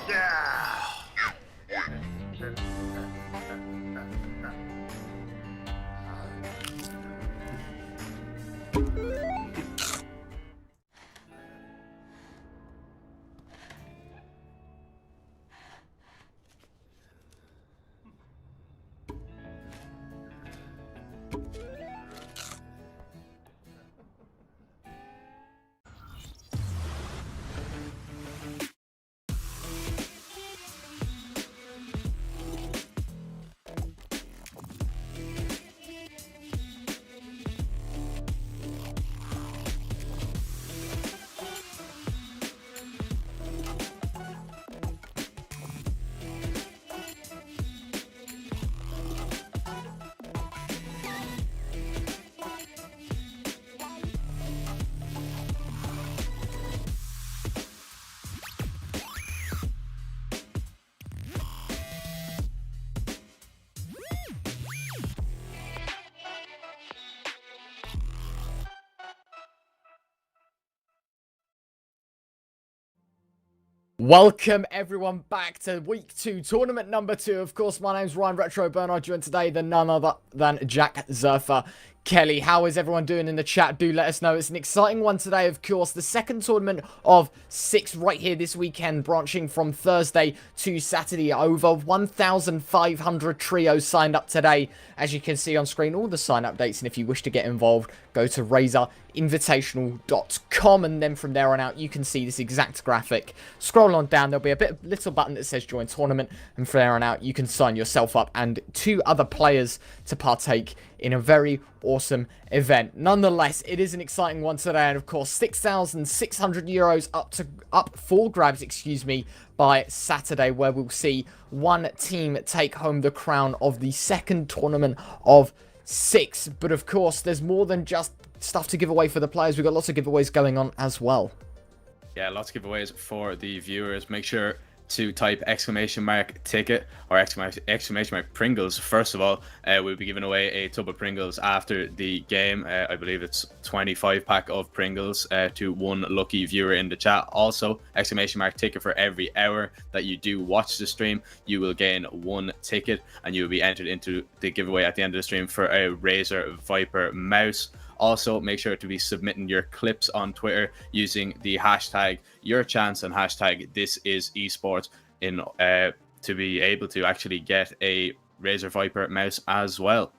Yeah. Welcome everyone back to week 2, tournament number 2. Of course, my name's Ryan Retro Bernard, joined today than none other than Jack Zerfa Kelly. How is everyone doing in the chat? Do let us know. It's an exciting one today, of course. The second tournament of 6 right here this weekend, branching from Thursday to Saturday. Over 1,500 trios signed up today. As you can see on screen, all the sign-up dates, and if you wish to get involved, go to Razer Invitational.com, and then from there on out, you can see this exact graphic. Scroll on down, there'll be a little button that says Join Tournament, and from there on out, you can sign yourself up and 2 other players to partake in a very awesome event. Nonetheless, it is an exciting one today, and of course, 6,600 euros up for grabs, by Saturday, where we'll see one team take home the crown of the second tournament of 6. But of course, there's more than just stuff to give away for the players. We've got lots of giveaways going on as well. Yeah, lots of giveaways for the viewers. Make sure to type !ticket or !! Pringles. First of all, we'll be giving away a tub of Pringles after the game. I believe it's 25 pack of Pringles to one lucky viewer in the chat. Also, ! ticket for every hour that you do watch the stream. You will gain 1 ticket and you will be entered into the giveaway at the end of the stream for a Razer Viper mouse. Also, make sure to be submitting your clips on Twitter using the hashtag #YourChance and hashtag #ThisIsEsports to be able to actually get a Razer Viper mouse as well.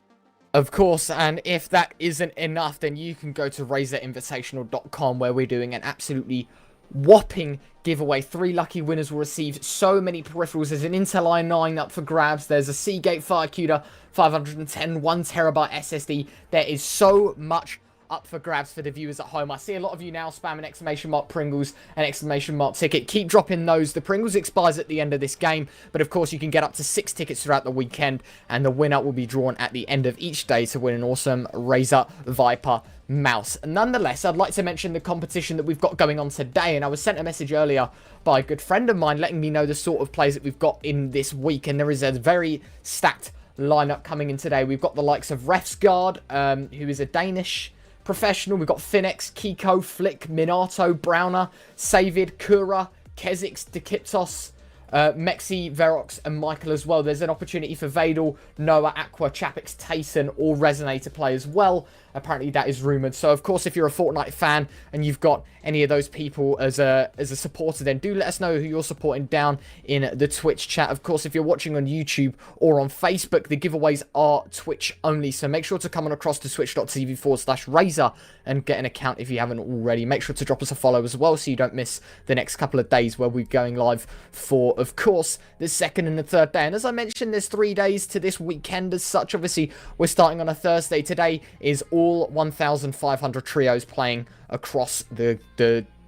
Of course, and if that isn't enough, then you can go to RazerInvitational.com, where we're doing an absolutely whopping giveaway. 3 lucky winners will receive so many peripherals. There's an Intel i9 up for grabs. There's a Seagate FireCuda 510 1TB SSD. There is so much up for grabs for the viewers at home. I see a lot of you now spamming !Pringles and !Ticket. Keep dropping those. The Pringles expires at the end of this game, but of course you can get up to 6 tickets throughout the weekend, and the winner will be drawn at the end of each day to win an awesome Razer Viper mouse. Nonetheless, I'd like to mention the competition that we've got going on today, and I was sent a message earlier by a good friend of mine letting me know the sort of plays that we've got in this week, and there is a very stacked lineup coming in today. We've got the likes of Refsgaard, who is a Danish professional. We've got Finex, Kiko, Flick, Minato, Browner, Savid, Kura, Kezix, Dekiptos, Mexi, Verox, and Michael as well. There's an opportunity for Vadal, Noah, Aqua, Chapix, Tayson, or Resonate to play as well. Apparently that is rumoured. So of course, if you're a Fortnite fan and you've got any of those people as a supporter, then do let us know who you're supporting down in the Twitch chat. Of course, if you're watching on YouTube or on Facebook, the giveaways are Twitch only. So make sure to come on across to twitch.tv/Razer and get an account if you haven't already. Make sure to drop us a follow as well so you don't miss the next couple of days where we're going live for, of course, the second and the third day. And as I mentioned, there's 3 days to this weekend as such. Obviously, we're starting on a Thursday. Today is all 1,500 trios playing across the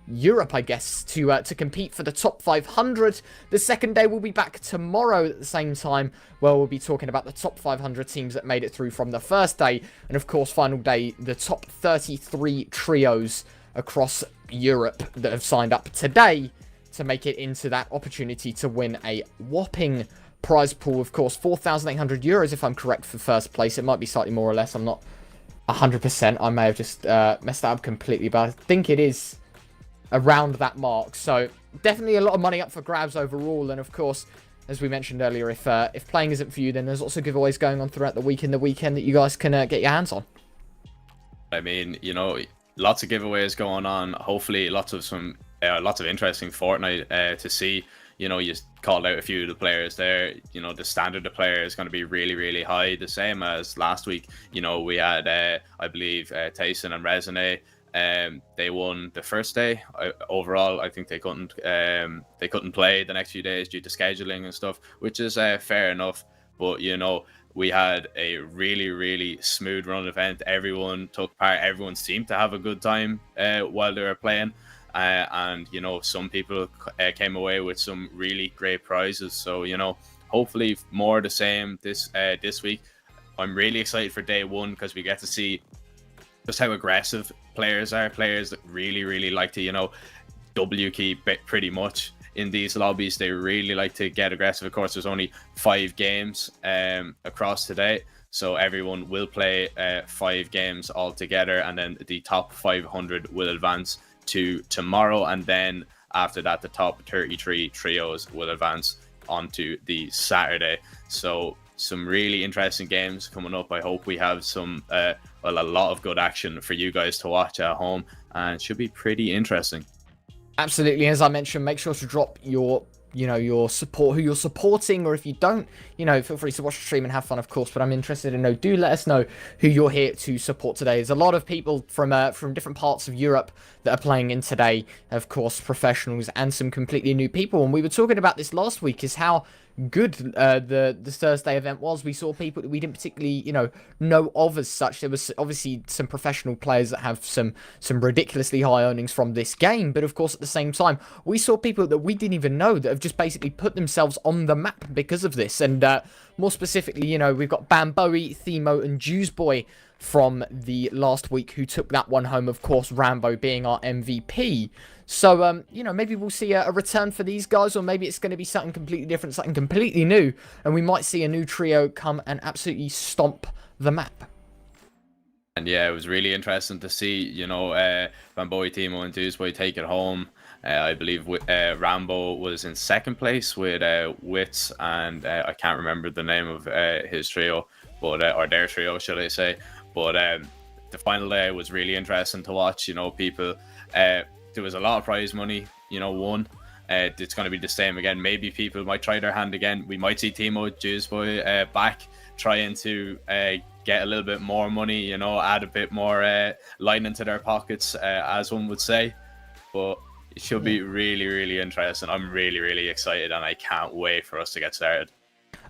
Europe, I guess, to compete for the top 500. The second day will be back tomorrow at the same time, where we'll be talking about the top 500 teams that made it through from the first day. And of course, final day, the top 33 trios across Europe that have signed up today to make it into that opportunity to win a whopping prize pool. Of course, 4,800 euros, if I'm correct, for first place. It might be slightly more or less. I'm not 100%. I may have just messed that up completely, but I think it is around that mark. So definitely a lot of money up for grabs overall. And of course, as we mentioned earlier, if playing isn't for you, then there's also giveaways going on throughout the week and the weekend that you guys can get your hands on. I mean, you know, lots of giveaways going on. Hopefully, lots of interesting Fortnite to see. You know, you called out a few of the players there. You know, the standard of player is going to be really, really high, the same as last week. You know, we had, I believe, Tyson and Resonate. They won the first day. Overall, I think they couldn't play the next few days due to scheduling and stuff, which is fair enough. But you know, we had a really, really smooth run event. Everyone took part. Everyone seemed to have a good time while they were playing. And you know, some people came away with some really great prizes. So you know, hopefully more of the same this week. I'm really excited for day one because we get to see just how aggressive players are. Players that really, really like to, you know, W key pretty much in these lobbies. They really like to get aggressive. Of course, there's only 5 games across today, so everyone will play 5 games all together, and then the top 500 will advance to tomorrow, and then after that the top 33 trios will advance onto the Saturday. So some really interesting games coming up. I hope we have some a lot of good action for you guys to watch at home, and it should be pretty interesting. Absolutely. As I mentioned, make sure to drop your support, who you're supporting, or if you don't, you know, feel free to watch the stream and have fun, of course. But I'm interested in do let us know who you're here to support today. There's a lot of people from different parts of Europe that are playing in today, of course, professionals and some completely new people. And we were talking about this last week, is how good the Thursday event was. We saw people that we didn't particularly know of as such. There was obviously some professional players that have some ridiculously high earnings from this game, but of course at the same time we saw people that we didn't even know that have just basically put themselves on the map because of this. And more specifically, we've got Bamboey, Themo and Jewsboy from the last week who took that one home, of course, Rambo being our MVP. So, maybe we'll see a return for these guys, or maybe it's going to be something completely different, something completely new, and we might see a new trio come and absolutely stomp the map. And yeah, it was really interesting to see, Bamboey, Themo and Jewsboy take it home. I believe Rambo was in second place with Wits, and I can't remember the name of his trio, but or their trio, should I say. But the final day was really interesting to watch. People, there was a lot of prize money, won. It's going to be the same again. Maybe people might try their hand again. We might see Themo, Jewsboy back trying to get a little bit more money, add a bit more line into their pockets, as one would say. But it should be really, really interesting. I'm really, really excited, and I can't wait for us to get started.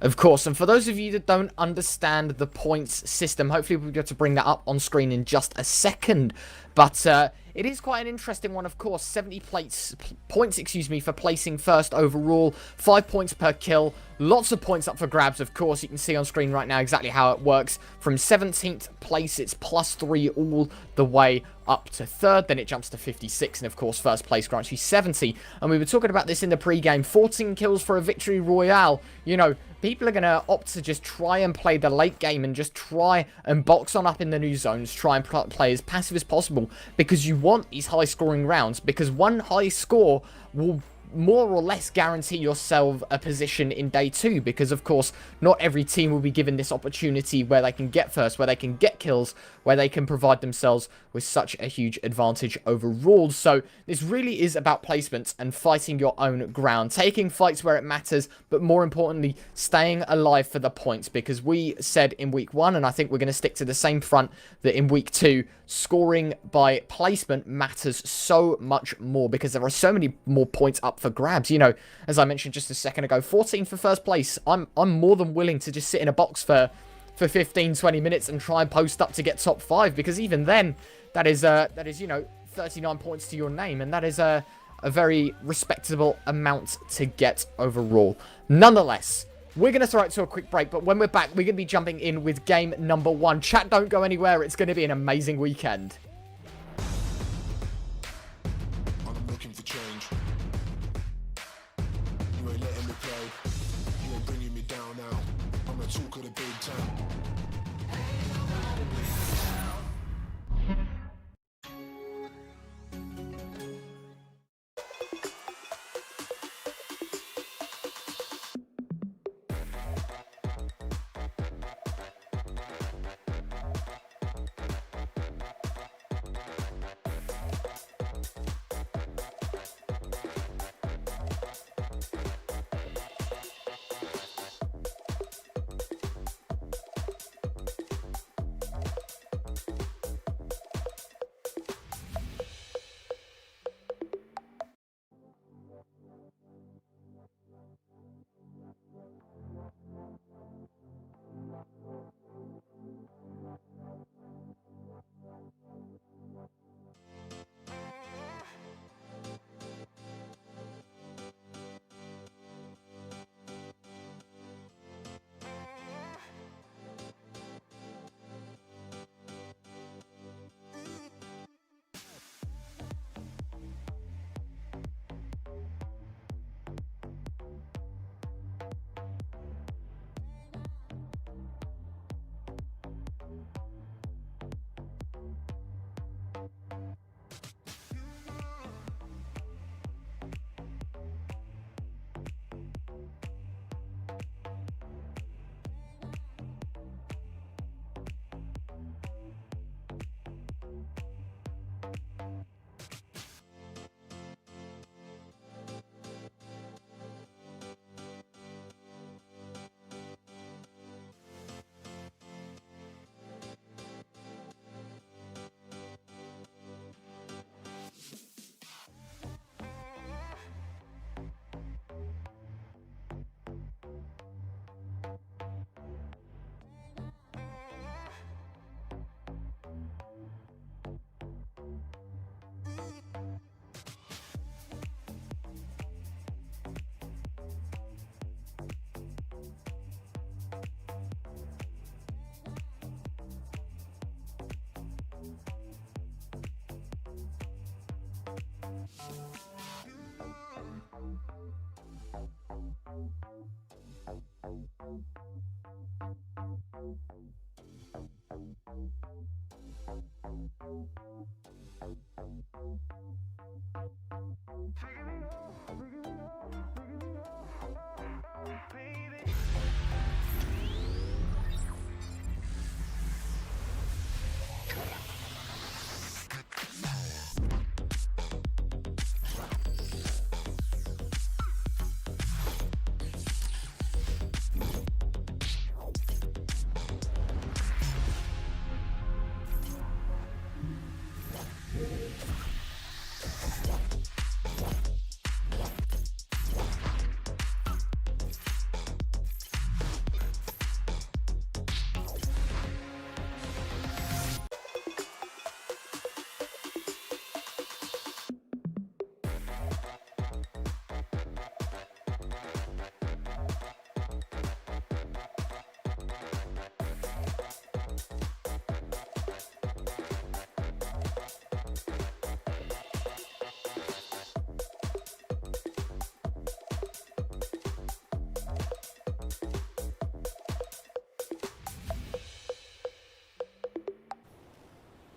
Of course, and for those of you that don't understand the points system, hopefully we'll be able to bring that up on screen in just a second. But it is quite an interesting one, of course. 70 points, for placing first overall. 5 points per kill. Lots of points up for grabs, of course. You can see on screen right now exactly how it works. From 17th place, it's +3 all the way up to 3rd. Then it jumps to 56, and of course, first place grants you 70. And we were talking about this in the pre-game. 14 kills for a victory royale. People are going to opt to just try and play the late game and just try and box on up in the new zones, try and play as passive as possible, because you want these high scoring rounds, because one high score will more or less guarantee yourself a position in day 2, because of course not every team will be given this opportunity where they can get first, where they can get kills, where they can provide themselves with such a huge advantage overall. So this really is about placements and fighting your own ground, taking fights where it matters, but more importantly staying alive for the points, because we said in week 1, and I think we're going to stick to the same front, that in week 2 scoring by placement matters so much more, because there are so many more points up for grabs. As I mentioned just a second ago, 14 for first place. I'm more than willing to just sit in a box for 15-20 minutes and try and post up to get top 5, because even then that is 39 points to your name, and that is a very respectable amount to get overall. Nonetheless, we're going to throw it to a quick break, but when we're back, we're going to be jumping in with game number 1. Chat, don't go anywhere. It's going to be an amazing weekend. I'm looking for change. You ain't letting me play. You ain't bringing me down now. I'm the talk of the big town.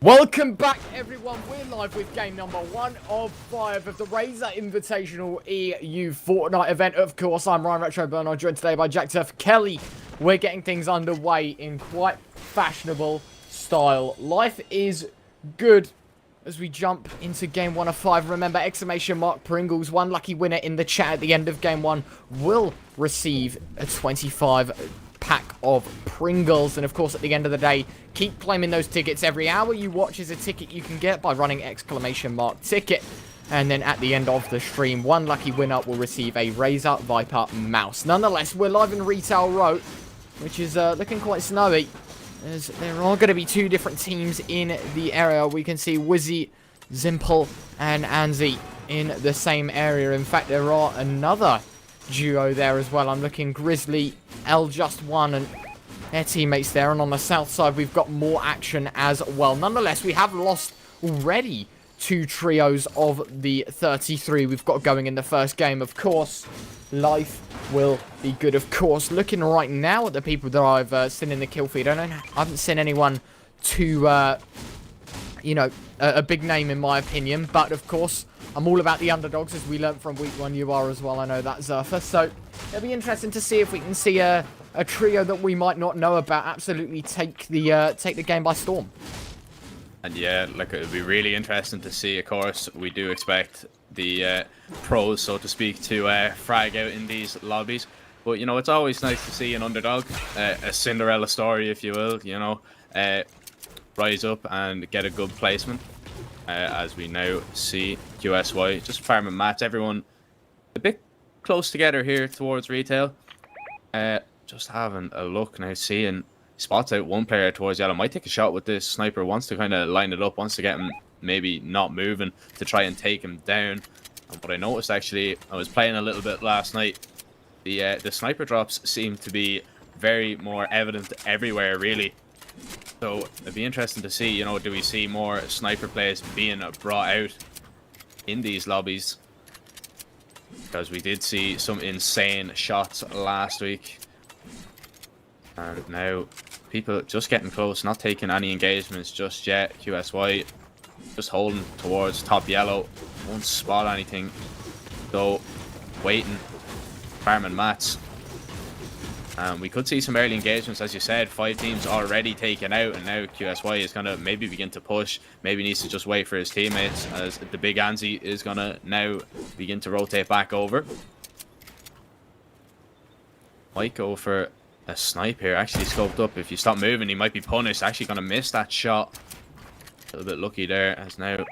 Welcome back, everyone. We're live with game number 1 of 5 of the Razer Invitational EU Fortnite event. Of course, I'm Ryan Retro Bernard, joined today by Jack Turf Kelly. We're getting things underway in quite fashionable style. Life is good as we jump into game 1 of 5. Remember, !Pringles, one lucky winner in the chat at the end of game 1 will receive a 25 pack of Pringles. And of course, at the end of the day, keep claiming those tickets. Every hour you watch is a ticket you can get by running !Ticket. And then at the end of the stream, one lucky winner will receive a Razer Viper mouse. Nonetheless, we're live in Retail Row, which is looking quite snowy, as there are going to be 2 different teams in the area. We can see Wizzy, Zimple, and Anzi in the same area. In fact, there are another duo there as well. I'm looking Grizzly, L-Just1, and their teammates there. And on the south side, we've got more action as well. Nonetheless, we have lost already 2 trios of the 33 we've got going in the first game. Of course, life will be good. Of course, looking right now at the people that I've seen in the kill feed, I haven't seen anyone too, you know, a big name in my opinion. But of course, I'm all about the underdogs, as we learnt from week 1. You are as well, I know that, Zerfa. So it'll be interesting to see if we can see a trio that we might not know about absolutely take the game by storm. And yeah, like, it'll be really interesting to see. Of course, we do expect the pros, so to speak, to frag out in these lobbies. But, you know, it's always nice to see an underdog, a Cinderella story, if you will, you know, rise up and get a good placement. As we now see QSY just farming mats, everyone a bit close together here towards retail. Just having a look now, seeing spots out one player towards yellow. Might take a shot with this sniper, wants to kind of line it up, wants to get him maybe not moving to try and take him down. And what I noticed, actually, I was playing a little bit last night, the sniper drops seem to be very more evident everywhere, really. So it'd be interesting to see, you know, do we see more sniper plays being brought out in these lobbies? Because we did see some insane shots last week. And now people just getting close, not taking any engagements just yet. QSY just holding towards top yellow. Won't spot anything. So waiting, farming mats. We could see some early engagements, as you said. 5 teams already taken out, and now QSY is going to maybe begin to push. Maybe needs to just wait for his teammates, as the big Anzi is going to now begin to rotate back over. Might go for a snipe here. Actually scoped up. If you stop moving, he might be punished. Actually going to miss that shot. A little bit lucky there, as now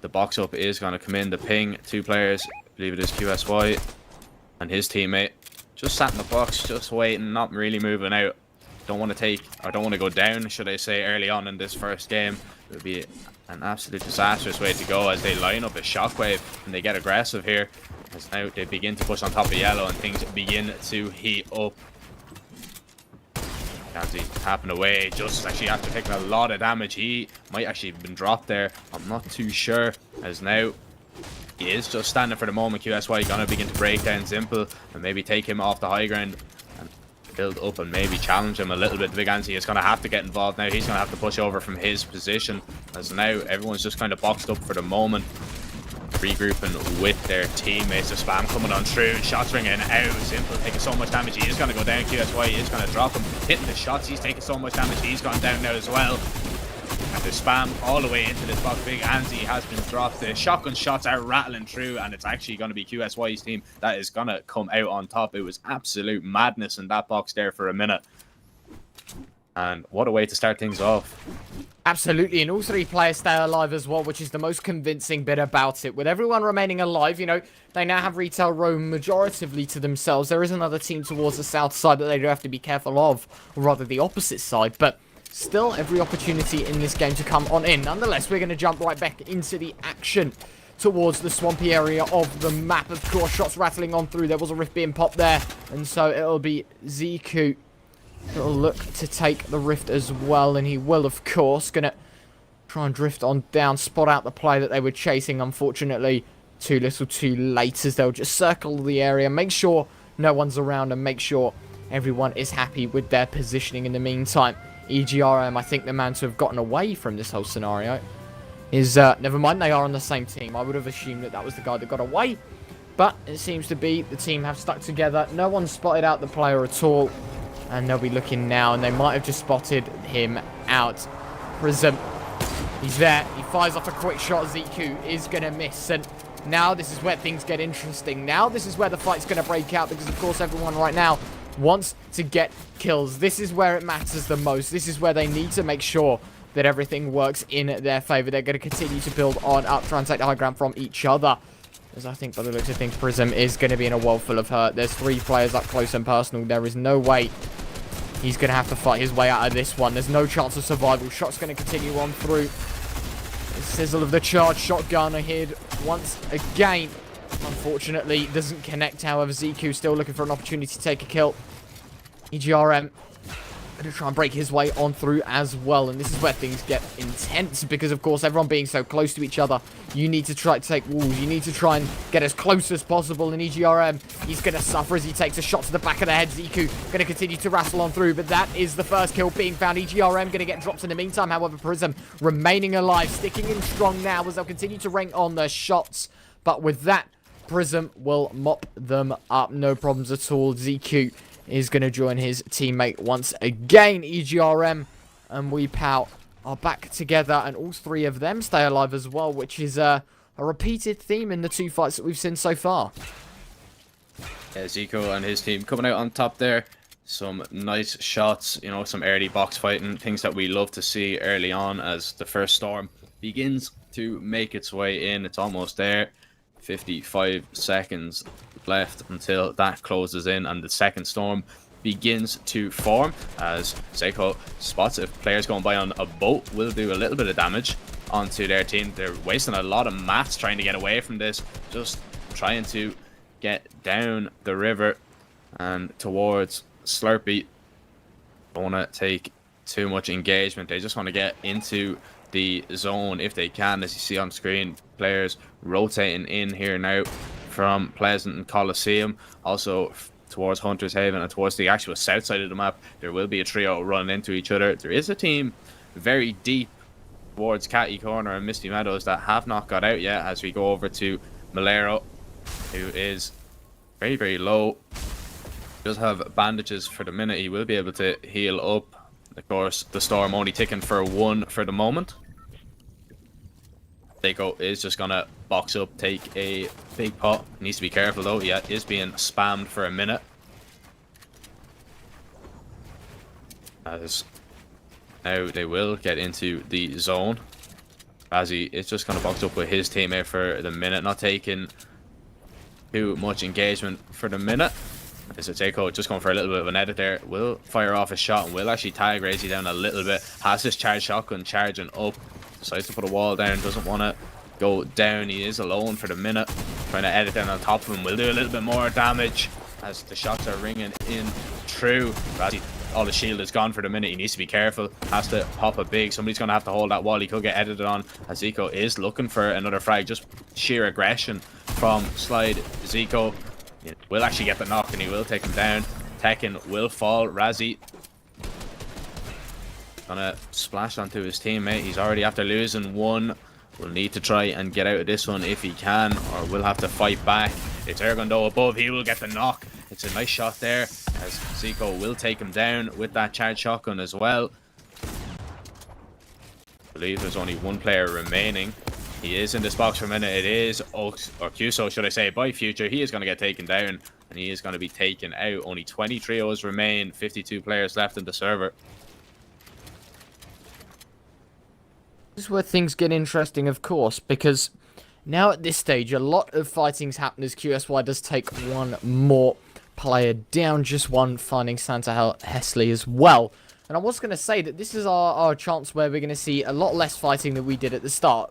the box up is going to come in. The ping, 2 players. I believe it is QSY and his teammate. Just sat in the box, just waiting, not really moving out. Don't want to take, or don't want to go down, should I say, early on in this first game. It would be an absolute disastrous way to go, as they line up a shockwave and they get aggressive here. As now they begin to push on top of yellow and things begin to heat up. Kanzi tapping away, just actually after taking a lot of damage. He might actually have been dropped there. I'm not too sure, as now he is just standing for the moment. QSY gonna begin to break down Zimple and maybe take him off the high ground and build up and maybe challenge him a little bit. The big Anzi is gonna have to get involved now. He's gonna have to push over from his position, as now everyone's just kind of boxed up for the moment, regrouping with their teammates. The spam coming on through, shots ringing out. Zimple taking so much damage, he is gonna go down. QSY is gonna drop him, hitting the shots. He's taking so much damage, he's gone down now as well. And the spam all the way into this box. Big Anzi has been dropped. The shotgun shots are rattling through, and it's actually going to be QSY's team that is going to come out on top. It was absolute madness in that box there for a minute. And what a way to start things off. Absolutely, and all 3 players stay alive as well, which is the most convincing bit about it. With everyone remaining alive, you know, they now have Retail Row majoritively to themselves. There is another team towards the south side that they do have to be careful of, or rather the opposite side, but still every opportunity in this game to come on in. Nonetheless, we're going to jump right back into the action towards the swampy area of the map. Of course, shots rattling on through. There was a rift being popped there, and so it'll be Ziku that'll look to take the rift as well, and he will, of course, gonna try and drift on down, spot out the play that they were chasing. Unfortunately, too little too late, as they'll just circle the area, make sure no one's around, and make sure everyone is happy with their positioning in the meantime. EGRM, I think the man to have gotten away from this whole scenario is, never mind, they are on the same team. I would have assumed that that was the guy that got away, but it seems to be the team have stuck together. No one spotted out the player at all, and they'll be looking now, and they might have just spotted him out. Prism, he's there. He fires off a quick shot. ZQ is going to miss, and now this is where things get interesting. Now this is where the fight's going to break out, because of course everyone right now wants to get kills. This is where it matters the most. This is where they need to make sure that everything works in their favor. They're going to continue to build on up, try and take the high ground from each other. As I think by the looks of things, Prism is going to be in a world full of hurt. There's 3 players up close and personal. There is no way he's going to have to fight his way out of this one. There's no chance of survival. Shot's going to continue on through. The sizzle of the charge shotgun ahead once again. Unfortunately, doesn't connect. However, ZQ still looking for an opportunity to take a kill. EGRM going to try and break his way on through as well. And this is where things get intense, because of course everyone being so close to each other, you need to try to take walls. You need to try and get as close as possible. And EGRM, he's going to suffer as he takes a shot to the back of the head. ZQ going to continue to wrestle on through, but that is the first kill being found. EGRM going to get dropped in the meantime. However, Prism remaining alive, sticking in strong now as they'll continue to rank on their shots. But with that, Prism will mop them up. No problems at all. ZQ is going to join his teammate once again. EGRM and Weepow are back together, and all 3 of them stay alive as well, which is a repeated theme in the 2 fights that we've seen so far. Yeah, Zico and his team coming out on top there. Some nice shots, you know, some early box fighting, things that we love to see early on as the first storm begins to make its way in. It's almost there. 55 seconds left until that closes in and the second storm begins to form, as Seiko spots if players going by on a boat will do a little bit of damage onto their team. They're wasting a lot of mats trying to get away from this, just trying to get down the river and towards Slurpee. Don't want to take too much engagement. They just want to get into the zone if they can. As you see on screen, players rotating in here now from Pleasant and Coliseum, also towards Hunter's Haven and towards the actual south side of the map. There will be a trio running into each other. There is a team very deep towards Catty Corner and Misty Meadows that have not got out yet, as we go over to Malero, who is very, very low. Does have bandages for the minute. He will be able to heal up. Of course, the storm only ticking for 1 for the moment. Seiko is just gonna box up, take a big pot. Needs to be careful though. Yeah, is being spammed for a minute. As now they will get into the zone. Razzie is just gonna box up with his teammate for the minute, not taking too much engagement for the minute. Is it Seiko just going for a little bit of an edit there? Will fire off a shot and will actually tag Razy down a little bit. Has this charge shotgun charging up. Decides to put a wall down. Doesn't want to go down. He is alone for the minute. Trying to edit down on top of him. Will do a little bit more damage as the shots are ringing in true. Razy, all the shield is gone for the minute. He needs to be careful. Has to pop a big. Somebody's going to have to hold that wall. He could get edited on. As Zico is looking for another frag. Just sheer aggression from Slide. Zico will actually get the knock and he will take him down. Tekken will fall. Razzie gonna splash onto his teammate. He's already after losing 1. Will need to try and get out of this one if he can, or will have to fight back. It's Ergondo above. He will get the knock. It's a nice shot there as Zico will take him down with that charge shotgun as well. I believe there's only 1 player remaining. He is in this box for a minute. It is Oaks, or Cuso, should I say, by Future. He is going to get taken down, and he is going to be taken out. Only 20 trios remain, 52 players left in the server. This is where things get interesting, of course, because now at this stage, a lot of fighting's happened as QSY does take 1 more player down, just 1 finding Santa Hesley as well. And I was going to say that this is our chance where we're going to see a lot less fighting than we did at the start.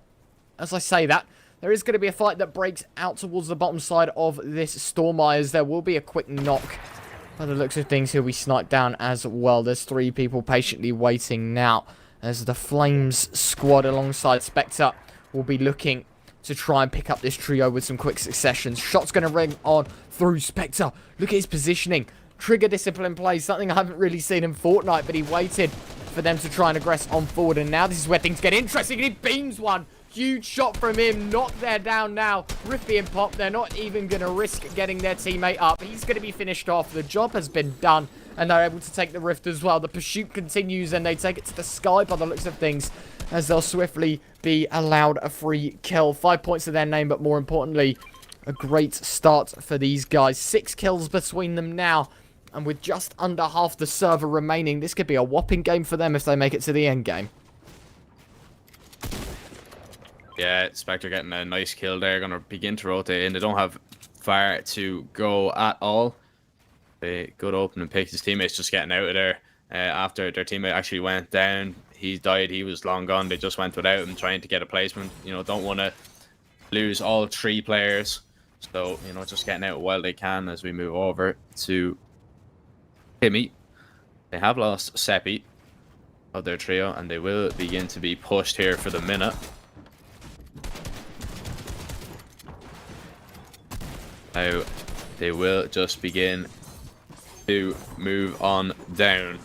As I say that, there is going to be a fight that breaks out towards the bottom side of this Stormeyers. There will be a quick knock. By the looks of things, he'll be sniped down as well. There's 3 people patiently waiting now, as the Flames squad alongside Spectre will be looking to try and pick up this trio with some quick successions. Shot's going to ring on through Spectre. Look at his positioning. Trigger discipline plays, something I haven't really seen in Fortnite, but he waited for them to try and aggress on forward. And now this is where things get interesting. He beams one. Huge shot from him. Not there down now. Rift being popped. They're not even going to risk getting their teammate up. He's going to be finished off. The job has been done. And they're able to take the Rift as well. The pursuit continues and they take it to the sky by the looks of things, as they'll swiftly be allowed a free kill. 5 points to their name, but more importantly, a great start for these guys. 6 kills between them now. And with just under half the server remaining, this could be a whopping game for them if they make it to the end game. Yeah, Spectre getting a nice kill there. Going to begin to rotate in. They don't have far to go at all. They good open and pick. His teammates just getting out of there after their teammate actually went down. He died. He was long gone. They just went without him, trying to get a placement. You know, don't want to lose all 3 players. So, you know, just getting out while they can as we move over to Timmy. They have lost Seppi of their trio, and they will begin to be pushed here for the minute. Now, they will just begin to move on down.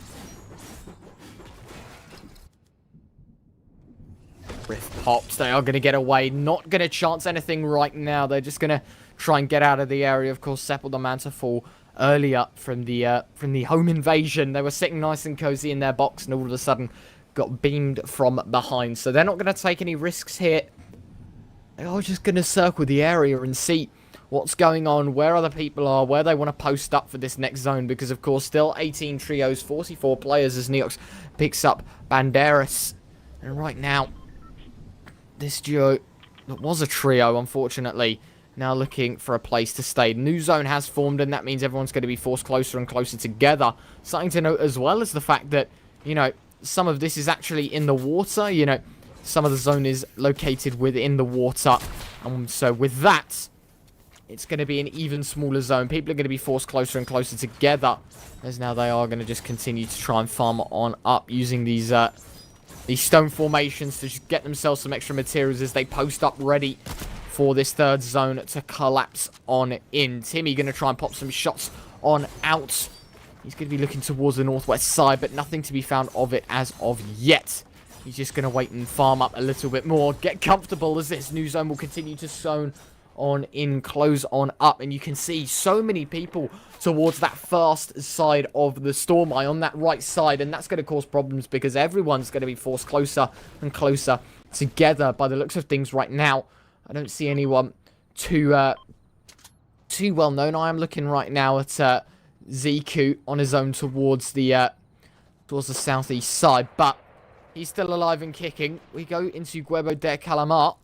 Rift pops. They are going to get away. Not going to chance anything right now. They're just going to try and get out of the area. Of course, Seppel the man to fall earlier from the home invasion. They were sitting nice and cozy in their box, and all of a sudden got beamed from behind. So they're not going to take any risks here. They are just going to circle the area and see what's going on, where other people are, where they want to post up for this next zone. Because, of course, still 18 trios, 44 players as Neox picks up Banderas. And right now, this duo that was a trio, unfortunately, now looking for a place to stay. New zone has formed, and that means everyone's going to be forced closer and closer together. Something to note as well is the fact that, you know, some of this is actually in the water. You know, some of the zone is located within the water. So with that, it's going to be an even smaller zone. People are going to be forced closer and closer together, as now they are going to just continue to try and farm on up using these stone formations to just get themselves some extra materials as they post up ready for this third zone to collapse on in. Timmy going to try and pop some shots on out. He's going to be looking towards the northwest side, but nothing to be found of it as of yet. He's just going to wait and farm up a little bit more, get comfortable as this new zone will continue to zone on in, close on up. And you can see so many people towards that first side of the storm eye on that right side, and that's going to cause problems because everyone's going to be forced closer and closer together. By the looks of things right now, I don't see anyone too well known. I am looking right now at Ziku on his own towards the southeast side, but he's still alive and kicking. We go into Guebo de Calamar.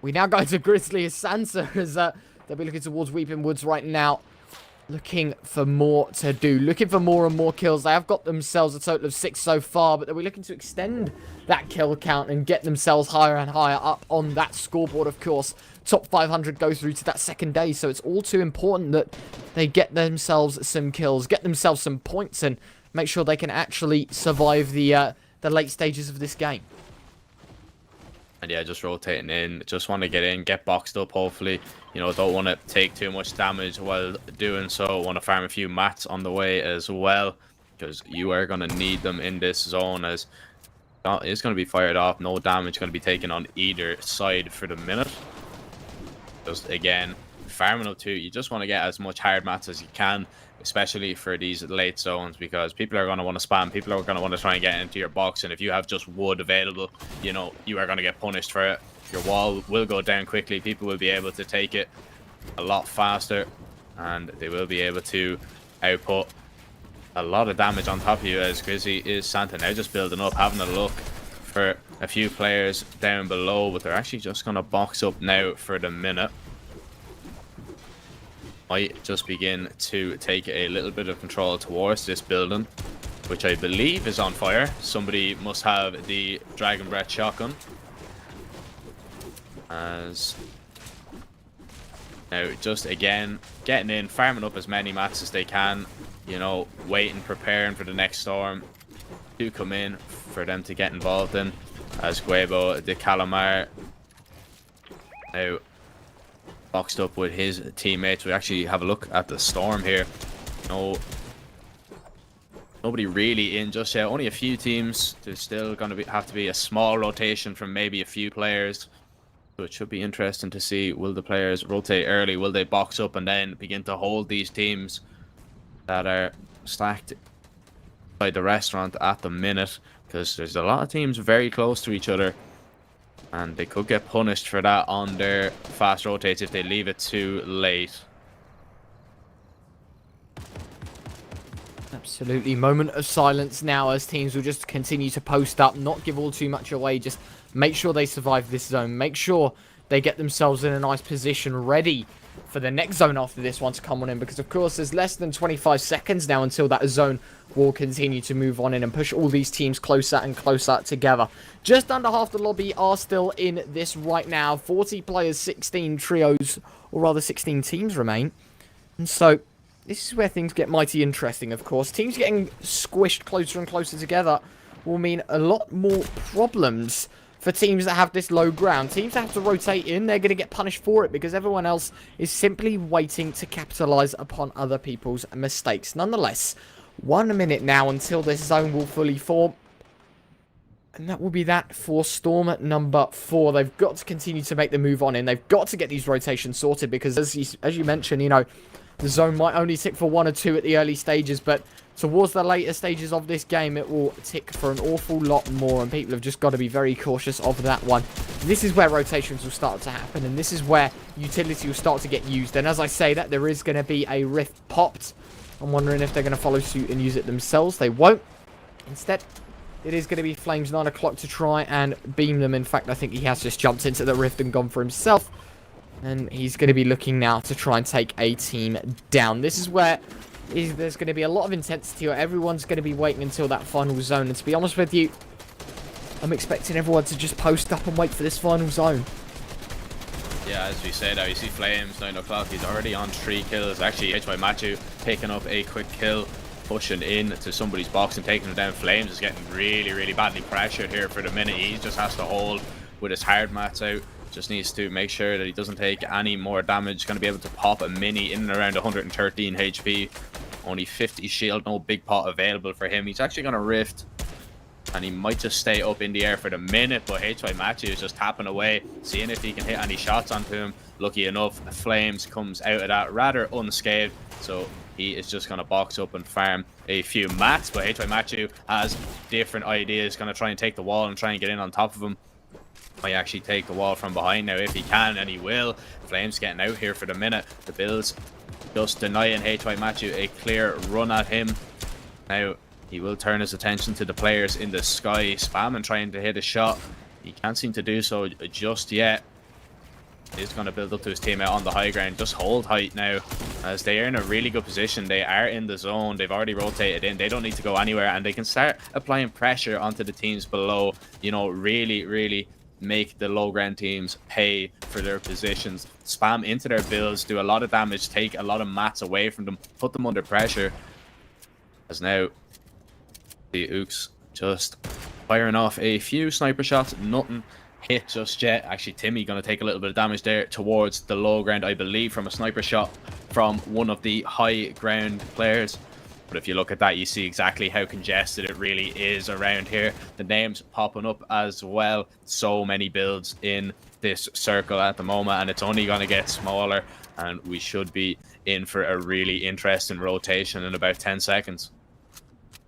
We now go to Grizzly Sansa as they'll be looking towards Weeping Woods right now. Looking for more to do. Looking for more and more kills. They have got themselves a total of 6 so far, but they'll be looking to extend that kill count and get themselves higher and higher up on that scoreboard, of course. Top 500 go through to that second day, so it's all too important that they get themselves some kills, get themselves some points, and make sure they can actually survive the late stages of this game. And yeah, just rotating in. Just want to get in, get boxed up, hopefully. You know, don't want to take too much damage while doing so. Want to farm a few mats on the way as well, because you are going to need them in this zone, as it's going to be fired off. No damage going to be taken on either side for the minute. Just, again, farming up too. You just want to get as much hard mats as you can, especially for these late zones, because people are going to want to spam. People are going to want to try and get into your box, and if you have just wood available, you know, you are going to get punished for it. Your wall will go down quickly. People will be able to take it a lot faster, and they will be able to output a lot of damage on top of you, as Grizzly is Santa now just building up, having a look for a few players down below, but they're actually just going to box up now for the minute. Might just begin to take a little bit of control towards this building, which I believe is on fire. Somebody must have the Dragon Breath shotgun. As now, just again, getting in, farming up as many mats as they can, you know, waiting, preparing for the next storm to come in for them to get involved in, as Guebo de Calamar now boxed up with his teammates. We actually have a look at the storm here. No Nobody really in just yet. Only a few teams. There's still going to have to be a small rotation from maybe a few players. So it should be interesting to see, will the players rotate early? Will they box up and then begin to hold these teams that are stacked by the restaurant at the minute? Because there's a lot of teams very close to each other. And they could get punished for that on their fast rotates if they leave it too late. Absolutely. Moment of silence now as teams will just continue to post up, not give all too much away. Just make sure they survive this zone. Make sure they get themselves in a nice position ready for the next zone after this one to come on in. Because, of course, there's less than 25 seconds now until that zone will continue to move on in and push all these teams closer and closer together. Just under half the lobby are still in this right now. 40 players, 16 trios, or rather 16 teams remain. And so this is where things get mighty interesting, of course. Teams getting squished closer and closer together will mean a lot more problems for teams that have this low ground. Teams that have to rotate in, they're going to get punished for it because everyone else is simply waiting to capitalize upon other people's mistakes. Nonetheless, 1 minute now until this zone will fully form. And that will be that for Storm number 4. They've got to continue to make the move on in. They've got to get these rotations sorted because, as you mentioned, you know, the zone might only tick for 1 or 2 at the early stages, but towards the later stages of this game, it will tick for an awful lot more, and people have just got to be very cautious of that one. This is where rotations will start to happen, and this is where utility will start to get used. And as I say that, there is going to be a rift popped. I'm wondering if they're going to follow suit and use it themselves. They won't. Instead, it is going to be Flames 9 o'clock to try and beam them. In fact, I think he has just jumped into the rift and gone for himself. And he's going to be looking now to try and take a team down. This is where there's going to be a lot of intensity, or everyone's going to be waiting until that final zone. And to be honest with you, I'm expecting everyone to just post up and wait for this final zone. Yeah, as we said, you see Flames, 9 o'clock. He's already on 3 kills. Actually, HY Machu picking up a quick kill, pushing in to somebody's box and taking him down. Flames is getting really, really badly pressured here for the minute. He just has to hold with his hard mats out. Just needs to make sure that he doesn't take any more damage. Going to be able to pop a mini in and around 113 HP. Only 50 shield, no big pot available for him. He's actually going to rift, and he might just stay up in the air for the minute, but HY Matthew is just tapping away, seeing if he can hit any shots onto him. Lucky enough, Flames comes out of that rather unscathed, so he is just going to box up and farm a few mats. But HY Matthew has different ideas. Going to try and take the wall and try and get in on top of him. Might actually take the wall from behind now if he can, and he will. Flames getting out here for the minute. The Bills just denying HY Matthew a clear run at him. Now he will turn his attention to the players in the sky, spamming trying to hit a shot. He can't seem to do so just yet. He's going to build up to his teammate on the high ground. Just hold height now, as they are in a really good position. They are in the zone. They've already rotated in. They don't need to go anywhere, and they can start applying pressure onto the teams below. You know, really make the low ground teams pay for their positions. Spam into their builds, do a lot of damage, take a lot of mats away from them, put them under pressure. As now the Ooks just firing off a few sniper shots, nothing hit just yet. Actually, Timmy gonna take a little bit of damage there towards the low ground, I believe, from a sniper shot from one of the high ground players. But if you look at that, you see exactly how congested it really is around here. The names popping up as well. So many builds in this circle at the moment, and it's only going to get smaller. And we should be in for a really interesting rotation in about 10 seconds.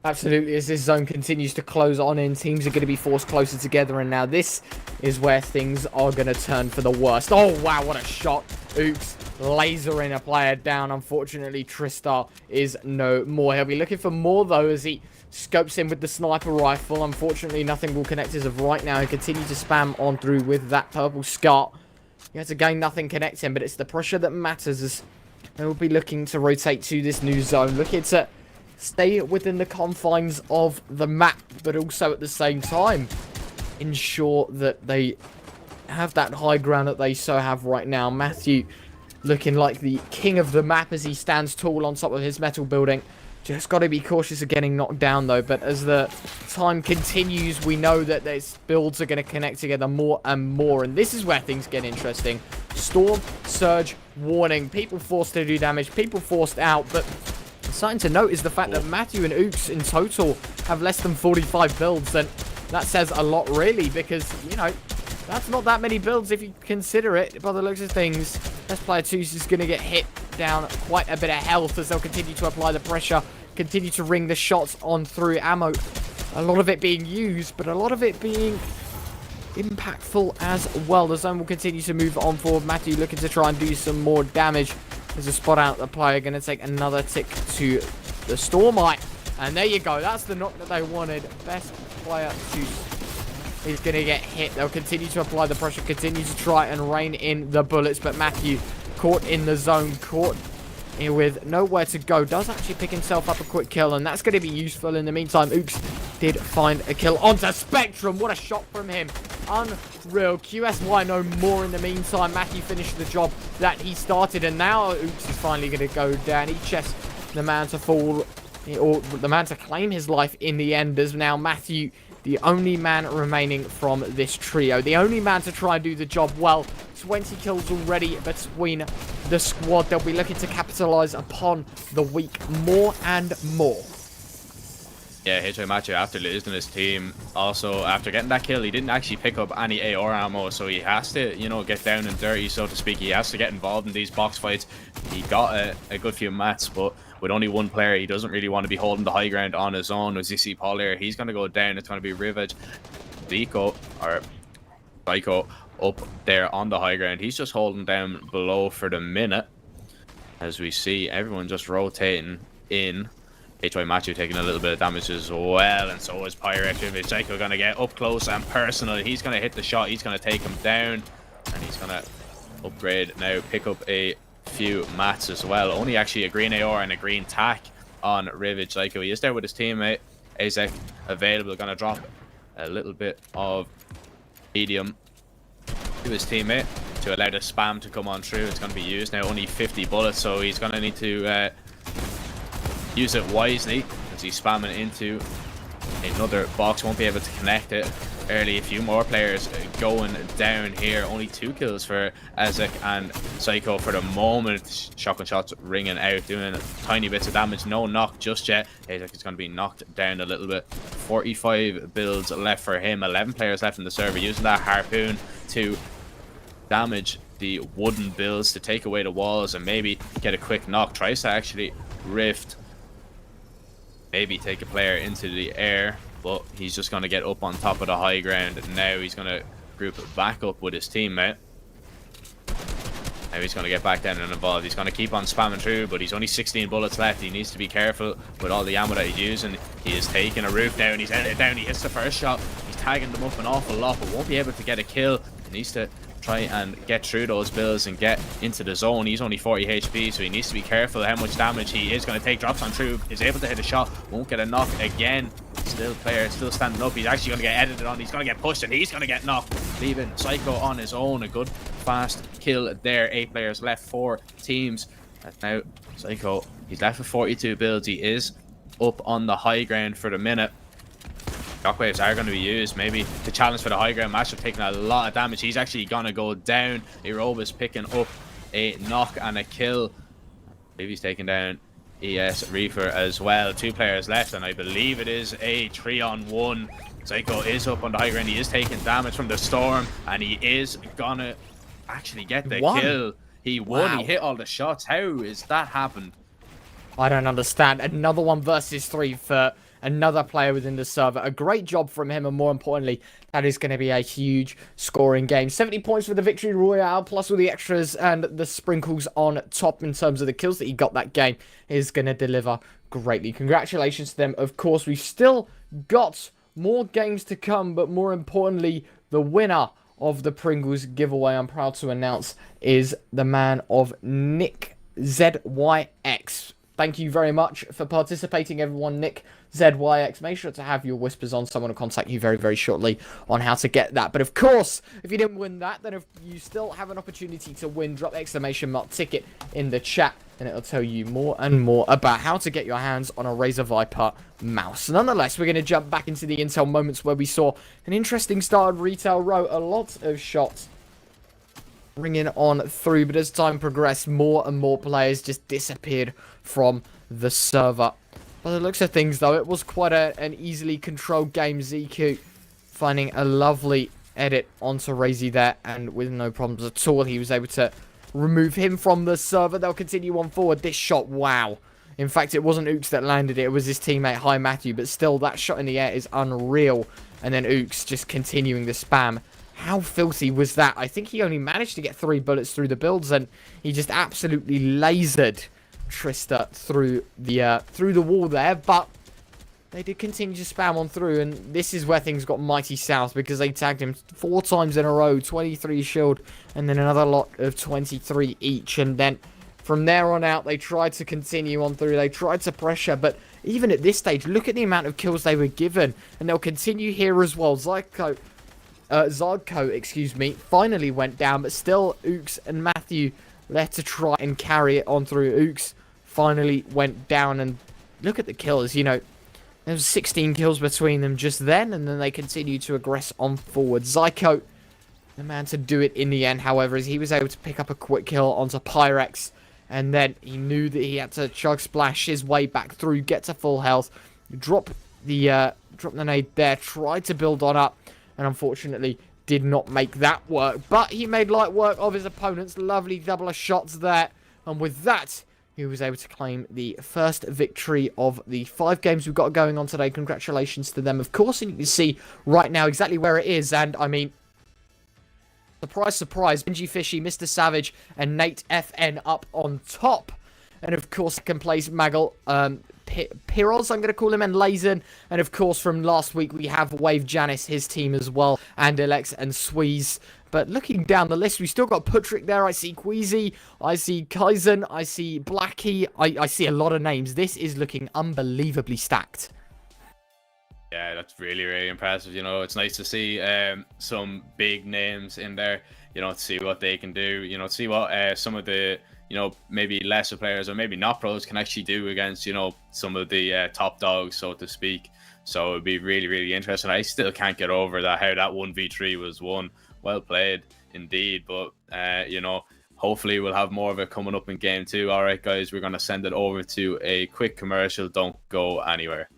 Absolutely, as this zone continues to close on in, teams are going to be forced closer together, and now this is where things are going to turn for the worst. Oh, wow, what a shot. Oops, lasering a player down. Unfortunately, Tristar is no more. He'll be looking for more, though, as he scopes in with the sniper rifle. Unfortunately, nothing will connect as of right now. He continues to spam on through with that purple scar. He has again nothing connecting, but it's the pressure that matters, as they will be looking to rotate to this new zone, looking to stay within the confines of the map, but also at the same time ensure that they have that high ground that they so have right now. Matthew looking like the king of the map as he stands tall on top of his metal building. Just got to be cautious of getting knocked down, though. But as the time continues, we know that these builds are going to connect together more and more. And this is where things get interesting. Storm, Surge, Warning. People forced to do damage. People forced out. But Something to note is the fact that Matthew and Ooks in total have less than 45 builds, and that says a lot, really, because, you know, that's not that many builds if you consider it. By the looks of things, Best Player 2 is going to get hit down quite a bit of health as they'll continue to apply the pressure, continue to ring the shots on through ammo. A lot of it being used, but a lot of it being impactful as well. The zone will continue to move on forward. Matthew looking to try and do some more damage. There's a spot out the player, going to take another tick to the Stormite. And there you go. That's the knock that they wanted. Best Player 2 is going to get hit. They'll continue to apply the pressure, continue to try and rein in the bullets. But Matthew, caught in the zone, caught with nowhere to go, does actually pick himself up a quick kill. And that's going to be useful. In the meantime, Ooks did find a kill onto Spectrum. What a shot from him. Unreal. QSY no more in the meantime. Matthew finished the job that he started, and now Oops is finally going to go down. He chests the man to fall, or the man to claim his life in the end, as now Matthew, the only man remaining from this trio. The only man to try and do the job well. 20 kills already between the squad. They'll be looking to capitalize upon the week more and more. Yeah, HJ Matthew, after losing his team, also after getting that kill, he didn't actually pick up any AR ammo, so he has to, you know, get down and dirty, so to speak. He has to get involved in these box fights. He got a good few mats, but with only one player, he doesn't really want to be holding the high ground on his own. As you see Paul here, he's going to go down. It's going to be Rivage, Zico, or Psycho, up there on the high ground. He's just holding down below for the minute. As we see everyone just rotating in. HY Matthew taking a little bit of damage as well, and so is Pirate. Psycho going to get up close and personal. He's going to hit the shot. He's going to take him down, and he's going to upgrade now, pick up a few mats as well. Only actually a green AR and a green tack on Rivage Psycho. He is there with his teammate. Azek available. Going to drop a little bit of medium to his teammate to allow the spam to come on through. It's going to be used now. Only 50 bullets, so he's going to need to use it wisely as he's spamming into another box. Won't be able to connect it early. A few more players going down here. Only 2 kills for Azek and Psycho for the moment. Shotgun shots ringing out, doing tiny bits of damage. No knock just yet. Azek is going to be knocked down a little bit. 45 builds left for him. 11 players left in the server, using that harpoon to damage the wooden builds, to take away the walls and maybe get a quick knock. Tries to actually rift, maybe take a player into the air, but he's just going to get up on top of the high ground. And now he's going to group back up with his teammate. Now he's going to get back down and involved. He's going to keep on spamming through, but he's only 16 bullets left. He needs to be careful with all the ammo that he's using. He is taking a roof down. He's headed down. He hits the first shot. He's tagging them up an awful lot, but won't be able to get a kill. He needs to try and get through those builds and get into the zone. He's only 40 HP, so he needs to be careful how much damage he is going to take. Drops on through, is able to hit a shot, won't get a knock again. Still player, still standing up. He's actually going to get edited on. He's going to get pushed and he's going to get knocked, leaving Psycho on his own. A good fast kill there. 8 players left, 4 teams. And now Psycho, he's left with 42 builds. He is up on the high ground for the minute. Shockwaves are going to be used, maybe to challenge for the high ground. Matchup taking a lot of damage. He's actually going to go down. Aerobus picking up a knock and a kill. Maybe he's taking down ES Reefer as well. 2 players left, and I believe it is a 3-on-1. Psycho is up on the high ground. He is taking damage from the storm, and he is going to actually get the kill. He won. Wow. He hit all the shots. How is that happened? I don't understand. Another 1 versus 3 for another player within the server. A great job from him, and more importantly, that is going to be a huge scoring game. 70 points for the victory royale, plus all the extras and the sprinkles on top in terms of the kills that he got that game is going to deliver greatly. Congratulations to them. Of course, we've still got more games to come, but more importantly, the winner of the Pringles giveaway, I'm proud to announce, is the man of Nick ZYX. Thank you very much for participating, everyone. Nick ZYX. Make sure to have your whispers on. Someone will contact you very, very shortly on how to get that. But of course, if you didn't win that, then if you still have an opportunity to win, drop !! ticket in the chat, and it'll tell you more and more about how to get your hands on a Razer Viper mouse. Nonetheless, we're going to jump back into the Intel moments where we saw an interesting start of Retail Row. A lot of shots ringing on through, but as time progressed, more and more players just disappeared from the server. By the looks of things, though, it was quite an easily controlled game. ZQ finding a lovely edit onto Razy there, and with no problems at all, he was able to remove him from the server. They'll continue on forward. This shot, wow. In fact, it wasn't Ooks that landed it. It was his teammate, Hi Matthew. But still, that shot in the air is unreal. And then Ooks just continuing the spam. How filthy was that? I think he only managed to get 3 bullets through the builds, and he just absolutely lasered Trista through the wall there. But they did continue to spam on through, and this is where things got mighty south, because they tagged him 4 times in a row, 23 shield, and then another lot of 23 each. And then from there on out, they tried to continue on through. They tried to pressure, but even at this stage, look at the amount of kills they were given, and they'll continue here as well. Zardko, finally went down, but still Ooks and Matthew left to try and carry it on through. Ooks finally went down, and look at the kills, you know. There was 16 kills between them just then, and then they continued to aggress on forward. Zyko, the man to do it in the end, however, as he was able to pick up a quick kill onto Pyrex, and then he knew that he had to chug splash his way back through, get to full health, drop the nade there, tried to build on up, and unfortunately did not make that work. But he made light work of his opponent's lovely double of shots there, and with that, he was able to claim the first victory of the 5 games we've got going on today. Congratulations to them, of course, and you can see right now exactly where it is. And I mean, surprise, surprise, Benji Fishy, Mr. Savage, and Nate FN up on top. And of course, second place, Maggle, Peripherals, I'm going to call him, and Lazen. And of course, from last week, we have Wave Janice, his team as well, and Alex and Squeeze. But looking down the list, we still got Putrick there. I see Queasy, I see Kaizen, I see Blackie. I see a lot of names. This is looking unbelievably stacked. Yeah, that's really, really impressive. You know, it's nice to see some big names in there, you know, to see what they can do, you know, to see what some of the, you know, maybe lesser players or maybe not pros can actually do against, you know, some of the top dogs, so to speak. So it'd be really, really interesting. I still can't get over that, how that 1v3 was won. Well played indeed, but you know, hopefully we'll have more of it coming up in game 2. All right, guys, we're going to send it over to a quick commercial. Don't go anywhere.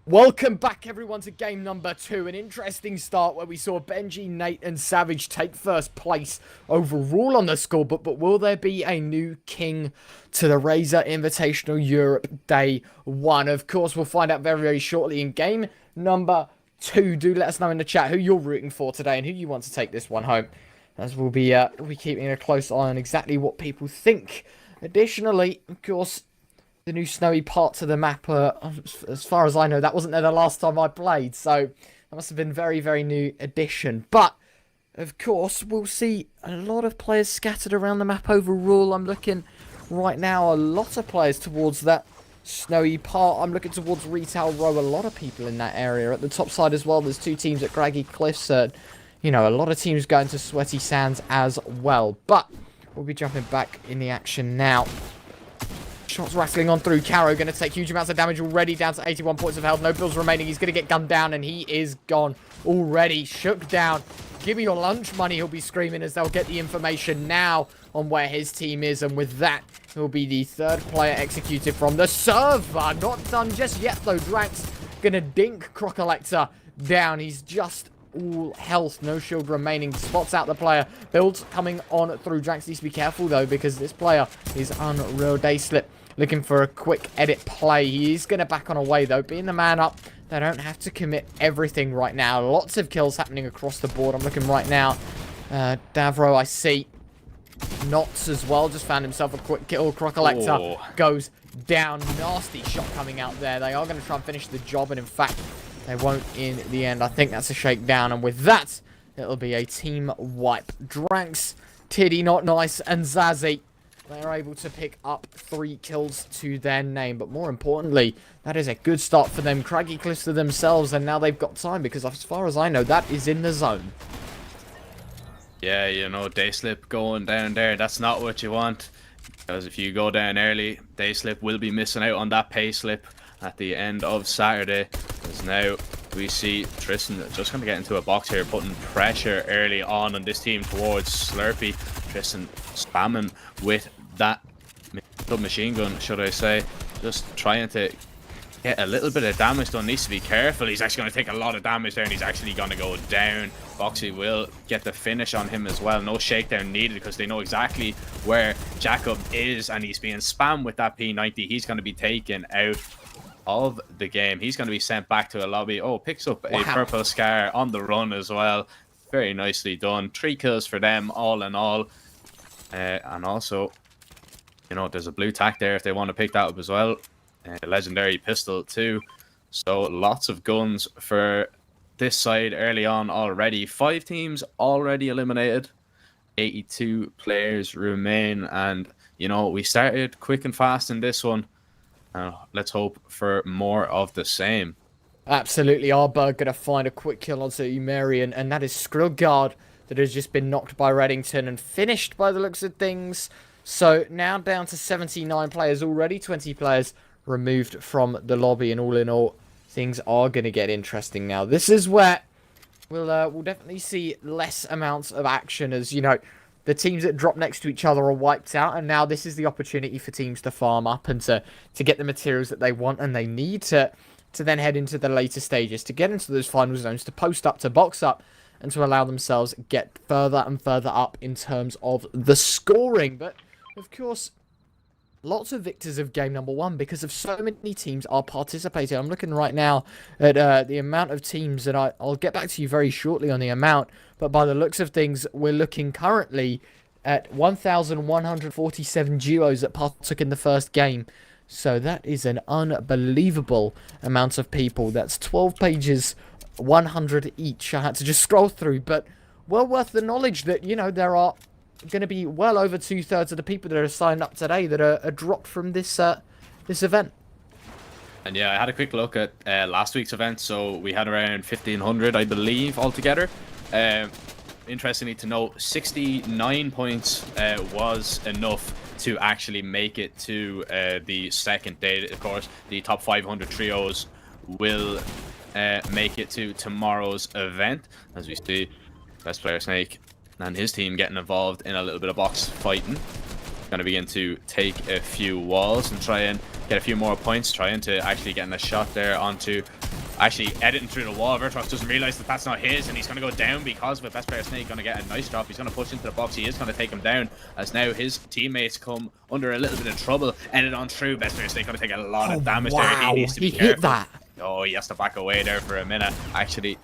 Welcome back, everyone, to game number 2. An interesting start where we saw Benji, Nate, and Savage take first place overall on the scoreboard. But will there be a new king to the Razer Invitational Europe Day 1? Of course, we'll find out very, very shortly in game number 2. Do let us know in the chat who you're rooting for today and who you want to take this one home, as we'll be keeping a close eye on exactly what people think. Additionally, of course, the new snowy parts of the map, as far as I know, that wasn't there the last time I played, so that must have been very, very new addition. But, of course, we'll see a lot of players scattered around the map overall. I'm looking right now, a lot of players towards that snowy part. I'm looking towards Retail Row, a lot of people in that area. At the top side as well, there's 2 teams at Craggy Cliffs. You know, a lot of teams going to Sweaty Sands as well. But we'll be jumping back in the action now. Shots rattling on through. Caro going to take huge amounts of damage already, down to 81 points of health. No bills remaining. He's going to get gunned down, and he is gone already. Shook down. Give me your lunch money, he'll be screaming, as they'll get the information now on where his team is. And with that, he'll be the 3rd player executed from the server. Not done just yet, though. Drax going to dink Crocolector down. He's just all health, no shield remaining. Spots out the player. Builds coming on through. Drax needs to be careful, though, because this player is Unreal Dayslip. Looking for a quick edit play. He's going to back on away, though. Being the man up, they don't have to commit everything right now. Lots of kills happening across the board. I'm looking right now. Davro, I see. Knots as well. Just found himself a quick kill. Crocolector goes down. Nasty shot coming out there. They are going to try and finish the job, and in fact, they won't in the end. I think that's a shakedown, and with that, it'll be a team wipe. Dranks, Tiddy, Not Nice, and Zazzy, they're able to pick up 3 kills to their name. But more importantly, that is a good start for them. Craggy Cliffs to themselves, and now they've got time, because as far as I know, that is in the zone. Yeah, you know, Dayslip going down there, that's not what you want. Because if you go down early, Dayslip will be missing out on that pay slip at the end of Saturday. As now we see Tristan just going to get into a box here, putting pressure early on this team towards Slurpee. Tristan spamming with that machine gun, should I say, just trying to get a little bit of damage done. Needs to be careful. He's actually going to take a lot of damage there, and he's actually going to go down. Boxy will get the finish on him as well. No shakedown needed, because they know exactly where Jacob is, and he's being spammed with that P90. He's going to be taken out of the game. He's going to be sent back to a lobby. Oh, picks up a purple scar on the run as well. Very nicely done. 3 kills for them all in all. And also, you know, there's a blue tack there if they want to pick that up as well. A legendary pistol too. So lots of guns for this side early on already. 5 teams already eliminated. 82 players remain. And, you know, we started quick and fast in this one. Let's hope for more of the same. Absolutely. Arberg going to find a quick kill onto Umerian, and that is Skrillgard that has just been knocked by Reddington and finished by the looks of things. So now down to 79 players already, 20 players removed from the lobby, and all in all, things are going to get interesting now. This is where we'll definitely see less amounts of action, as, you know, the teams that drop next to each other are wiped out, and now this is the opportunity for teams to farm up and to get the materials that they want and they need to then head into the later stages, to get into those final zones, to post up, to box up, and to allow themselves get further and further up in terms of the scoring. But, of course, lots of victors of game number 1, because of so many teams are participating. I'm looking right now at the amount of teams, and I'll get back to you very shortly on the amount, but by the looks of things, we're looking currently at 1,147 duos that partook in the first game. So that is an unbelievable amount of people. That's 12 pages, 100 each. I had to just scroll through, but well worth the knowledge that, you know, there are going to be well over 2/3 of the people that are signed up today that are dropped from this event. And yeah, I had a quick look at last week's event. So we had around 1,500, I believe, altogether. Interestingly to note, 69 points was enough to actually make it to the second day. Of course, the top 500 trios will make it to tomorrow's event. As we see, Best Player Snake and his team getting involved in a little bit of box fighting. Going to begin to take a few walls and try and get a few more points, trying to actually get a shot there onto actually editing through the wall. Vertrox doesn't realize that that's not his, and he's going to go down because of it. Best player Snake going to get a nice drop. He's going to push into the box. He is going to take him down, as now his teammates come under a little bit of trouble. Edit on through. Best player Snake going to take a lot of damage there. He needs to be careful. Hit that. Oh, he has to back away there for a minute. Actually,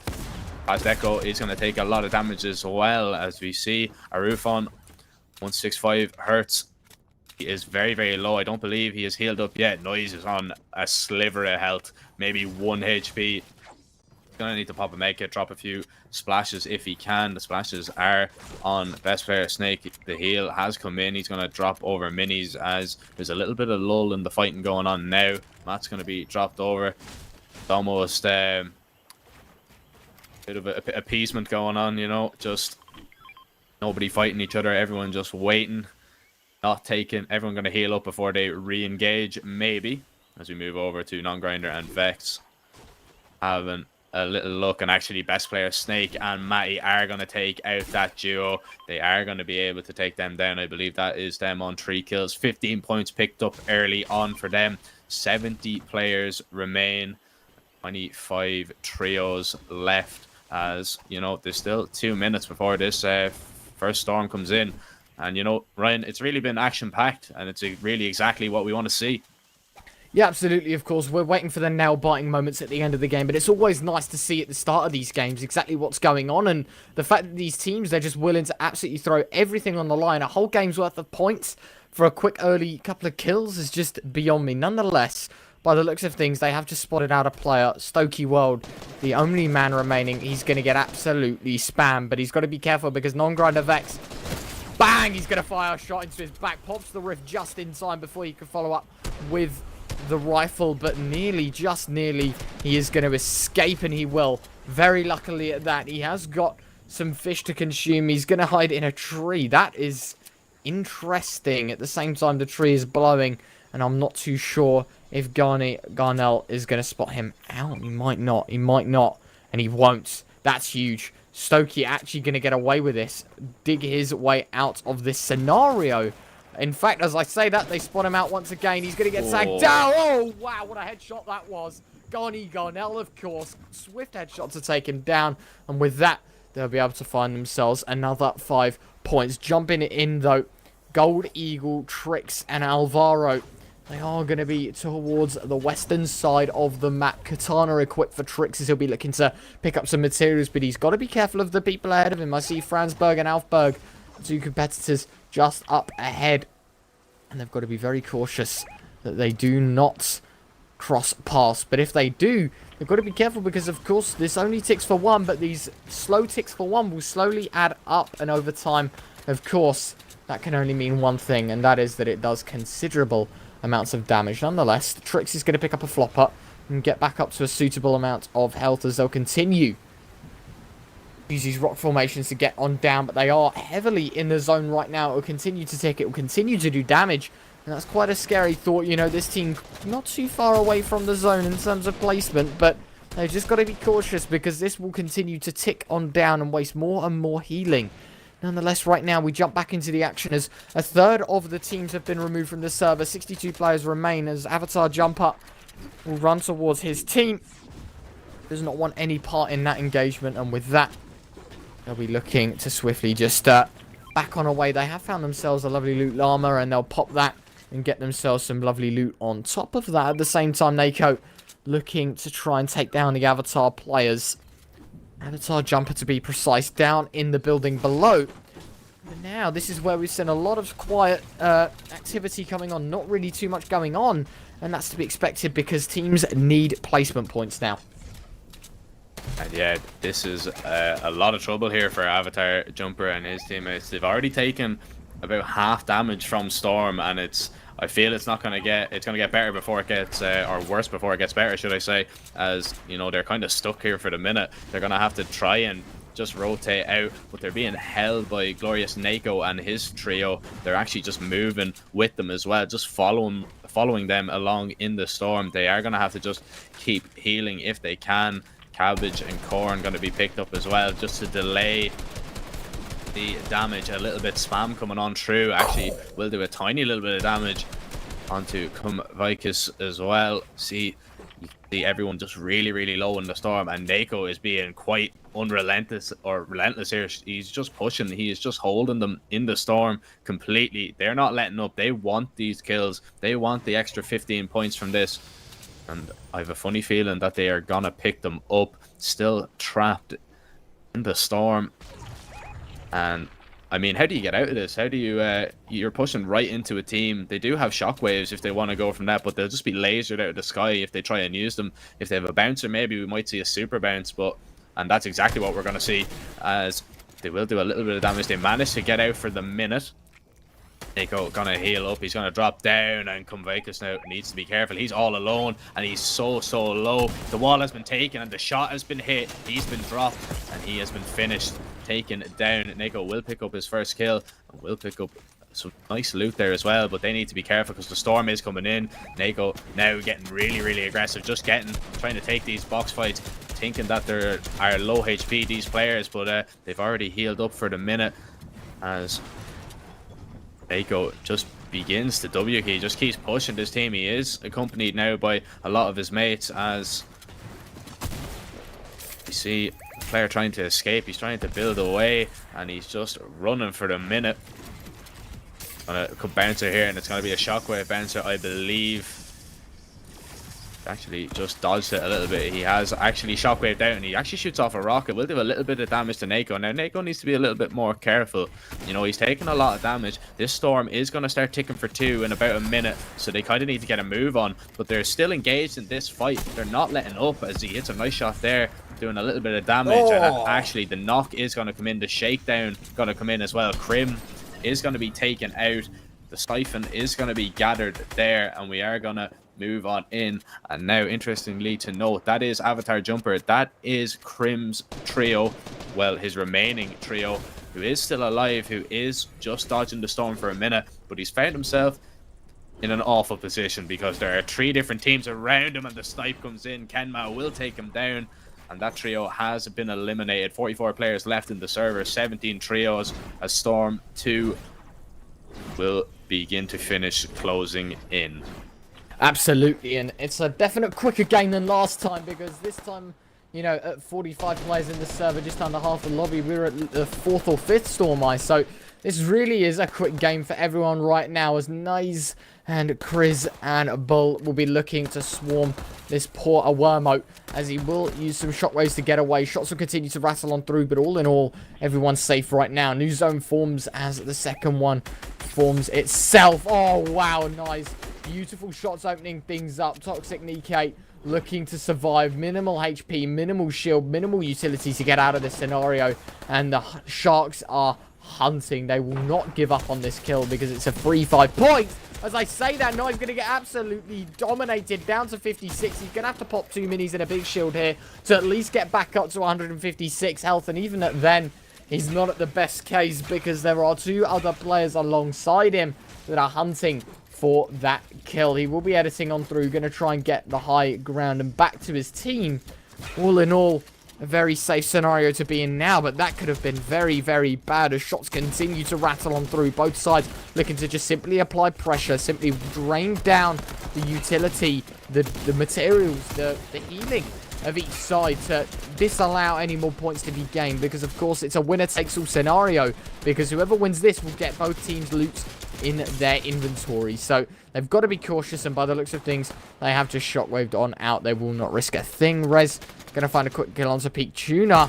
Azdeco is going to take a lot of damage as well, as we see. Arufon, 165 hertz. He is very, very low. I don't believe he is healed up yet. Noise is on a sliver of health, maybe 1 HP. He's going to need to pop a medkit, drop a few splashes if he can. The splashes are on best player Snake. The heal has come in. He's going to drop over minis, as there's a little bit of lull in the fighting going on now. Matt's going to be dropped over. It's almost bit of appeasement going on, you know, just nobody fighting each other, everyone just waiting, not taking. Everyone going to heal up before they re-engage, maybe, as we move over to Non-Grinder and Vex having a little look. And actually best player Snake and Matty are going to take out that duo. They are going to be able to take them down. I believe that is them on 3 kills. 15 points picked up early on for them. 70 players remain. 25 trios left, as you know, there's still 2 minutes before this first storm comes in. And you know, Ryan, it's really been action packed, and it's really exactly what we want to see. Yeah, absolutely. Of course, we're waiting for the nail-biting moments at the end of the game, but it's always nice to see at the start of these games exactly what's going on, and the fact that these teams, they're just willing to absolutely throw everything on the line. A whole game's worth of points for a quick early couple of kills is just beyond me. Nonetheless, by the looks of things, they have just spotted out a player. Stokey World, the only man remaining. He's going to get absolutely spammed, but he's got to be careful because Non-Grinder Vex, bang, he's going to fire a shot into his back. Pops the rift just in time before he can follow up with the rifle, but nearly, just nearly, he is going to escape, and he will. Very luckily at that. He has got some fish to consume. He's going to hide in a tree. That is interesting. At the same time, the tree is blowing, and I'm not too sure if Garnell is going to spot him out. He might not. He might not. And he won't. That's huge. Stokey actually going to get away with this. Dig his way out of this scenario. In fact, as I say that, they spot him out once again. He's going to get sagged down. Oh, wow. What a headshot that was. Garnell, of course. Swift headshot to take him down. And with that, they'll be able to find themselves another 5 points. Jumping in, though, Gold Eagle, Trix, and Alvaro. They are going to be towards the western side of the map. Katana equipped for Trix as he'll be looking to pick up some materials, but he's got to be careful of the people ahead of him. I see Franzberg and Alfberg, 2 competitors just up ahead. And they've got to be very cautious that they do not cross paths. But if they do, they've got to be careful because, of course, this only ticks for 1, but these slow ticks for 1 will slowly add up. And over time, of course, that can only mean one thing, and that is that it does considerable amounts of damage. Nonetheless, Trix is going to pick up a flopper and get back up to a suitable amount of health as they'll continue use these rock formations to get on down, but they are heavily in the zone right now. It will continue to tick, it will continue to do damage, and that's quite a scary thought. You know, this team not too far away from the zone in terms of placement, but they've just got to be cautious because this will continue to tick on down and waste more and more healing. Nonetheless, right now, we jump back into the action as a third of the teams have been removed from the server. 62 players remain as Avatar Jumper will run towards his team. Does not want any part in that engagement, and with that, they'll be looking to swiftly just back on away. They have found themselves a lovely loot llama, and they'll pop that and get themselves some lovely loot on top of that. At the same time, Nako looking to try and take down the Avatar players. Avatar Jumper, to be precise, down in the building below. But now, this is where we've seen a lot of quiet activity coming on. Not really too much going on. And that's to be expected because teams need placement points now. And yeah, this is a lot of trouble here for Avatar Jumper and his teammates. They've already taken about half damage from Storm, and I feel it's not going to get, it's going to get better before it gets, or worse before it gets better, should I say, as, you know, they're kind of stuck here for the minute. They're going to have to try and just rotate out, but they're being held by Glorious Nako and his trio. They're actually just moving with them as well, just following them along in the storm. They are going to have to just keep healing if they can. Cabbage and Corn going to be picked up as well, just to delay the damage a little bit. Spam coming on through actually will do a tiny little bit of damage onto Cum Vicus as well. See, You can see everyone just really low in the storm, and Nako is being quite relentless here. He's just pushing. He is just holding them in the storm completely. They're not letting up. They want these kills. They want the extra 15 points from this. And I have a funny feeling that they are gonna pick them up. Still trapped in the storm. And I mean, how do you get out of this? How do you, you're pushing right into a team. They do have shockwaves if they want to go from that, but they'll just be lasered out of the sky if they try and use them. If they have a bouncer, maybe we might see a super bounce, and that's exactly what we're going to see, as they will do a little bit of damage. They managed to get out for the minute. Nako gonna heal up. He's gonna drop down, and Convicus now needs to be careful. He's all alone, and he's so low. The wall has been taken, and the shot has been hit. He's been dropped, and he has been finished, taken down. Nako will pick up his first kill, and will pick up some nice loot there as well, but they need to be careful because the storm is coming in. Nako now getting really aggressive, just trying to take these box fights, thinking that they are low HP, these players, but they've already healed up for the minute, as Nako just begins the W key, just keeps pushing this team. He is accompanied now by a lot of his mates, as you see the player trying to escape. He's trying to build away, and he's just running for the minute. Gonna come bouncer here, and it's gonna be a shockwave bouncer, I believe. Actually just dodged it a little bit. He has actually shockwaved out, and he actually shoots off a rocket. Will do a little bit of damage to Nako. Now Nako needs to be a little bit more careful. You know, he's taking a lot of damage. This storm is going to start ticking for 2 in about a minute, so they kind of need to get a move on, but they're still engaged in this fight. They're not letting up, as he hits a nice shot there, doing a little bit of damage. And actually the knock is going to come in. The shakedown going to come in as well. Crim is going to be taken out. The siphon is going to be gathered there, and we are going to move on in. And now, interestingly to note, that is Avatar Jumper. That is Crim's trio, well, his remaining trio, who is still alive, who is just dodging the storm for a minute, but he's found himself in an awful position because there are 3 different teams around him, and the snipe comes in. Kenma will take him down, and that trio has been eliminated. 44 players left in the server, 17 trios, as Storm 2 will begin to finish closing in. Absolutely, and it's a definite quicker game than last time, because this time, you know, at 45 players in the server, just under half the lobby, we're at the 4th or 5th Storm Eye, so this really is a quick game for everyone right now, as Nice and Chris and Bull will be looking to swarm this poor Wormote, as he will use some shockwaves to get away. Shots will continue to rattle on through, but all in all, everyone's safe right now. New zone forms as the second one forms itself. Oh, wow, nice. Beautiful shots opening things up. Toxic Nikkei looking to survive. Minimal HP, minimal shield, minimal utility to get out of this scenario. And the Sharks are hunting. They will not give up on this kill because it's a free 5 points. As I say that, Knight's going to get absolutely dominated, down to 56. He's going to have to pop 2 minis and a big shield here to at least get back up to 156 health. And even at then, he's not at the best case because there are 2 other players alongside him that are hunting for that kill. He will be editing on through, going to try and get the high ground and back to his team. All in all, a very safe scenario to be in now, but that could have been very bad as shots continue to rattle on through. Both sides looking to just simply apply pressure, simply drain down the utility, the materials, the healing of each side to disallow any more points to be gained, because of course it's a winner-takes-all scenario, because whoever wins this will get both teams' loot in their inventory. So they've got to be cautious, and by the looks of things, they have just shockwaved on out. They will not risk a thing. Rez going to find a quick kill onto Peak Tuna.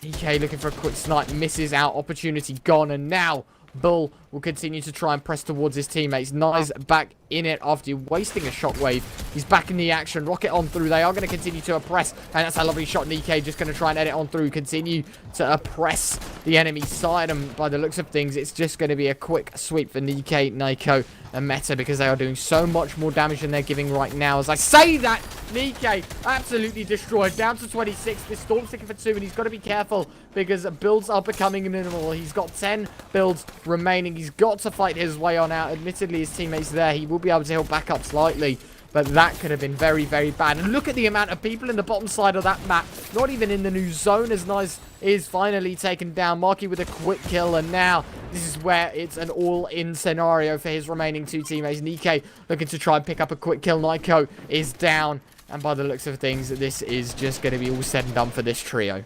EK looking for a quick snipe, misses out, opportunity gone, and now Bull will continue to try and press towards his teammates. Nice back in it after wasting a shockwave. He's back in the action. Rocket on through. They are going to continue to oppress. And that's a lovely shot. Nikkei just going to try and edit on through. Continue to oppress the enemy side. And by the looks of things, it's just going to be a quick sweep for Nikkei, Niko, and Meta, because they are doing so much more damage than they're giving right now. As I say that, Nikkei absolutely destroyed. Down to 26. This Storm's sticking for 2, and he's got to be careful because builds are becoming minimal. He's got 10 builds remaining. He's got to fight his way on out. Admittedly, his teammates there. He will be able to help back up slightly, but that could have been very bad. And look at the amount of people in the bottom side of that map. Not even in the new zone, as Nice is finally taken down. Marky with a quick kill, and now this is where it's an all-in scenario for his remaining 2 teammates. Nikkei looking to try and pick up a quick kill. Niko is down, And by the looks of things, this is just going to be all said and done for this trio.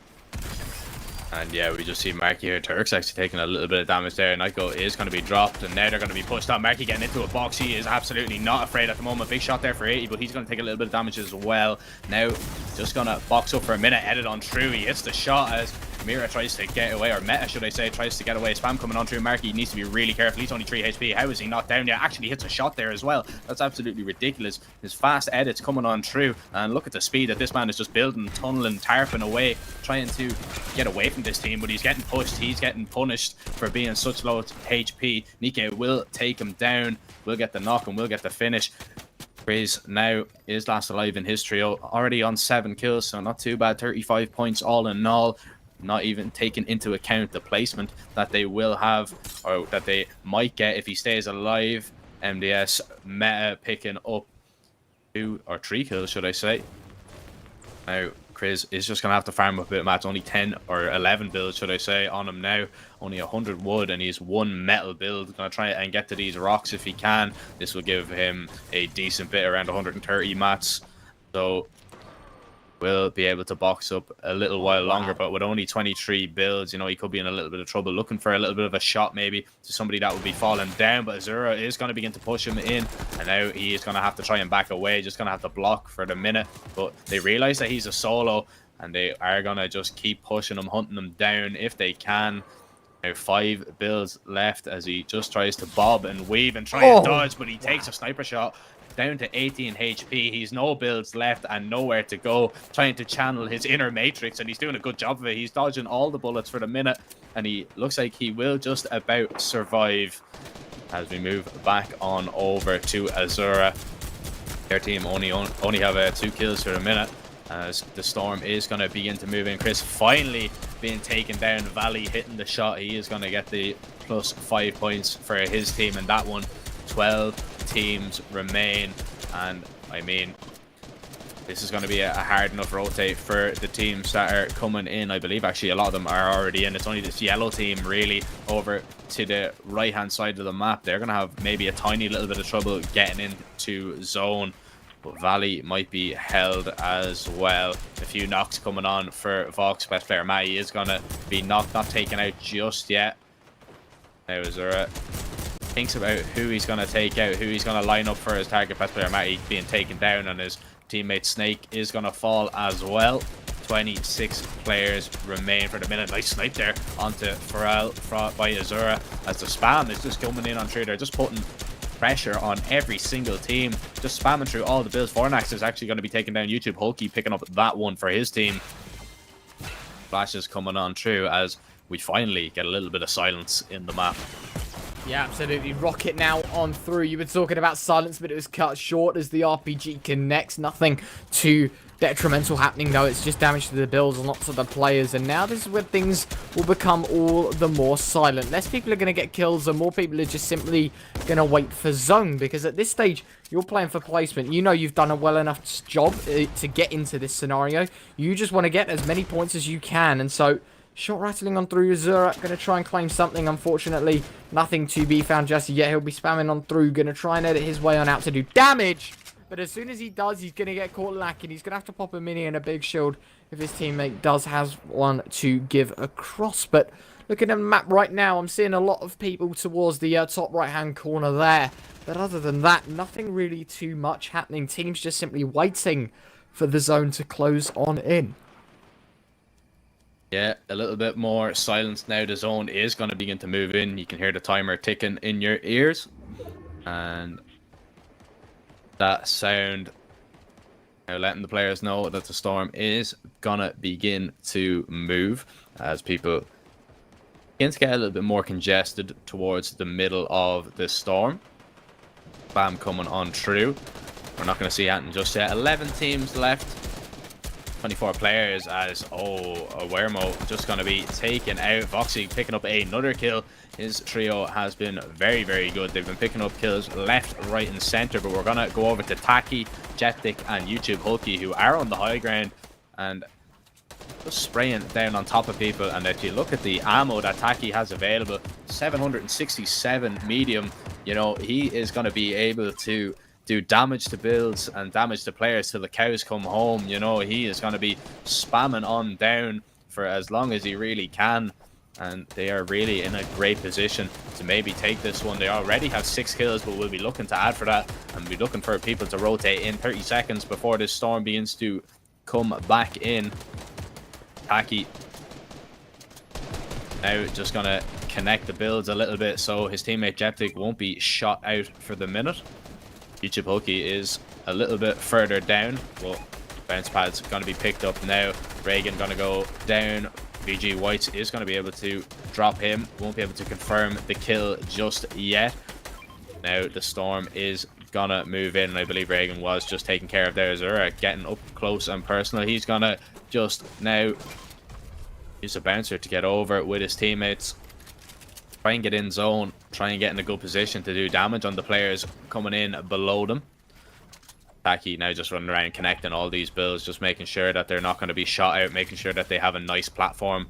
And yeah, we just see Marky here. Turk's actually taking a little bit of damage there. Nyko is going to be dropped, and now they're going to be pushed out. Marky getting into a box. He is absolutely not afraid at the moment. Big shot there for 80, but he's going to take a little bit of damage as well. Now, just going to box up for a minute, edit on through. He hits the shot as Mira tries to get away, or Meta, should I say, tries to get away. Spam coming on through. Marky needs to be really careful. He's only 3 HP. How is he not down yet? Actually hits a shot there as well. That's absolutely ridiculous. His fast edits coming on through, and look at the speed that this man is just building, tunneling, tarping away, trying to get away from this team, but he's getting pushed. He's getting punished for being such low HP. Nikke will take him down. We'll get the knock and we'll get the finish. Craze now is last alive in his trio, already on 7 kills, so not too bad. 35 points all in all. Not even taking into account the placement that they will have, or that they might get if he stays alive. MDS Meta picking up 2 or 3 kills, should I say. Now, Chris is just going to have to farm up a bit of mats. Only 10 or 11 builds, should I say, on him now. Only 100 wood, and he's 1 metal build. Going to try and get to these rocks if he can. This will give him a decent bit, around 130 mats. So will be able to box up a little while longer, but with only 23 builds, you know, he could be in a little bit of trouble, looking for a little bit of a shot maybe to somebody that would be falling down. But Azura is going to begin to push him in, and now he is going to have to try and back away, just going to have to block for the minute. But they realize that he's a solo, and they are going to just keep pushing him, hunting him down if they can. Now 5 builds left as he just tries to bob and weave and try and dodge, but he takes a sniper shot. Down to 18 HP. He's no builds left and nowhere to go, trying to channel his inner matrix, and he's doing a good job of it. He's dodging all the bullets for the minute, and he looks like he will just about survive as we move back on over to Azura. Their team only have 2 kills for a minute as the storm is going to begin to move in. Chris finally being taken down. Valley hitting the shot. He is going to get the plus 5 points for his team in that one. 12 teams remain, and I mean, this is going to be a hard enough rotate for the teams that are coming in. I believe actually a lot of them are already in. It's only this yellow team really over to the right hand side of the map. They're going to have maybe a tiny little bit of trouble getting into zone, but Valley might be held as well. A few knocks coming on for Vox. Best player Matty is going to be knocked, not taken out just yet. Now is there thinks about who he's going to take out, who he's going to line up for his target. Best player Matty being taken down, and his teammate Snake is going to fall as well. 26 players remain for the minute. Nice snipe there onto Pharrell by Azura as the spam is just coming in on through. They're just putting pressure on every single team, just spamming through all the builds. Fornax is actually going to be taking down YouTube. Hulky picking up that one for his team. Flashes coming on through as we finally get a little bit of silence in the map. Yeah, absolutely. Rocket now on through. You were talking about silence, but it was cut short as the RPG connects. Nothing too detrimental happening, though. It's just damage to the builds, not to the players. And now this is where things will become all the more silent. Less people are going to get kills, and more people are just simply going to wait for zone. Because at this stage, you're playing for placement. You know you've done a well enough job to get into this scenario. You just want to get as many points as you can. And so shot rattling on through. Azura going to try and claim something. Unfortunately, nothing to be found just yet. He'll be spamming on through. Going to try and edit his way on out to do damage. But as soon as he does, he's going to get caught lacking. He's going to have to pop a mini and a big shield if his teammate does have one to give across. But looking at the map right now, I'm seeing a lot of people towards the top right-hand corner there. But other than that, nothing really too much happening. Teams just simply waiting for the zone to close on in. Yeah, a little bit more silence now. The zone is going to begin to move in. You can hear the timer ticking in your ears. And that sound now letting the players know that the storm is going to begin to move as people begin to get a little bit more congested towards the middle of the storm. Bam coming on through. We're not going to see anything just yet. 11 teams left. 24 players as Wermo just going to be taken out. Voxy picking up another kill. His trio has been very, very good. They've been picking up kills left, right, and center. But we're going to go over to Taki, Jettic, and YouTube Hulky, who are on the high ground and just spraying down on top of people. And if you look at the ammo that Taki has available, 767 medium, you know, he is going to be able to do damage to builds and damage to players till the cows come home. You know, he is going to be spamming on down for as long as he really can. And they are really in a great position to maybe take this one. They already have 6 kills, but we'll be looking to add for that and be looking for people to rotate in 30 seconds before this storm begins to come back in. Taki now just going to connect the builds a little bit so his teammate Jeptic won't be shot out for the minute. YouTube Hookie is a little bit further down. Well, bounce pad's going to be picked up now. Reagan going to go down. VG Whites is going to be able to drop him. Won't be able to confirm the kill just yet. Now the storm is going to move in. And I believe Reagan was just taking care of their Azura, getting up close and personal. He's going to just now use a bouncer to get over with his teammates. Try and get in zone. Try and get in a good position to do damage on the players coming in below them. Taki now just running around connecting all these builds, just making sure that they're not going to be shot out, making sure that they have a nice platform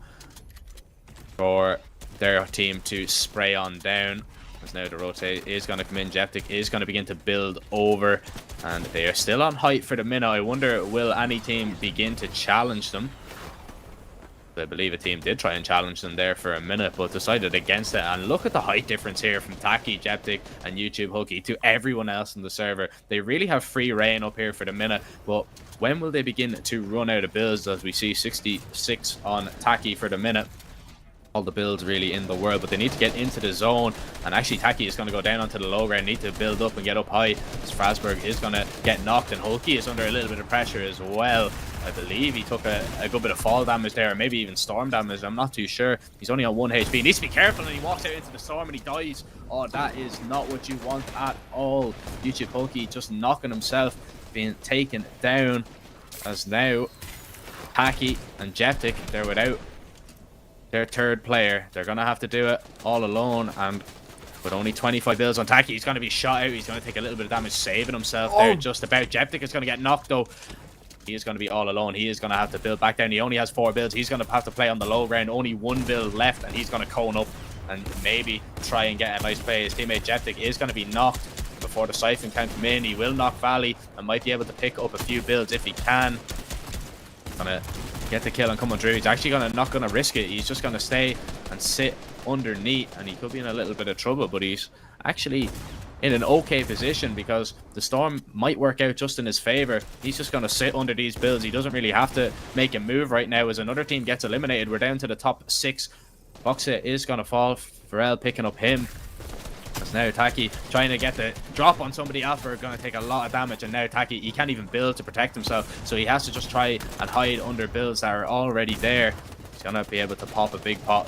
for their team to spray on down. As now the rotate is going to come in. Jeptic is going to begin to build over, and they are still on height for the minute. I wonder, will any team begin to challenge them? I believe a team did try and challenge them there for a minute, but decided against it. And look at the height difference here from Taki, Jeptic, and YouTube Hookie to everyone else in the server. They really have free reign up here for the minute, but when will they begin to run out of builds? As we see 66 on Taki for the minute. All the builds really in the world, but they need to get into the zone. And actually Taki is going to go down onto the low ground, need to build up and get up high, as Frasberg is going to get knocked, and Hulky is under a little bit of pressure as well. I believe he took a good bit of fall damage there, or maybe even storm damage. I'm not too sure. He's only on 1 HP. He needs to be careful, and he walks out into the storm and he dies. Oh, that is not what you want at all. YouTube Hulky just knocking himself, being taken down. As now Taki and Jeptic, they're without their third player. They're going to have to do it all alone, and with only 25 builds on Taki, he's going to be shot out. He's going to take a little bit of damage, saving himself there just about. Jeptic is going to get knocked though. He is going to be all alone. He is going to have to build back down. He only has 4 builds. He's going to have to play on the low ground. Only 1 build left, and he's going to cone up and maybe try and get a nice play. His teammate Jeptic is going to be knocked before the Siphon can come in. He will knock Valley and might be able to pick up a few builds if he can. Gonna get the kill and come on through. He's actually not gonna risk it. He's just gonna stay and sit underneath, and he could be in a little bit of trouble, but he's actually in an okay position because the storm might work out just in his favor. He's just gonna sit under these builds. He doesn't really have to make a move right now. As another team gets eliminated, we're down to the top 6. Boxa is gonna fall. Pharrell picking up him. As now Taki trying to get the drop on somebody. Alpha are going to take a lot of damage, and now Taki, he can't even build to protect himself, so he has to just try and hide under builds that are already there. He's going to be able to pop a big pot.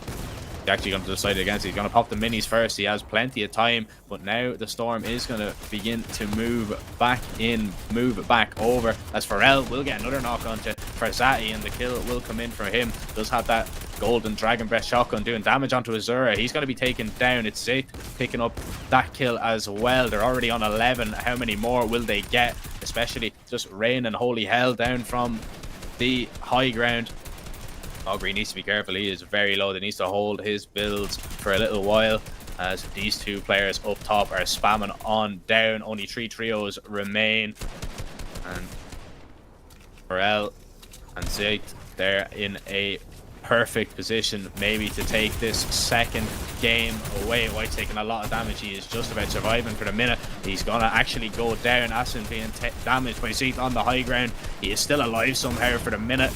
He's actually going to decide against it. He's going to pop the minis first. He has plenty of time, but now the storm is going to begin to move back in, move back over, as Pharrell will get another knock onto Farzati, and the kill will come in for him. Does have that golden dragon breath shotgun doing damage onto Azura. He's going to be taken down. It's safe picking up that kill as well. They're already on 11. How many more will they get? Especially just rain and holy hell down from the high ground. Aubrey needs to be careful. He is very low. They needs to hold his builds for a little while, as these 2 players up top are spamming on down. Only 3 trios remain, and Pharrell and Zayt, they're in a perfect position maybe to take this second game away. White's taking a lot of damage. He is just about surviving for the minute. He's gonna actually go down. Aston being damaged by Zayt on the high ground. He is still alive somehow for the minute,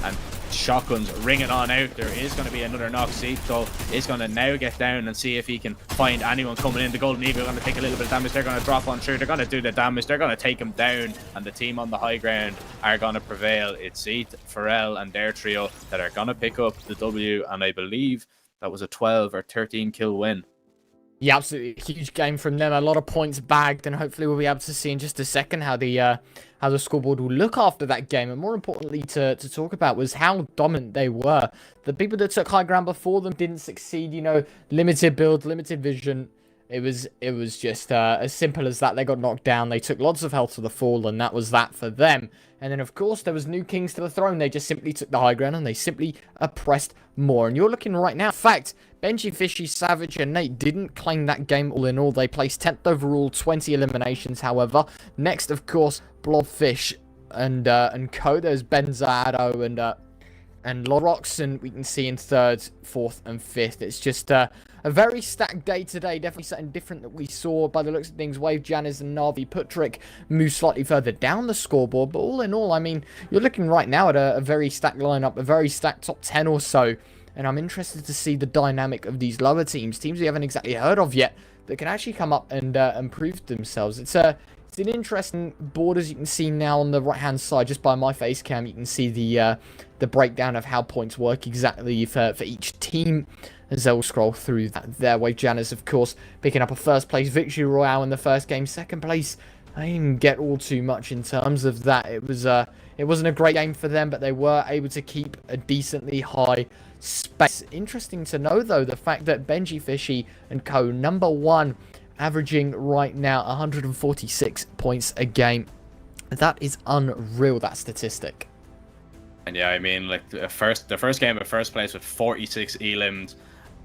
and shotguns ringing on out. There is going to be another knock. Zeke though is going to now get down and see if he can find anyone coming in. The Golden Eagle are going to take a little bit of damage. They're going to drop on through. They're going to do the damage. They're going to take him down, and the team on the high ground are going to prevail. It's Zeke, Pharrell and their trio that are going to pick up the W, and I believe that was a 12 or 13 kill win. Yeah, absolutely huge game from them. A lot of points bagged, and hopefully we'll be able to see in just a second how the scoreboard will look after that game. And more importantly to talk about was how dominant they were. The people that took high ground before them didn't succeed. You know, limited build, limited vision, It was just as simple as that. They got knocked down. They took lots of health to the fall, and that was that for them. And then, of course, there was new kings to the throne. They just simply took the high ground, and they simply oppressed more. And you're looking right now. In fact, Benji, Fishy, Savage, and Nate didn't claim that game all in all. They placed 10th overall, 20 eliminations, however. Next, of course, Blobfish and Co. There's Benzado and Lorox, and we can see in 3rd, 4th, and 5th. It's just a very stacked day today. Definitely something different that we saw by the looks of things. Wave, Janice, and Navi Putrick move slightly further down the scoreboard. But all in all, I mean, you're looking right now at a very stacked lineup, a very stacked top 10 or so. And I'm interested to see the dynamic of these lower teams we haven't exactly heard of yet, that can actually come up and prove themselves. It's an interesting board, as you can see now on the right-hand side, just by my face cam. You can see the breakdown of how points work exactly for each team as they'll scroll through that there. Wave Janice, of course, picking up a first place victory royale in the first game. Second place, I didn't get all too much in terms of that. It wasn't a great game for them, but they were able to keep a decently high space. Interesting to know, though, the fact that Benji, Fishy, and Co. number 1, averaging right now 146 points a game. That is unreal, that statistic. And yeah, I mean, like the first game of first place with 46 elims.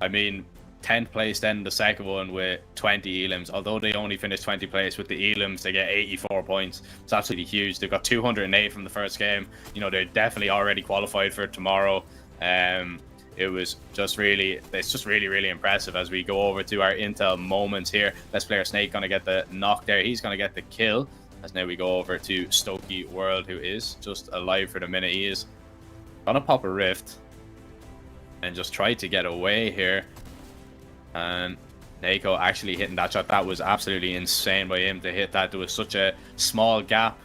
I mean, 10th place then the second one with 20 elims. Although they only finished 20th place with the elims, they get 84 points. It's absolutely huge. They've got 208 from the first game. You know, they're definitely already qualified for tomorrow. It's just really impressive. As we go over to our intel moments here, best player Snake gonna get the knock there. He's gonna get the kill. As now we go over to Stokey World, who is just alive for the minute. He is gonna pop a rift and just try to get away here. And Nako actually hitting that shot. That was absolutely insane by him to hit that. There was such a small gap,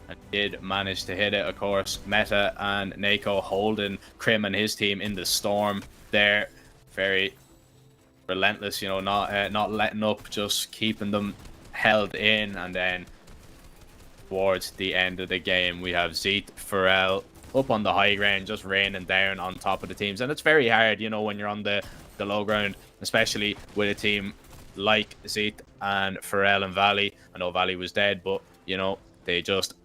and did manage to hit it. Of course, Meta and Nako holding Krim and his team in the storm there. Very relentless, you know, not letting up, just keeping them held in. And then towards the end of the game, we have Zeet, Pharrell up on the high ground, just raining down on top of the teams. And it's very hard, you know, when you're on the low ground, especially with a team like Zeet and Pharrell and Valley. I know Valley was dead, but, you know, they just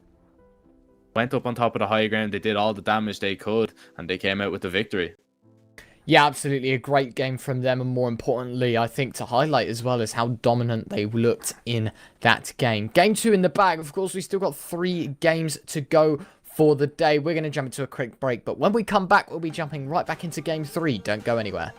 went up on top of the high ground. They did all the damage they could, and they came out with the victory. Yeah, absolutely a great game from them, and more importantly, I think to highlight as well is how dominant they looked in that game. Game 2 in the bag. Of course, we still got 3 games to go for the day. We're going to jump into a quick break, but when we come back, we'll be jumping right back into Game 3. Don't go anywhere.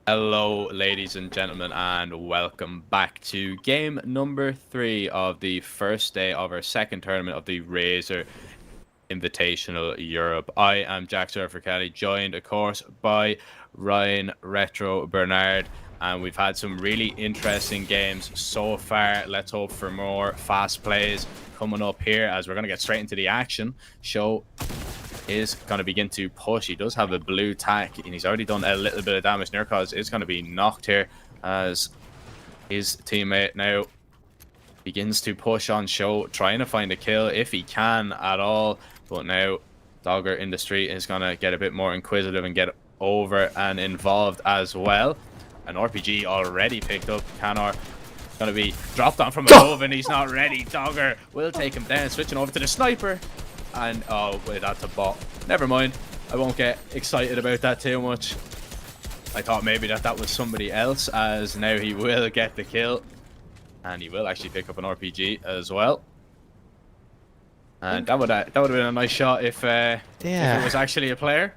Hello, ladies and gentlemen, and welcome back to game number 3 of the first day of our second tournament of the Razer Invitational Europe. I am Jack Surfer Kelly, joined, of course, by Ryan Retro Bernard, and we've had some really interesting games so far. Let's hope for more fast plays coming up here as we're going to get straight into the action. Show is going to begin to push. He does have a blue tack, and he's already done a little bit of damage. Nurkaz is going to be knocked here as his teammate now begins to push on Show, trying to find a kill if he can at all. But now Dogger in the street is going to get a bit more inquisitive and get over and involved as well. An RPG already picked up. Canor going to be dropped on from above, and he's not ready. Dogger will take him down, switching over to the sniper. And oh wait, that's a bot. Never mind, I won't get excited about that too much. I thought maybe that was somebody else, as now he will get the kill, and he will actually pick up an RPG as well. And that would have been a nice shot if it was actually a player.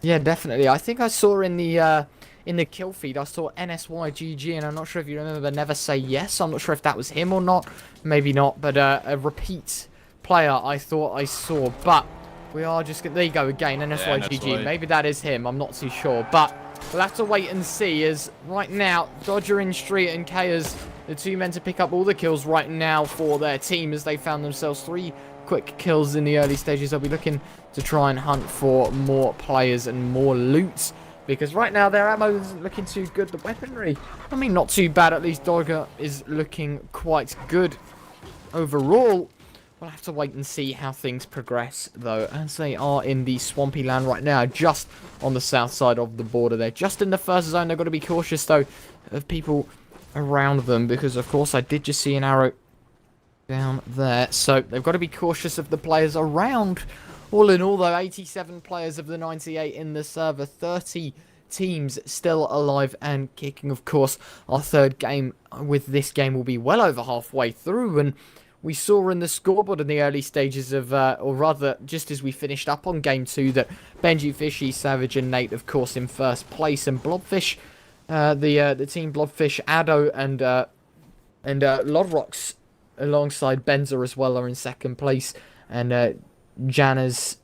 Yeah, definitely. I think I saw in the kill feed, I saw NSYGG, and I'm not sure if you remember Never Say Yes. I'm not sure if that was him or not. Maybe not, but a repeat player I thought I saw. But we are just gonna, there you go again, NSYGG. Yeah, maybe that is him, I'm not too sure, but we'll have to wait and see. As right now Dodger in street and Kayas, the two men to pick up all the kills right now for their team, as they found themselves 3 quick kills in the early stages. They'll be looking to try and hunt for more players and more loot, because right now their ammo isn't looking too good. The weaponry, I mean, not too bad. At least Dogger is looking quite good overall. We'll have to wait and see how things progress, though, as they are in the swampy land right now, just on the south side of the border there. Just in the first zone. They've got to be cautious, though, of people around them, because, of course, I did just see an arrow down there. So they've got to be cautious of the players around. All in all, though, 87 players of the 98 in the server, 30 teams still alive and kicking. Of course, our third game with this game will be well over halfway through, and we saw in the scoreboard in the early stages of, or rather, just as we finished up on Game 2, that Benji, Fishy, Savage, and Nate, of course, in first place, and Blobfish, the team Blobfish, Addo, and Lodrox, alongside Benza as well, are in second place, and Janna's,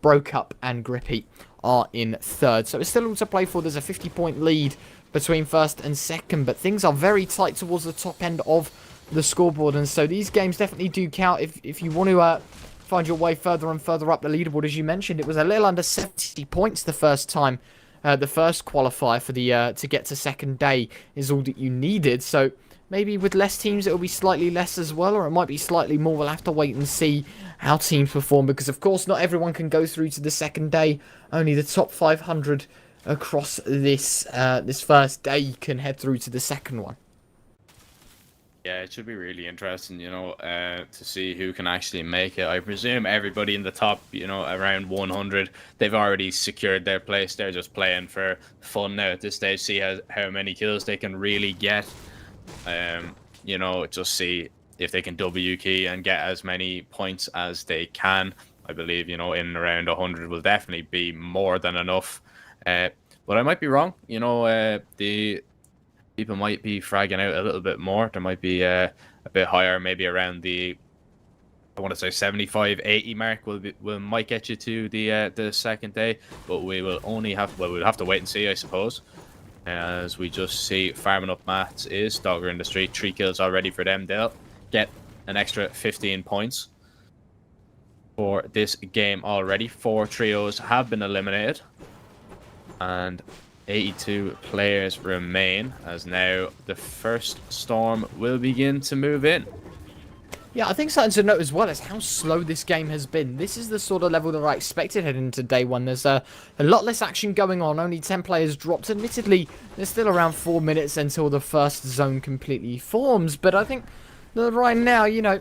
Broke Up, and Grippy are in third. So it's still all to play for. There's a 50-point lead between first and second, but things are very tight towards the top end of the scoreboard, and so these games definitely do count if you want to find your way further and further up the leaderboard. As you mentioned, it was a little under 70 points the first time, the first qualifier for the to get to second day is all that you needed. So maybe with less teams it will be slightly less as well, or it might be slightly more. We'll have to wait and see how teams perform, because of course not everyone can go through to the second day. Only the top 500 across this this first day can head through to the second one. Yeah, it should be really interesting, you know, to see who can actually make it. I presume everybody in the top, you know, around 100, they've already secured their place. They're just playing for fun now at this stage, see how many kills they can really get. You know, just see if they can W key and get as many points as they can. I believe, you know, in around 100 will definitely be more than enough. But I might be wrong, you know, the people might be fragging out a little bit more. There might be a bit higher, maybe around the, I want to say 75, 80 mark might get you to the second day, but we will only have, well, we'll have to wait and see, I suppose. As we just see farming up mats is Dogger in the street, 3 kills already for them. They'll get an extra 15 points for this game already. 4 trios have been eliminated, and 82 players remain, as now the first storm will begin to move in. Yeah, I think something to note as well is how slow this game has been. This is the sort of level that I expected heading into day one. There's a lot less action going on. Only 10 players dropped. Admittedly, there's still around 4 minutes until the first zone completely forms. But I think that right now, you know,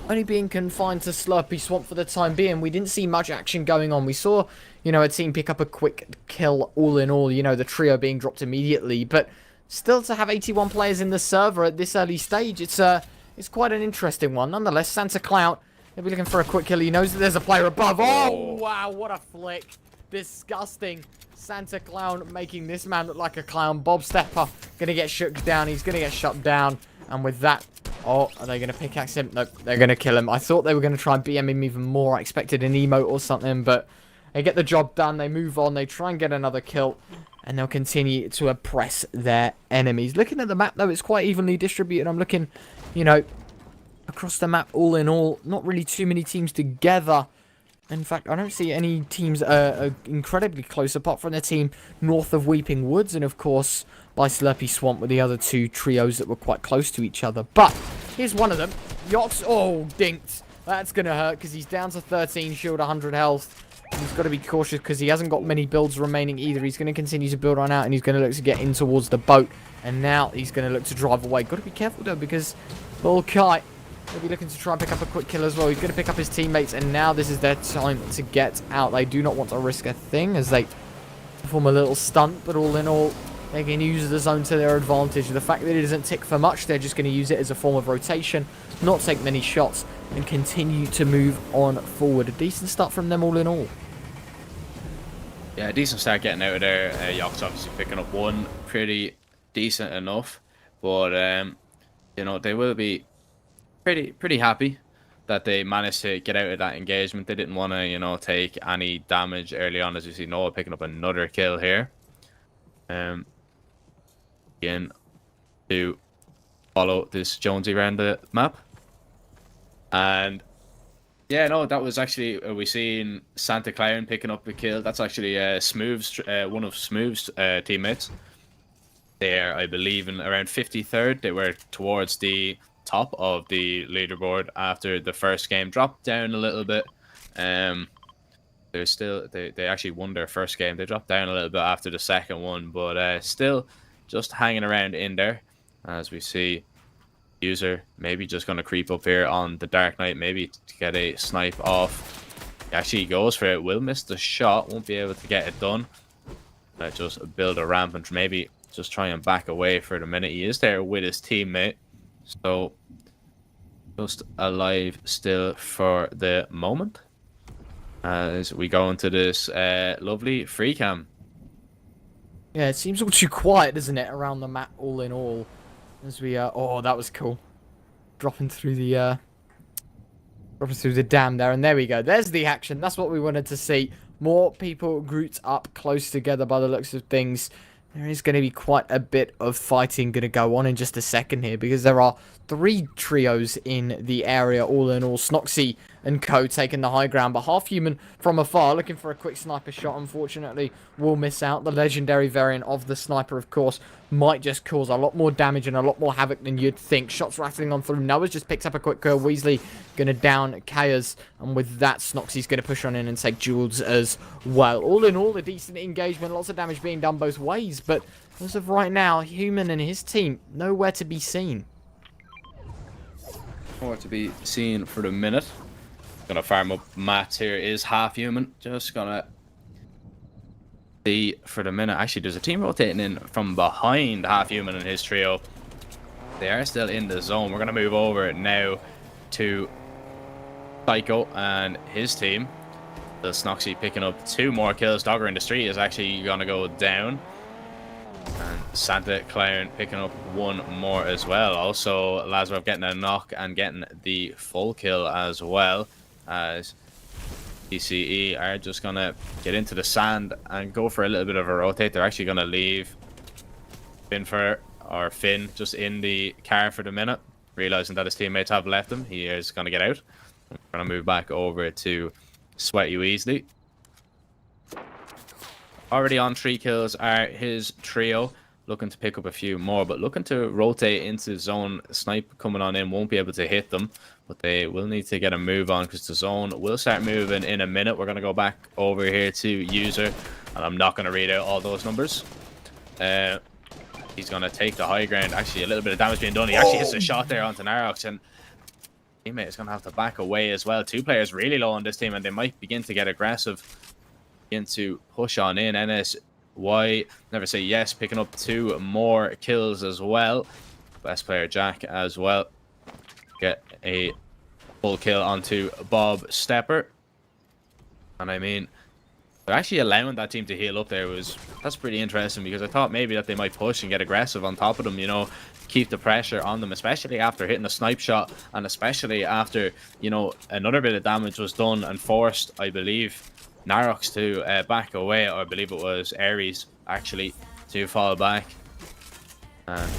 only being confined to Slurpy Swamp for the time being, we didn't see much action going on. We saw, you know, a team pick up a quick kill all in all, you know, the trio being dropped immediately. But still, to have 81 players in the server at this early stage, it's quite an interesting one. Nonetheless, Santa Clout, he'll be looking for a quick kill. He knows that there's a player above. Oh, wow, what a flick. Disgusting. Santa Clown making this man look like a clown. Bob Stepper gonna get shook down. He's gonna get shut down. And with that, oh, are they gonna pickaxe him? Nope, they're gonna kill him. I thought they were gonna try and BM him even more. I expected an emote or something, but they get the job done. They move on. They try and get another kill. And they'll continue to oppress their enemies. Looking at the map, though, it's quite evenly distributed. I'm looking, you know, across the map, all in all. Not really too many teams together. In fact, I don't see any teams incredibly close, apart from the team north of Weeping Woods. And, of course, by Slurpy Swamp with the other two trios that were quite close to each other. But here's one of them. Yox, oh, dinked. That's going to hurt because he's down to 13, shield 100 health. He's got to be cautious because he hasn't got many builds remaining either. He's going to continue to build on out, and he's going to look to get in towards the boat. And now he's going to look to drive away. Got to be careful, though, because little Kite will be looking to try and pick up a quick kill as well. He's going to pick up his teammates, and now this is their time to get out. They do not want to risk a thing as they perform a little stunt, but all in all, they can use the zone to their advantage. The fact that it doesn't tick for much, they're just going to use it as a form of rotation, not take many shots, and continue to move on forward. A decent start from them all in all. Yeah, decent start getting out of there. Yox obviously picking up one pretty decent enough, but you know, they will be pretty happy that they managed to get out of that engagement. They didn't want to, you know, take any damage early on, as you see Noah picking up another kill here. Again, to follow this Jonesy around the map. And yeah, no, that was actually, we seen Santa Clown picking up the kill. That's actually Smooth's, one of Smooth's teammates. They're, I believe, in around 53rd. They were towards the top of the leaderboard after the first game. Dropped down a little bit. They're still, they actually won their first game. They dropped down a little bit after the second one, but still just hanging around in there, as we see User maybe just going to creep up here on the Dark Knight, maybe to get a snipe off. He actually goes for it, will miss the shot, won't be able to get it done. Just build a ramp and maybe just try and back away for the minute. He is there with his teammate, so just alive still for the moment as we go into this lovely free cam. Yeah, it seems all too quiet, doesn't it, around the map all in all. As we, oh, that was cool. Dropping through the dam there, and there we go. There's the action. That's what we wanted to see. More people grouped up close together by the looks of things. There is going to be quite a bit of fighting going to go on in just a second here, because there are 3 trios in the area all in all. Snoxy and Co taking the high ground, but Half Human from afar looking for a quick sniper shot. Unfortunately, will miss out. The legendary variant of the sniper, of course, might just cause a lot more damage and a lot more havoc than you'd think. Shots rattling on through. Noah's just picks up a quick kill. Weasley going to down Kayas, and with that, Snoxy's going to push on in and take Jules as well. All in all, a decent engagement. Lots of damage being done both ways, but as of right now, Human and his team nowhere to be seen. Nowhere to be seen for the minute. Gonna farm up mats here. Is Half Human just gonna see for the minute. Actually, there's a team rotating in from behind Half Human and his trio. They are still in the zone. We're gonna move over now to Psycho and his team. The Snoxy picking up 2 more kills. Dogger in the street is actually gonna go down. And Santa Clown picking up 1 more as well. Also, Lazarov getting a knock and getting the full kill as well, as PCE are just going to get into the sand and go for a little bit of a rotate. They're actually going to leave Finn just in the car for the minute, realizing that his teammates have left him. He is going to get out. I'm going to move back over to Sweaty Weasley. Already on 3 kills are his trio, looking to pick up a few more, but looking to rotate into zone. Snipe coming on in, won't be able to hit them, but they will need to get a move on because the zone will start moving in a minute. We're going to go back over here to User, and I'm not going to read out all those numbers. He's going to take the high ground. Actually, a little bit of damage being done. He actually hits a shot there onto Narox, and teammate is going to have to back away as well. 2 players really low on this team, and they might begin to get aggressive. Begin to push on in. NSY, never say yes, picking up 2 more kills as well. Best player Jack as well. Get a full kill onto Bob Stepper. And I mean, But actually allowing that team to heal up there that's pretty interesting, because I thought maybe that they might push and get aggressive on top of them, you know, keep the pressure on them, especially after hitting a snipe shot, and especially after, you know, another bit of damage was done and forced, I believe, Narox to back away, or I believe it was Ares actually to fall back. And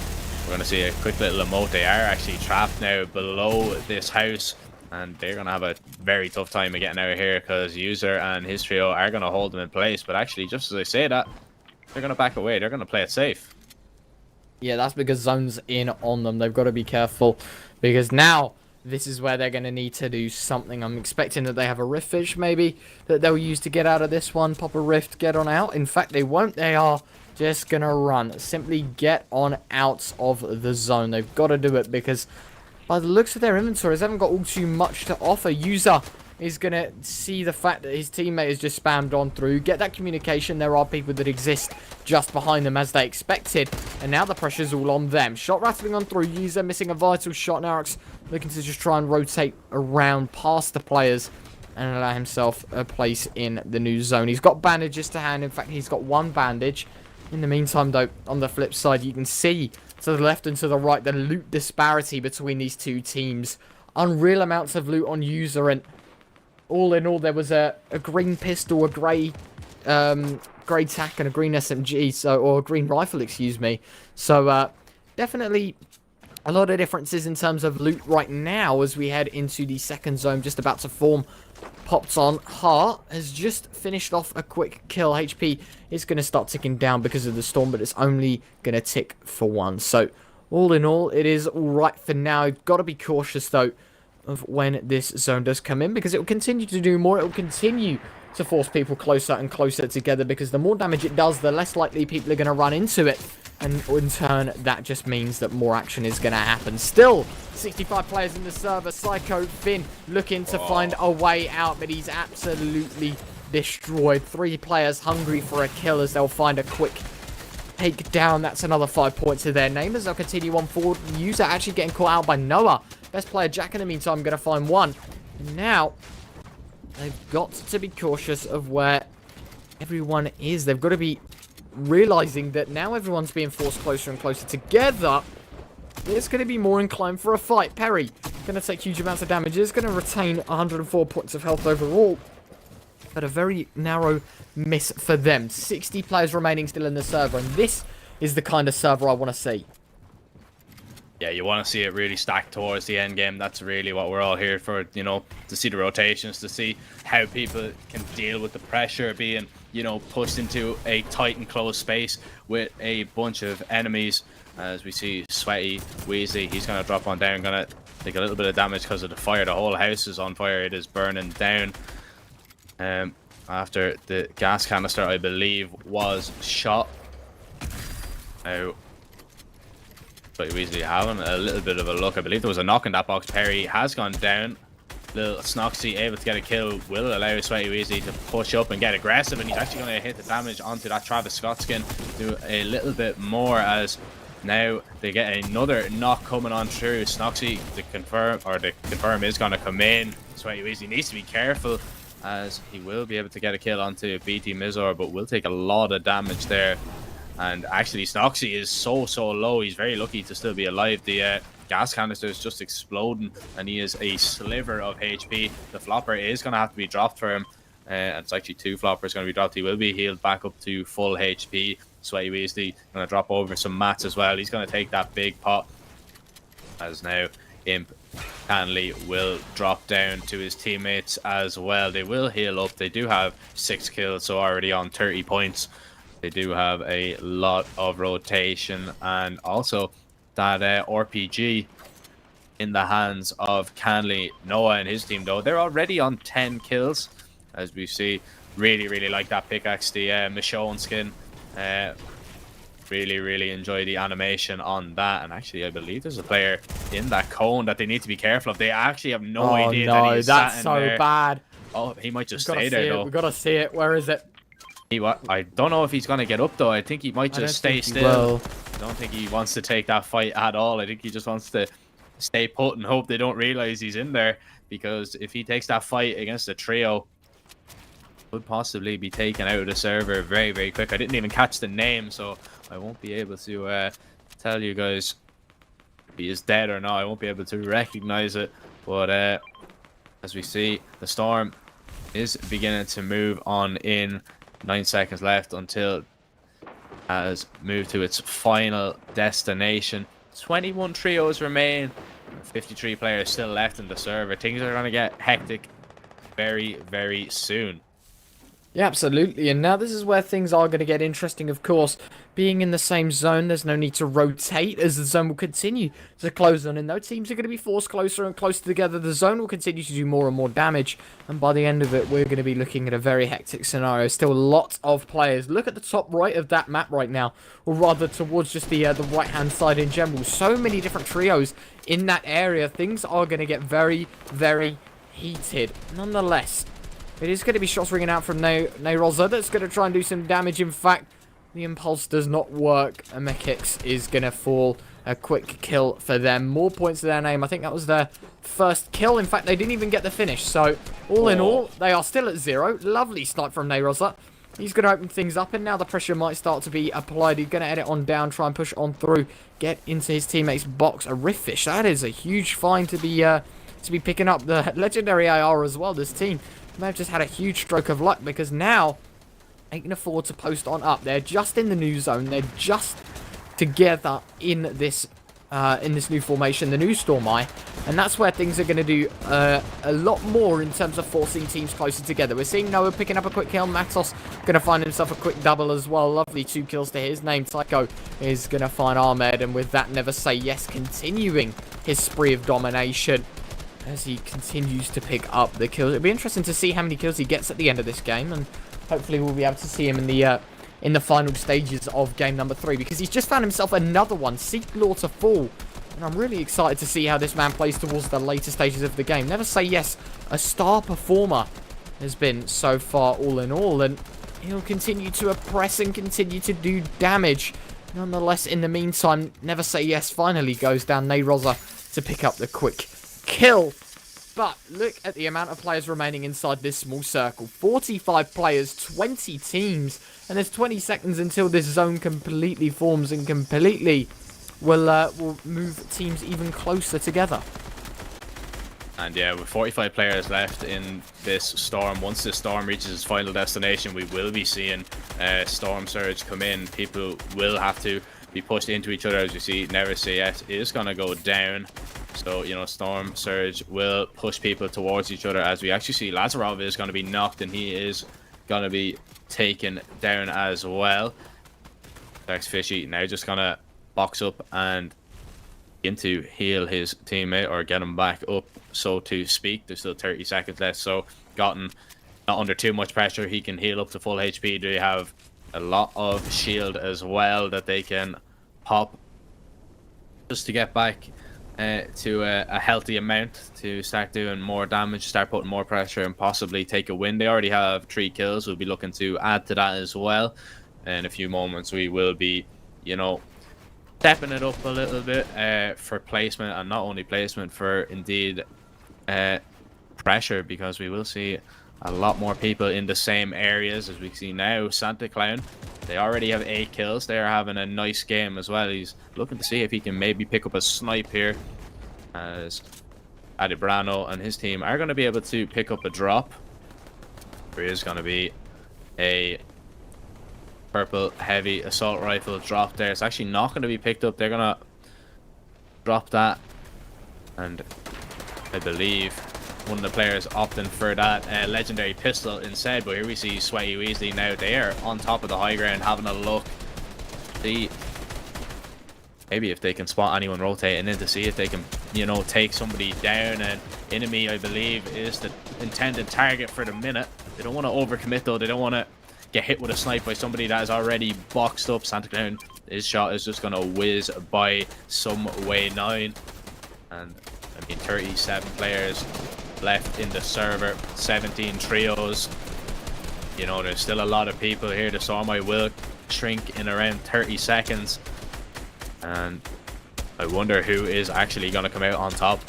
we're going to see a quick little emote. They are actually trapped now below this house, and they're going to have a very tough time of getting out of here, because User and his trio are going to hold them in place. But actually, just as I say that, they're going to back away. They're going to play it safe. Yeah, that's because zone's in on them. They've got to be careful, because now this is where they're going to need to do something. I'm expecting that they have a rift fish, maybe, that they'll use to get out of this one. Pop a rift, get on out. In fact, they won't. They are just going to run. Simply get on out of the zone. They've got to do it, because by the looks of their inventories, they haven't got all too much to offer. User is going to see the fact that his teammate has just spammed on through. Get that communication. There are people that exist just behind them as they expected. And now the pressure's all on them. Shot rattling on through. User missing a vital shot. Narox looking to just try and rotate around past the players and allow himself a place in the new zone. He's got bandages to hand. In fact, he's got one bandage. In the meantime, though, on the flip side, you can see to the left and to the right the loot disparity between these two teams. Unreal amounts of loot on User, and all in all, there was a green pistol, a grey tack, and a green SMG, or a green rifle, excuse me. So, definitely a lot of differences in terms of loot right now as we head into the second zone, just about to form. Popped on. Heart has just finished off a quick kill. HP is going to start ticking down because of the storm, but it's only going to tick for one. So, all in all, it is alright for now. Got to be cautious, though, of when this zone does come in, because it will continue to do more. It will continue to force people closer and closer together, because the more damage it does, the less likely people are going to run into it. And in turn, that just means that more action is going to happen. Still, 65 players in the server. Psycho Finn looking to find a way out, but he's absolutely destroyed. 3 players hungry for a kill as they'll find a quick takedown. That's another 5 points to their name as they'll continue on forward. User actually getting caught out by Noah. Best player Jack in the meantime going to find one. And now, they've got to be cautious of where everyone is. They've got to be realizing that now everyone's being forced closer and closer together. It's going to be more inclined for a fight. Perry going to take huge amounts of damage. It's going to retain 104 points of health overall, but a very narrow miss for them. 60 players remaining still in the server, and this is the kind of server I want to see. Yeah, you want to see it really stacked towards the end game. That's really what we're all here for, you know, to see the rotations, to see how people can deal with the pressure being, you know, pushed into a tight and closed space with a bunch of enemies. As we see Sweaty Weasley, he's going to drop on down, going to take a little bit of damage because of the fire. The whole house is on fire. It is burning down. After the gas canister, I believe, was shot. Now, Sweaty Weasley having a little bit of a look. I believe there was a knock in that box. Perry has gone down. Little Snoxy able to get a kill will allow Sweaty Weasley to push up and get aggressive, and he's actually going to hit the damage onto that Travis Scott skin. Do a little bit more as now they get another knock coming on through. Snoxy, the confirm is going to come in. Sweaty Weasley needs to be careful as he will be able to get a kill onto BT Mizor, but will take a lot of damage there. And actually, Snoxy is so low. He's very lucky to still be alive. The gas canister is just exploding, and he is a sliver of HP. The flopper is going to have to be dropped for him. And it's actually 2 floppers going to be dropped. He will be healed back up to full HP. Sweaty Weasley going to drop over some mats as well. He's going to take that big pot. As now, Imp Hanley will drop down to his teammates as well. They will heal up. They do have 6 kills, so already on 30 points. They do have a lot of rotation, and also that RPG in the hands of Canley. Noah and his team, though, they're already on 10 kills, as we see. Really like that pickaxe, the Michonne skin. Really enjoy the animation on that. And actually, I believe there's a player in that cone that they need to be careful of. They actually have no idea that he's that's so there. bad. Oh, he might just stay there, though. We've got to see it. Where is it? I don't know if he's going to get up, though. I think he might just stay still. I don't think he wants to take that fight at all. I think he just wants to stay put and hope they don't realize he's in there. Because if he takes that fight against the trio, could possibly be taken out of the server very, very quick. I didn't even catch the name, so I won't be able to tell you guys if he is dead or not. I won't be able to recognize it. But as we see, the storm is beginning to move on in. 9 seconds left until it has moved to its final destination. 21 trios remain. 53 players still left in the server. Things are going to get hectic very, very soon. Yeah, absolutely. And now this is where things are going to get interesting, of course. Being in the same zone, there's no need to rotate as the zone will continue to close on. And no teams are going to be forced closer and closer together. The zone will continue to do more and more damage. And by the end of it, we're going to be looking at a very hectic scenario. Still lots of players. Look at the top right of that map right now. Or rather towards just the right-hand side in general. So many different trios in that area. Things are going to get very, very heated. Nonetheless, it is going to be shots ringing out from Razer. That's going to try and do some damage. In fact, the impulse does not work. And Mekix is going to fall. A quick kill for them. More points to their name. I think that was their first kill. In fact, they didn't even get the finish. So, all in all, they are still at 0. Lovely snipe from Razer. He's going to open things up, and now the pressure might start to be applied. He's going to edit on down, try and push on through, get into his teammate's box. A Riftfish. That is a huge find to be picking up. The legendary AR as well. This team may have just had a huge stroke of luck, because now they can afford to post on up. They're just in the new zone. They're just together in this new formation, the new Storm Eye, and that's where things are going to do a lot more in terms of forcing teams closer together. We're seeing Noah picking up a quick kill. Matos going to find himself a quick double as well. Lovely 2 kills to his name. Tycho is going to find Ahmed, and with that, Never Say Yes continuing his spree of domination as he continues to pick up the kills. It'll be interesting to see how many kills he gets at the end of this game, and hopefully we'll be able to see him in the final stages of game number 3, because he's just found himself another one, Seek Law to fall. And I'm really excited to see how this man plays towards the later stages of the game. Never Say Yes, a star performer has been so far all in all, and he'll continue to oppress and continue to do damage. Nonetheless, in the meantime, Never Say Yes finally goes down. Razer to pick up the quick kill. But look at the amount of players remaining inside this small circle. 45 players, 20 teams, and there's 20 seconds until this zone completely forms and completely will move teams even closer together. And yeah, with 45 players left in this storm, once this storm reaches its final destination, we will be seeing storm surge come in. People will have to be pushed into each other. As you see, Never Say Yes is going to go down. So, you know, Storm Surge will push people towards each other. As we actually see, Lazarov is going to be knocked, and he is going to be taken down as well. Dex Fishy now just going to box up and begin to heal his teammate, or get him back up, so to speak. There's still 30 seconds left, so gotten not under too much pressure. He can heal up to full HP. They have a lot of shield as well that they can pop just to get back to a healthy amount, to start doing more damage, start putting more pressure, and possibly take a win. They already have 3 kills. We'll be looking to add to that as well. In a few moments, we will be, you know, stepping it up a little bit for placement, and not only placement, for indeed pressure, because we will see a lot more people in the same areas. As we see now, Santa Clown, they already have 8 kills. They are having a nice game as well. He's looking to see if he can maybe pick up a snipe here, as Adibrano and his team are going to be able to pick up a drop. There is going to be a purple heavy assault rifle drop there. It's actually not going to be picked up. They're going to drop that, and I believe one of the players opting for that legendary pistol instead. But here we see Sweaty Weasley now. They are on top of the high ground having a look. See maybe if they can spot anyone rotating in, to see if they can, you know, take somebody down. And Enemy, I believe, is the intended target for the minute. They don't want to overcommit though. They don't want to get hit with a snipe by somebody that is already boxed up. Santa Clown, his shot is just going to whiz by some way 9. And I mean, 37 players left in the server, 17 trios. You know, there's still a lot of people here. The Stormeye will shrink in around 30 seconds, and I wonder who is actually going to come out on top.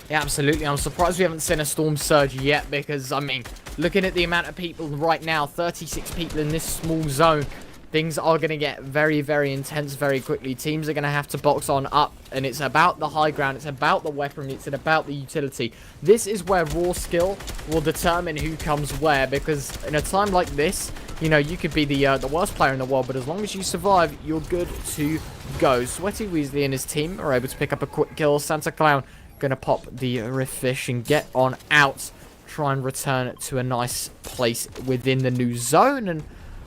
Yeah, absolutely. I'm surprised we haven't seen a Storm Surge yet, because, I mean, looking at the amount of people right now, 36 people in this small zone, things are going to get very, very intense very quickly. Teams are going to have to box on up, and it's about the high ground, it's about the weaponry, it's about the utility. This is where raw skill will determine who comes where, because in a time like this, you know, you could be the worst player in the world, but as long as you survive, you're good to go. Sweaty Weasley and his team are able to pick up a quick kill. Santa Clown going to pop the Rift Fish and get on out. Try and return to a nice place within the new zone. And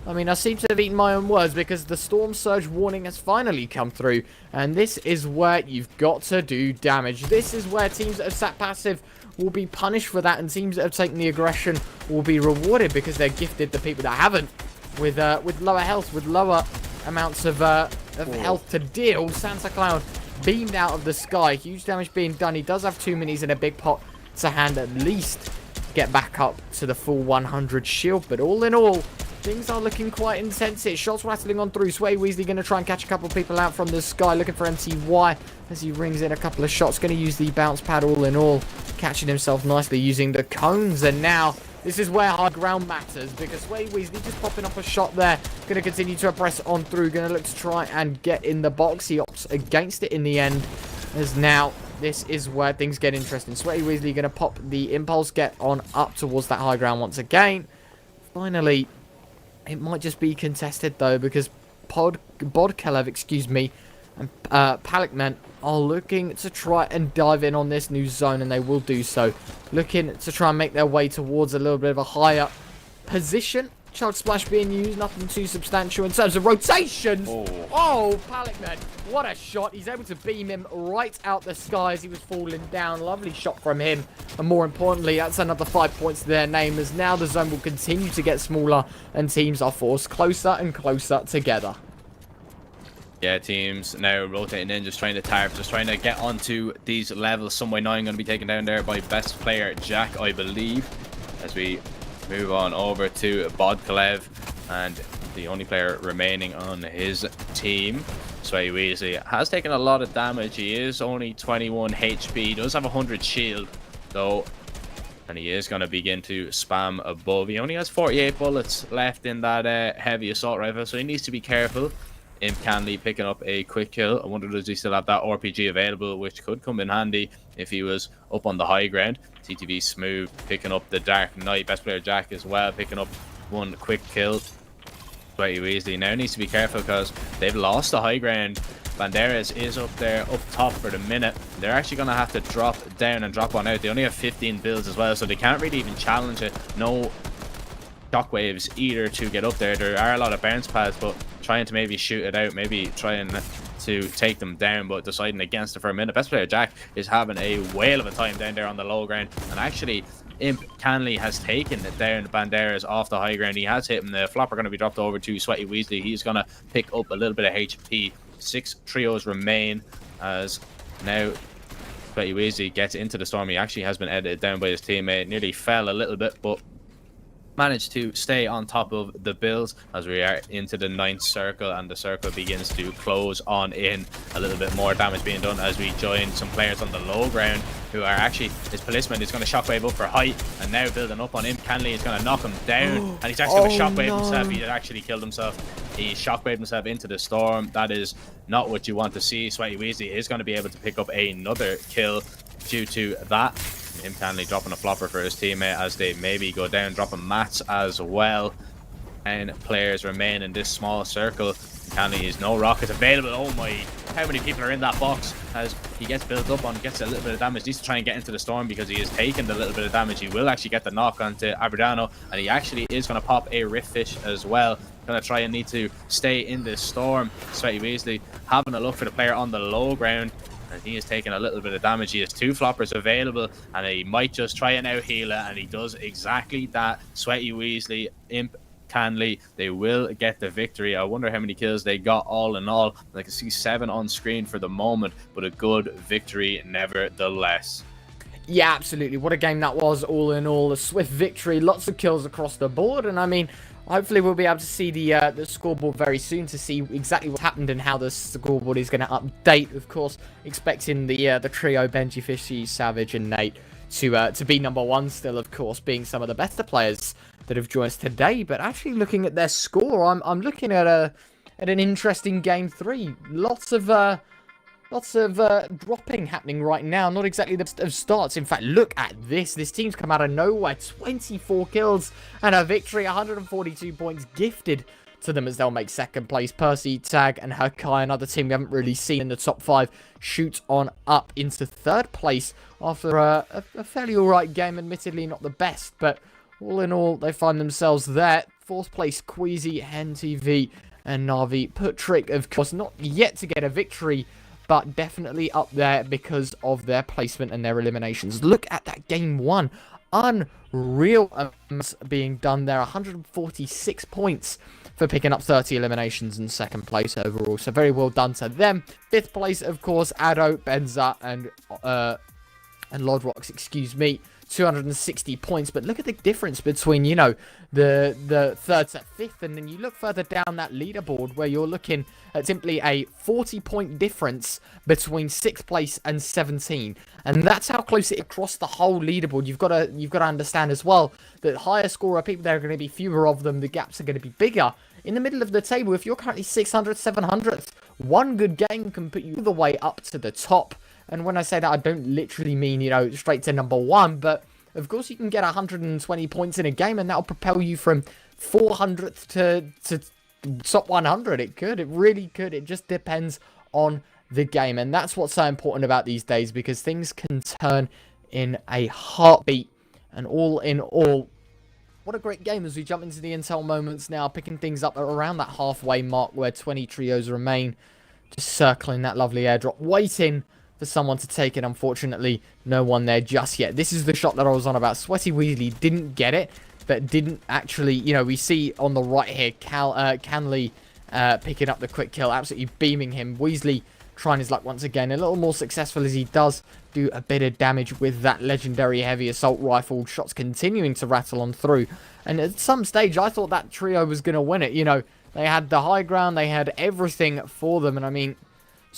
I mean, I seem to have eaten my own words, because the Storm Surge warning has finally come through. And this is where you've got to do damage. This is where teams that have sat passive will be punished for that, and teams that have taken the aggression will be rewarded, because they're gifted the people that haven't with lower health, with lower amounts of health to deal. Santa Clown beamed out of the sky. Huge damage being done. He does have 2 minis and a big pot to hand at least get back up to the full 100 shield. But all in all, things are looking quite intense here. Shots rattling on through. Sway Weasley going to try and catch a couple of people out from the sky, looking for MTY as he rings in a couple of shots. Going to use the bounce pad all in all, catching himself nicely using the cones. And now this is where high ground matters, because Sway Weasley just popping up a shot there. Going to continue to press on through. Going to look to try and get in the box. He opts against it in the end, as now this is where things get interesting. Sweaty Weasley going to pop the impulse, get on up towards that high ground once again. Finally, it might just be contested though, because Bodkelev, excuse me, and Palikman are looking to try and dive in on this new zone, and they will do so. Looking to try and make their way towards a little bit of a higher position. Chug Splash being used, nothing too substantial in terms of rotations. Oh, Palikman, what a shot. He's able to beam him right out the sky as he was falling down. Lovely shot from him. And more importantly, that's another 5 points to their name, as now the zone will continue to get smaller and teams are forced closer and closer together. Yeah, teams now rotating in, just trying to tarp, just trying to get onto these levels. Some way 9 going to be taken down there by best player Jack, I believe, as we move on over to Bodkelev, and the only player remaining on his team. Sway Weasley has taken a lot of damage. He is only 21 HP. He does have 100 shield, though, and he is going to begin to spam above. He only has 48 bullets left in that heavy assault rifle, so he needs to be careful. Imp Canley picking up a quick kill. I wonder, does he still have that RPG available, which could come in handy if he was up on the high ground. TTV Smooth picking up the Dark Knight. Best player Jack as well, picking up one quick kill. Sweaty Weasley now needs to be careful, because they've lost the high ground. Banderas is up there, up top for the minute. They're actually going to have to drop down and drop on out. They only have 15 builds as well, so they can't really even challenge it. No shockwaves either to get up there. There are a lot of bounce pads, but trying to maybe shoot it out, maybe trying to take them down, but deciding against it for a minute. Best player Jack is having a whale of a time down there on the low ground, and actually Imp Canley has taken it down Banderas off the high ground. He has hit him. The flopper going to be dropped over to Sweaty Weasley. He's going to pick up a little bit of HP. 6 trios remain, as now Sweaty Weasley gets into the storm. He actually has been edited down by his teammate. Nearly fell a little bit, but managed to stay on top of the builds as we are into the 9th circle, and the circle begins to close on in. A little bit more damage being done as we join some players on the low ground who are actually, his policeman is going to shockwave up for height, and now building up on him. Canley is going to knock him down, and he's actually going to shockwave himself. He actually killed himself. He shockwaved himself into the storm. That is not what you want to see. Sweaty Weasley is going to be able to pick up another kill due to that. Imp Canley dropping a flopper for his teammate as they maybe go down, dropping mats as well. And players remain in this small circle. Canley is no rockets available. Oh my, how many people are in that box? As he gets built up on, gets a little bit of damage, needs to try and get into the storm because he has taken the little bit of damage. He will actually get the knock onto Aberdano, and he actually is going to pop a Rift Fish as well. Going to try and need to stay in this storm. Sweaty Weasley having a look for the player on the low ground, and he is taking a little bit of damage. He has 2 floppers available, and he might just try and out heal it, and he does exactly that. Sweaty Weasley, Imp Canley, they will get the victory. I wonder how many kills they got all in all. I can see 7 on screen for the moment, but a good victory nevertheless. Yeah, absolutely. What a game that was, all in all. A swift victory, lots of kills across the board, and I mean, hopefully we'll be able to see the scoreboard very soon to see exactly what happened and how the scoreboard is going to update. Of course, expecting the trio, Benji, Fishy, Savage, and Nate, to be number one. Still, of course, being some of the better players that have joined us today. But actually, looking at their score, I'm looking at an interesting game 3. Lots of dropping happening right now. Not exactly the best of starts. In fact, look at this. This team's come out of nowhere. 24 kills and a victory. 142 points gifted to them as they'll make second place. Percy, Tag, and Hakai, another team we haven't really seen in the top 5, shoot on up into third place after a fairly alright game. Admittedly, not the best, but all in all, they find themselves there. Fourth place, Queasy, Hen TV, and Navi. Putrick, of course, not yet to get a victory, but definitely up there because of their placement and their eliminations. Look at that game 1. Unreal amounts being done there. 146 points for picking up 30 eliminations in second place overall. So very well done to them. Fifth place, of course, Addo, Benza, and Lodrox, excuse me. 260 points, but look at the difference between, you know, the third to fifth, and then you look further down that leaderboard where you're looking at simply a 40-point difference between 6th place and 17, and that's how close it across the whole leaderboard. You've got to understand as well that higher scorer people, there are going to be fewer of them, the gaps are going to be bigger. In the middle of the table, if you're currently 600th, 700th, one good game can put you all the way up to the top. And when I say that, I don't literally mean, you know, straight to number 1, but of course you can get 120 points in a game, and that'll propel you from 400th to top 100. It could, it really could. It just depends on the game, and that's what's so important about these days, because things can turn in a heartbeat. And all in all, what a great game as we jump into the intel moments now, picking things up around that halfway mark where 20 trios remain, just circling that lovely airdrop, waiting for someone to take it. Unfortunately, no one there just yet. This is the shot that I was on about. Sweaty Weasley didn't get it, but didn't actually, you know, we see on the right here, Canley picking up the quick kill, absolutely beaming him. Weasley trying his luck once again, a little more successful as he does do a bit of damage with that legendary heavy assault rifle. Shots continuing to rattle on through. And at some stage, I thought that trio was going to win it. You know, they had the high ground, they had everything for them, and I mean,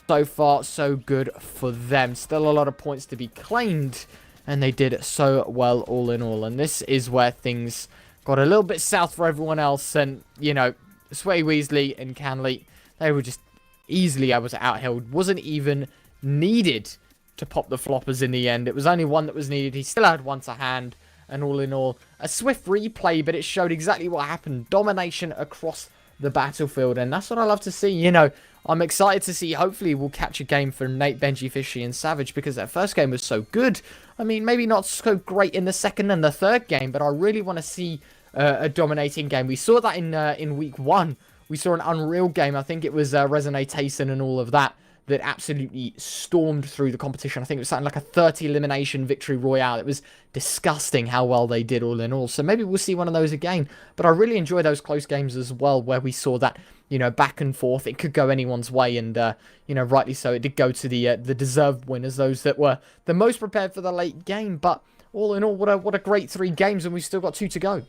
so far, so good for them. Still a lot of points to be claimed, and they did so well all in all. And this is where things got a little bit south for everyone else. And, you know, Sway Weasley and Canley, they were just easily able to outhill. Wasn't even needed to pop the floppers in the end. It was only one that was needed. He still had one to hand. And all in all, a swift replay, but it showed exactly what happened. Domination across the battlefield, and that's what I love to see. You know, I'm excited to see, hopefully we'll catch a game from Nate, Benji, Fishy, and Savage, because that first game was so good. I mean, maybe not so great in the second and the third game, but I really want to see a dominating game. We saw that in week 1. We saw an unreal game. I think it was Resonate Tayson and all of that absolutely stormed through the competition. I think it was something like a 30 elimination victory royale. It was disgusting how well they did all in all. So maybe we'll see one of those again. But I really enjoy those close games as well, where we saw that, you know, back and forth. It could go anyone's way, and you know, rightly so. It did go to the deserved winners, those that were the most prepared for the late game. But all in all, what a great 3 games, and we've still got 2 to go.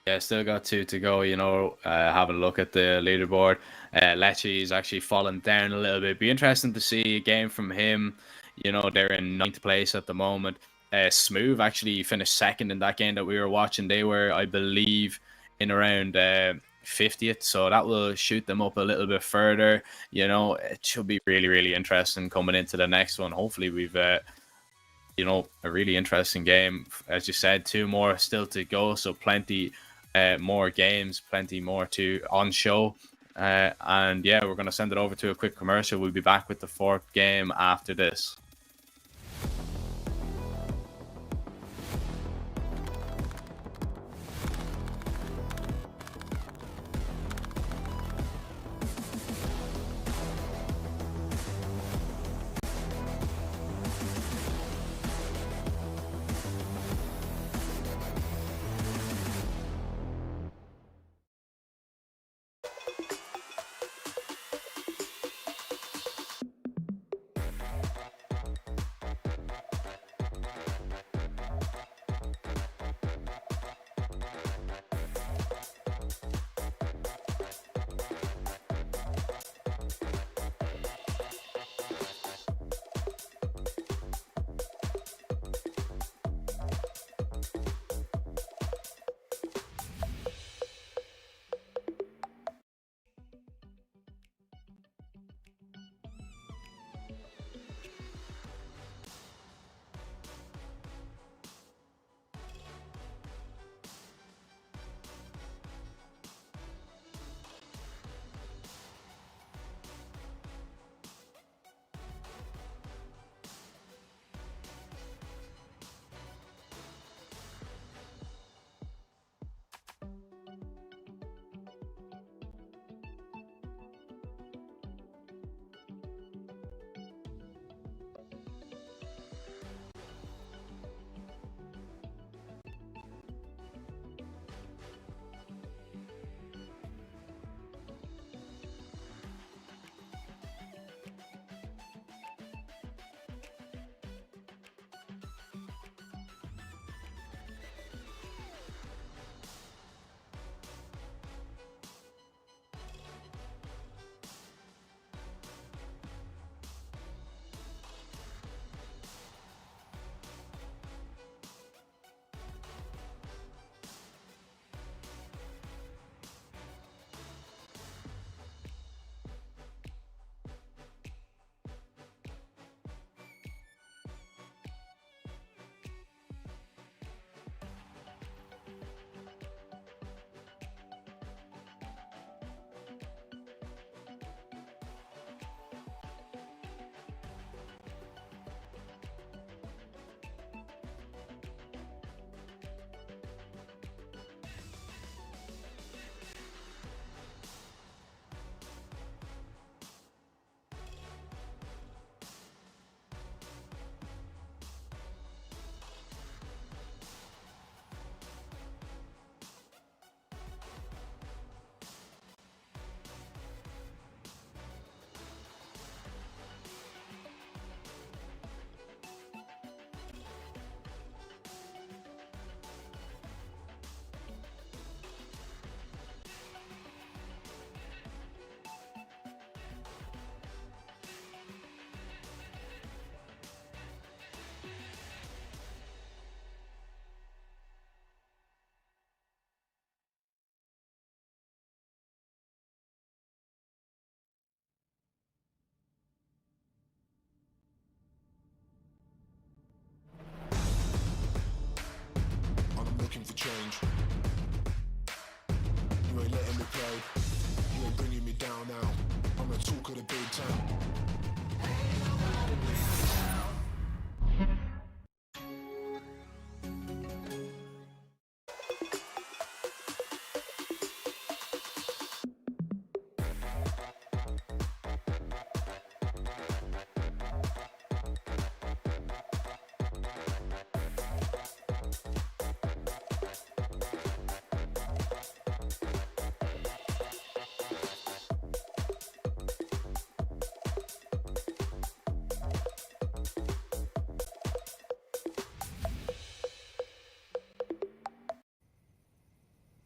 Yeah, still got 2 to go, you know, having a look at the leaderboard. Lecce is actually fallen down a little bit. Be interesting to see a game from him. You know, they're in 9th place at the moment. Smooth actually finished 2nd in that game that we were watching. They were, I believe, in around 50th, so that will shoot them up a little bit further. You know, it should be really, really interesting coming into the next one. Hopefully we've you know, a really interesting game. As you said, 2 more still to go, so plenty more games, plenty more to on show. And yeah, we're going to send it over to a quick commercial. We'll be back with the 4th game after this.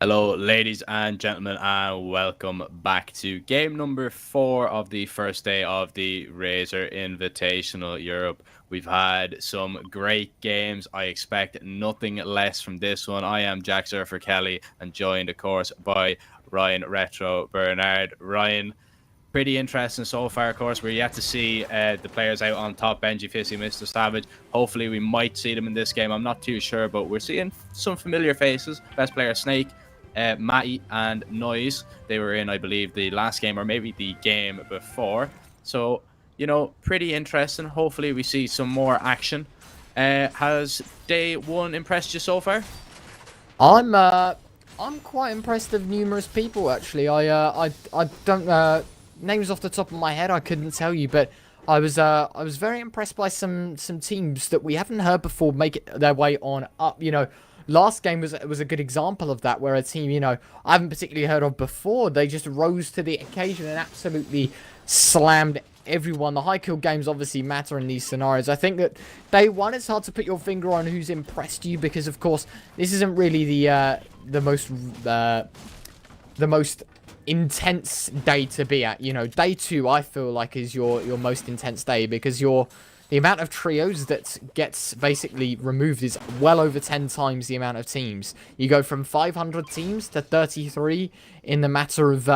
Hello, ladies and gentlemen, and welcome back to game number 4 of the first day of the Razer Invitational Europe. We've had some great games. I expect nothing less from this one. I am Jack Surfer Kelly, and joined, of course, by Ryan Retro Bernard. Ryan, pretty interesting so far, of course. We're yet to see the players out on top. Benji, Fissy, Mr. Savage. Hopefully we might see them in this game. I'm not too sure, but we're seeing some familiar faces. Best player Snake, Matty and Noise. They were in, I believe, the last game or maybe the game before. So, you know, pretty interesting. Hopefully we see some more action. Has day 1 impressed you so far? I'm quite impressed of numerous people actually. I don't names off the top of my head I couldn't tell you, but I was very impressed by some teams that we haven't heard before make it their way on up. You know, last game was a good example of that, where a team, you know, I haven't particularly heard of before, they just rose to the occasion and absolutely slammed everyone. The high kill games obviously matter in these scenarios. I think that day 1 it's hard to put your finger on who's impressed you, because of course this isn't really the most intense day to be at. You know, day 2 I feel like is your most intense day, because the amount of trios that gets basically removed is well over 10 times the amount of teams. You go from 500 teams to 33 in the matter of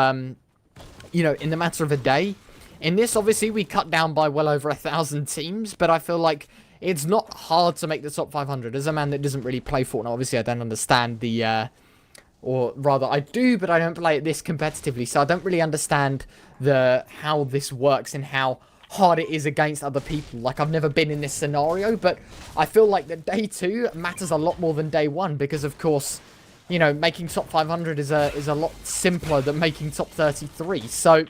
you know, in the matter of a day. In this, obviously, we cut down by well over 1,000 teams, but I feel like it's not hard to make the top 500. As a man that doesn't really play Fortnite, obviously, I don't understand the, or rather, I do, but I don't play it this competitively, so I don't really understand how this works and how hard it is against other people. Like, I've never been in this scenario, but I feel like that day 2 matters a lot more than day 1, because, of course, you know, making top 500 is a lot simpler than making top 33, so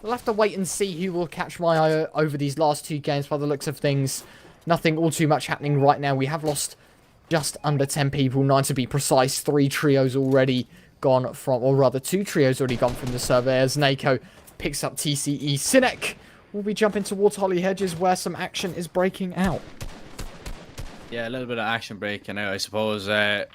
we'll have to wait and see who will catch my eye over these last 2 games. By the looks of things, nothing all too much happening right now. We have lost just under 10 people, 9 to be precise. 3 trios already gone from, or rather 2 trios already gone from the server, as Nako picks up TCE. Sinek will be jumping towards Holly Hedges, where some action is breaking out. Yeah, a little bit of action breaking out, I suppose.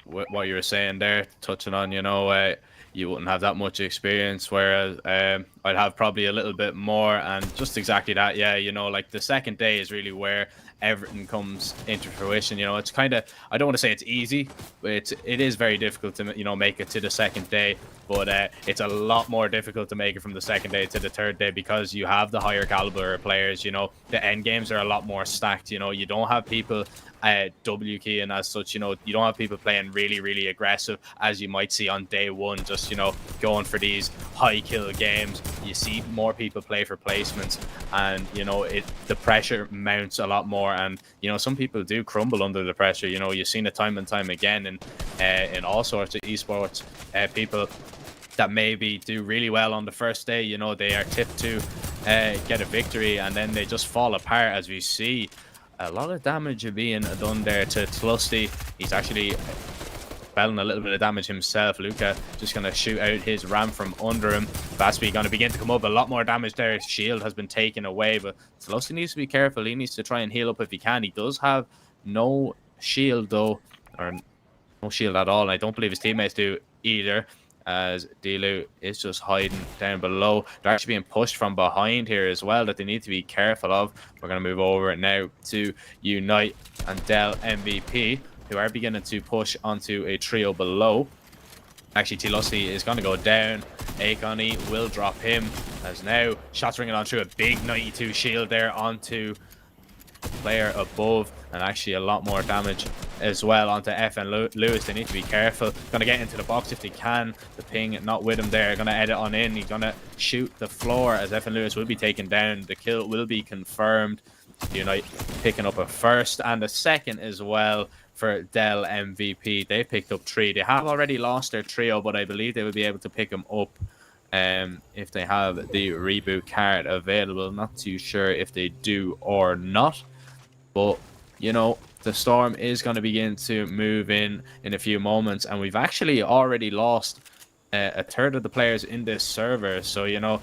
What you were saying there, touching on, you know, you wouldn't have that much experience, whereas I'd have probably a little bit more, and just exactly that. Yeah, you know, like the second day is really where everything comes into fruition. You know, it's kind of, I don't want to say it's easy, but it is very difficult to, you know, make it to the second day, but it's a lot more difficult to make it from the second day to the third day, because you have the higher caliber players. You know, the end games are a lot more stacked. You know, you don't have people W key, and as such, you know, you don't have people playing really aggressive as you might see on day 1, just, you know, going for these high kill games. You see more people play for placements, and, you know, the pressure mounts a lot more, and, you know, some people do crumble under the pressure. You know, you've seen it time and time again in all sorts of esports. People that maybe do really well on the first day, you know, they are tipped to get a victory, and then they just fall apart, as we see. A lot of damage being done there to Tlusty. He's actually felling a little bit of damage himself. Luca just going to shoot out his ram from under him. Vaspi going to begin to come up. A lot more damage there. His shield has been taken away, but Tlusty needs to be careful. He needs to try and heal up if he can. He does have no shield, though, or no shield at all, and I don't believe his teammates do either, as Dilu is just hiding down below. They're actually being pushed from behind here as well, that they need to be careful of. We're going to move over now to Unite and Dell MVP, who are beginning to push onto a trio below. Actually, Tlusty is going to go down. Akoni will drop him, as now shots ringing on through a big 92 shield there onto player above, and actually a lot more damage as well onto FN Lewis. They need to be careful. Gonna get into the box if they can. The ping not with him there. Gonna edit on in. He's gonna shoot the floor, as FN Lewis will be taken down. The kill will be confirmed. Unite picking up a first and a second as well for Dell MVP. They picked up 3. They have already lost their trio, but I believe they will be able to pick them up if they have the reboot card available. Not too sure if they do or not, but you know, the storm is going to begin to move in a few moments, and we've actually already lost a third of the players in this server. So, you know,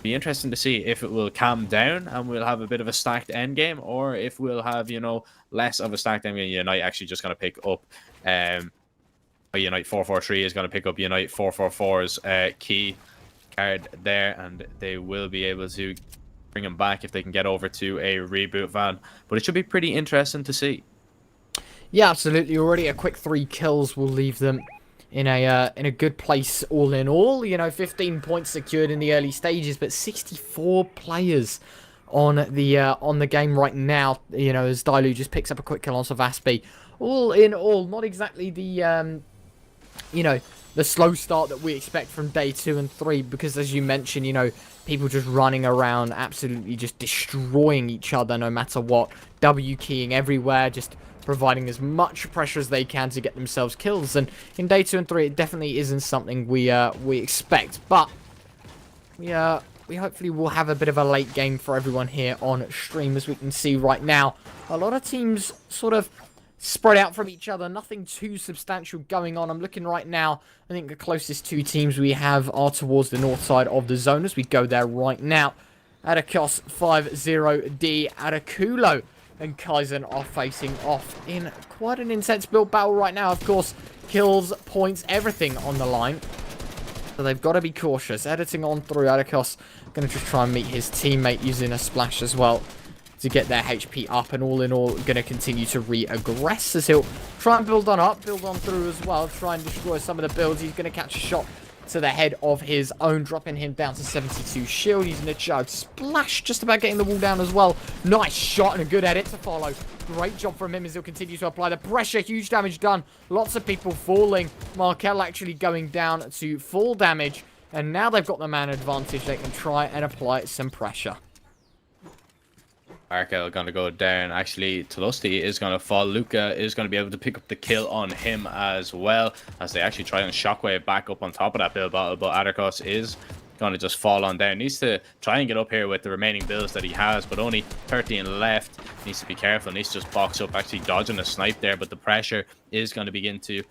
be interesting to see if it will calm down and we'll have a bit of a stacked end game, or if we'll have, you know, less of a stacked end game. Unite actually just going to pick up Unite 443 is going to pick up Unite 444's key card there, and they will be able to bring him back if they can get over to a reboot van. But it should be pretty interesting to see. Yeah, absolutely. Already a quick 3 kills will leave them in a good place all in all. You know, 15 points secured in the early stages, but 64 players on the game right now. You know, as Dailu just picks up a quick kill on Savaspi. All in all, not exactly the you know, the slow start that we expect from day 2 and 3, because as you mentioned, you know, people just running around, absolutely just destroying each other no matter what, W keying everywhere, just providing as much pressure as they can to get themselves kills. And in day 2 and 3, it definitely isn't something we expect, but we hopefully will have a bit of a late game for everyone here on stream. As we can see right now, a lot of teams sort of spread out from each other, nothing too substantial going on. I'm looking right now, I think the closest 2 teams we have are towards the north side of the zone, as we go there right now. Atacos 50D, Atakulo and Kaizen are facing off in quite an intense build battle right now. Of course, kills, points, everything on the line, so they've got to be cautious. Editing on through, Atacos going to just try and meet his teammate using a splash as well to get their HP up, and all in all going to continue to re-aggress as he'll try and build on up, build on through as well, try and destroy some of the builds. He's going to catch a shot to the head of his own, dropping him down to 72 shield. Using a chug splash, just about getting the wall down as well. Nice shot and a good edit to follow. Great job from him as he'll continue to apply the pressure. Huge damage done. Lots of people falling. Markel actually going down to full damage, and now they've got the man advantage. They can try and apply some pressure. Arkel going to go down. Actually, Tulusty is going to fall. Luca is going to be able to pick up the kill on him as well, as they actually try and shockwave back up on top of that build battle. But Adarkos is going to just fall on down. Needs to try and get up here with the remaining builds that he has, but only 13 left. Needs to be careful. Needs to just box up, actually dodging a snipe there, but the pressure is going to begin to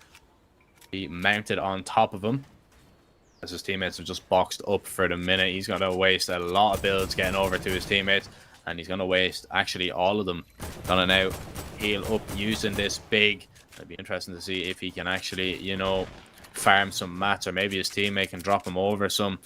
be mounted on top of him, as his teammates have just boxed up for the minute. He's going to waste a lot of builds getting over to his teammates, and he's going to waste actually all of them. Gonna now heal up using this big. It'd be interesting to see if he can actually, you know, farm some mats, or maybe his teammate can drop him over some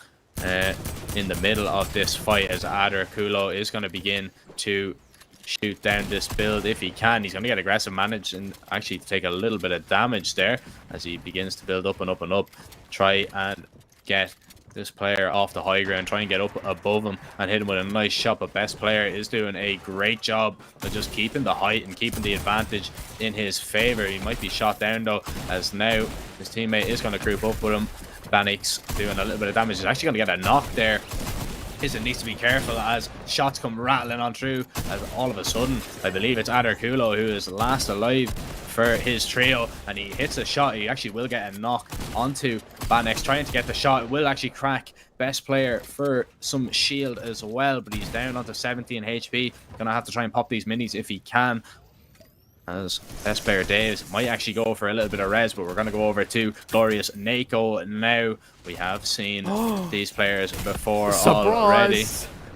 in the middle of this fight, as Adder Kulo is going to begin to shoot down this build if he can. He's going to get aggressive, manage and actually take a little bit of damage there as he begins to build up and up and up. Try and get this player off the high ground, try and get up above him and hit him with a nice shot. But best player is doing a great job of just keeping the height and keeping the advantage in his favor. He might be shot down though, as now his teammate is going to group up with him. Banix doing a little bit of damage. He's actually going to get a knock there. It needs to be careful as shots come rattling on through, as all of a sudden I believe it's Adder Kulo who is last alive for his trio, and he hits a shot. He actually will get a knock onto Banex, trying to get the shot. It will actually crack best player for some shield as well, but he's down onto 17 HP. Gonna have to try and pop these minis if he can, as best player Daves might actually go for a little bit of res. But we're going to go over to Glorious Nako now. We have seen these players before already,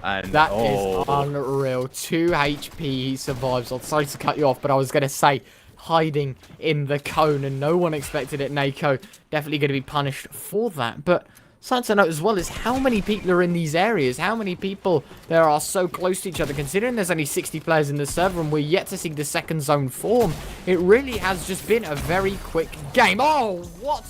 and that is unreal. 2 HP he survives. I'm sorry to cut you off, but I was going to say, hiding in the cone, and no one expected it. Nako definitely going to be punished for that. But something to note as well is how many people are in these areas, how many people there are so close to each other. Considering there's only 60 players in the server and we're yet to see the second zone form, it really has just been a very quick game. Oh, what?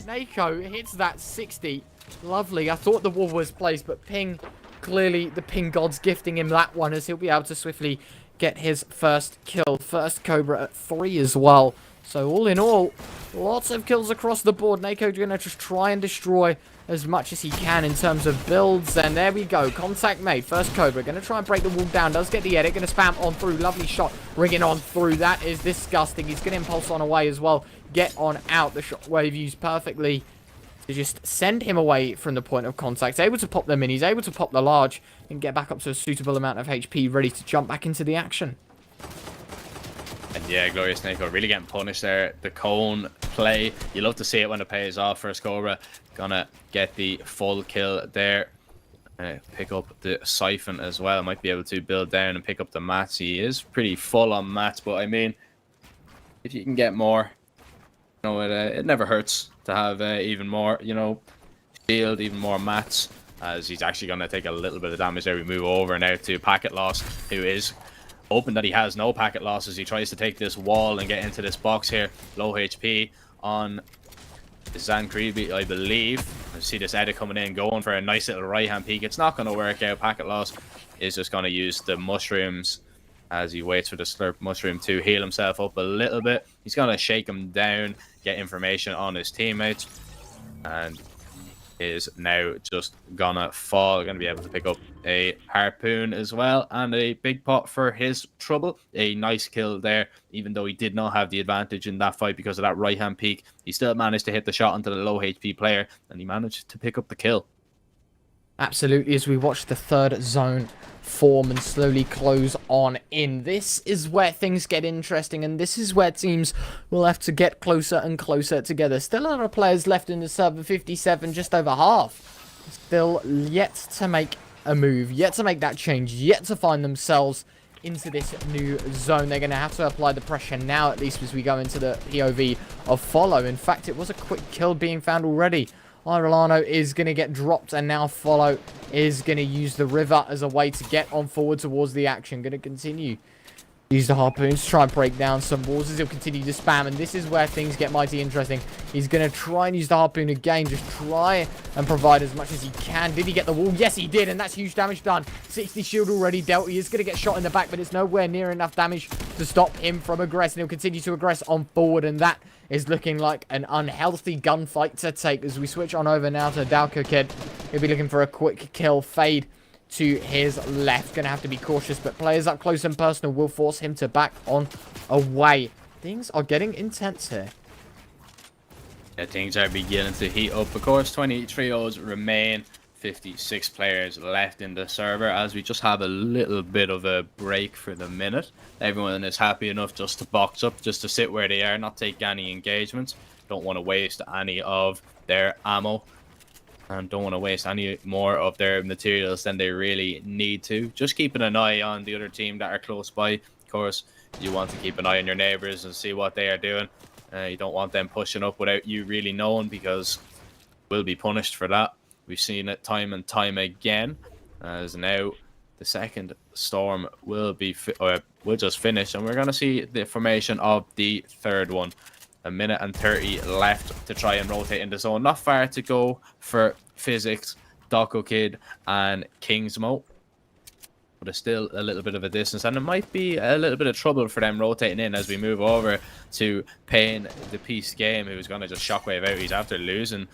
Nako hits that 60. Lovely. I thought the wall was placed, but Ping, clearly the Ping gods gifting him that one, as he'll be able to swiftly get his first kill. First Cobra at 3 as well. So all in all, lots of kills across the board. Nako going to just try and destroy as much as he can in terms of builds. And there we go. Contact made. First Cobra. Going to try and break the wall down. Does get the edit. Going to spam on through. Lovely shot. Ringing on through. That is disgusting. He's going to impulse on away as well. Get on out. The shockwave used perfectly to just send him away from the point of contact. Able to pop the minis. Able to pop the large. And get back up to a suitable amount of HP. Ready to jump back into the action. And yeah, Glorious Nako really getting punished there. The cone play, you love to see it when it pays off. First Cobra gonna get the full kill there. Pick up the siphon as well. Might be able to build down and pick up the mats. He is pretty full on mats, but I mean, if you can get more, You know, it never hurts to have even more, you know, shield, even more mats, as he's actually going to take a little bit of damage there. We move over now to Packet Loss, who is hoping that he has no packet losses. He tries to take this wall and get into this box here. Low HP on Zancreeby, I believe. I see this edit coming in, going for a nice little right-hand peek. It's not going to work out. Packet Loss is just going to use the mushrooms as he waits for the slurp mushroom to heal himself up a little bit. He's going to shake him down, get information on his teammates, and is now just gonna fall. Gonna be able to pick up a harpoon as well, and a big pot for his trouble. A nice kill there, even though he did not have the advantage in that fight because of that right hand peek. He still managed to hit the shot onto the low HP player, and he managed to pick up the kill. Absolutely, as we watch the third zone form and slowly close on in. This is where things get interesting, and this is where teams will have to get closer and closer together. Still a lot of players left in the server, 57, just over half. Still yet to make a move, yet to make that change, yet to find themselves into this new zone. They're going to have to apply the pressure now, at least as we go into the POV of Follow. In fact, it was a quick kill being found already. Irolano is going to get dropped, and now Follow is going to use the river as a way to get on forward towards the action. Going to continue. Use the harpoons to try and break down some walls as he'll continue to spam, and this is where things get mighty interesting. He's going to try and use the harpoon again, just try and provide as much as he can. Did he get the wall? Yes, he did, and that's huge damage done. 60 shield already dealt. He is going to get shot in the back, but it's nowhere near enough damage to stop him from aggressing. He'll continue to aggress on forward, and that is looking like an unhealthy gunfight to take. As we switch on over now to Dalco Kid, he'll be looking for a quick kill. Fade to his left. Gonna have to be cautious, but players up close and personal will force him to back on away. Things are getting intense here. Yeah, things are beginning to heat up. Of course, 20 trios remain. 56 players left in the server, as we just have a little bit of a break for the minute. Everyone is happy enough just to box up, just to sit where they are, not take any engagements. Don't want to waste any of their ammo, and don't want to waste any more of their materials than they really need to. Just keeping an eye on the other team that are close by. Of course, you want to keep an eye on your neighbors and see what they are doing. You don't want them pushing up without you really knowing, because we'll be punished for that. We've seen it time and time again, as now the second storm will be will just finish, and we're going to see the formation of the third one. A minute and 30 left to try and rotate in the zone. Not far to go for Physics, Doco Kid, and Kingsmo. But it's still a little bit of a distance, and it might be a little bit of trouble for them rotating in as we move over to Payne the Peace Game, who's going to just shockwave out. He's after losing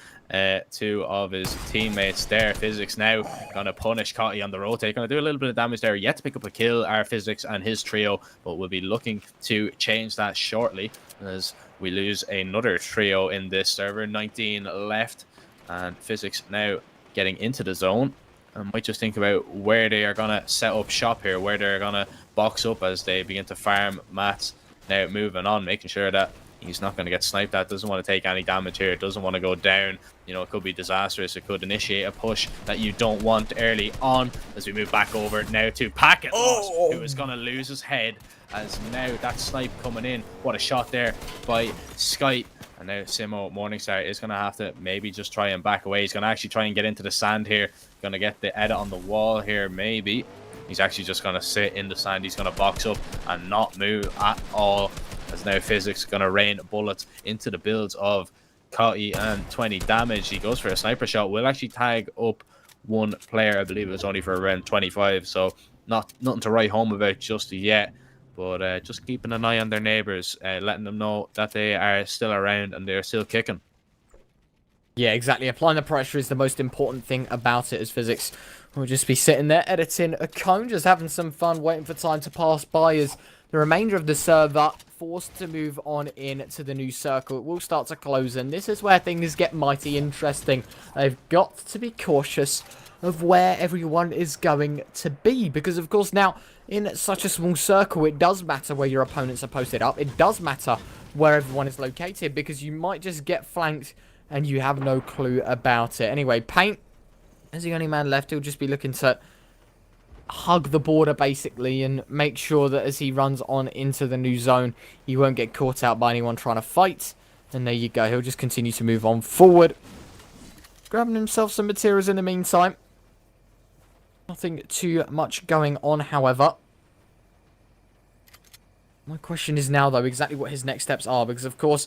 two of his teammates there. Physics now going to punish Cotty on the rotate. Going to do a little bit of damage there. Yet to pick up a kill, our Physics and his trio, but we'll be looking to change that shortly as we lose another trio in this server. 19 left, and Physics now getting into the zone. I might just think about where they are going to set up shop here, where they're going to box up as they begin to farm mats. Now moving on, making sure that he's not going to get sniped at, doesn't want to take any damage here, doesn't want to go down. You know, it could be disastrous. It could initiate a push that you don't want early on, as we move back over now to Packet Loss, who is going to lose his head, as now that snipe coming in. What a shot there by Skype. And now Simo Morningstar is going to have to maybe just try and back away. He's going to actually try and get into the sand here. Going to get the edit on the wall here, maybe. He's actually just going to sit in the sand. He's going to box up and not move at all. As now Physics going to rain bullets into the builds of Cotty, and 20 damage. He goes for a sniper shot. Will actually tag up one player. I believe it was only for around 25. So nothing to write home about just yet. But just keeping an eye on their neighbors, letting them know that they are still around and they're still kicking. Yeah, exactly. Applying the pressure is the most important thing about it, as Physics will just be sitting there editing a cone, just having some fun, waiting for time to pass by, as the remainder of the server forced to move on in to the new circle. It will start to close, and this is where things get mighty interesting. They've got to be cautious of where everyone is going to be, because of course now in such a small circle it does matter where your opponents are posted up. It does matter where everyone is located, because you might just get flanked and you have no clue about it. Anyway, Paint is the only man left. He'll just be looking to hug the border basically, and make sure that as he runs on into the new zone he won't get caught out by anyone trying to fight. And there you go. He'll just continue to move on forward. Grabbing himself some materials in the meantime. Nothing too much going on, however. My question is now, though, exactly what his next steps are. Because, of course,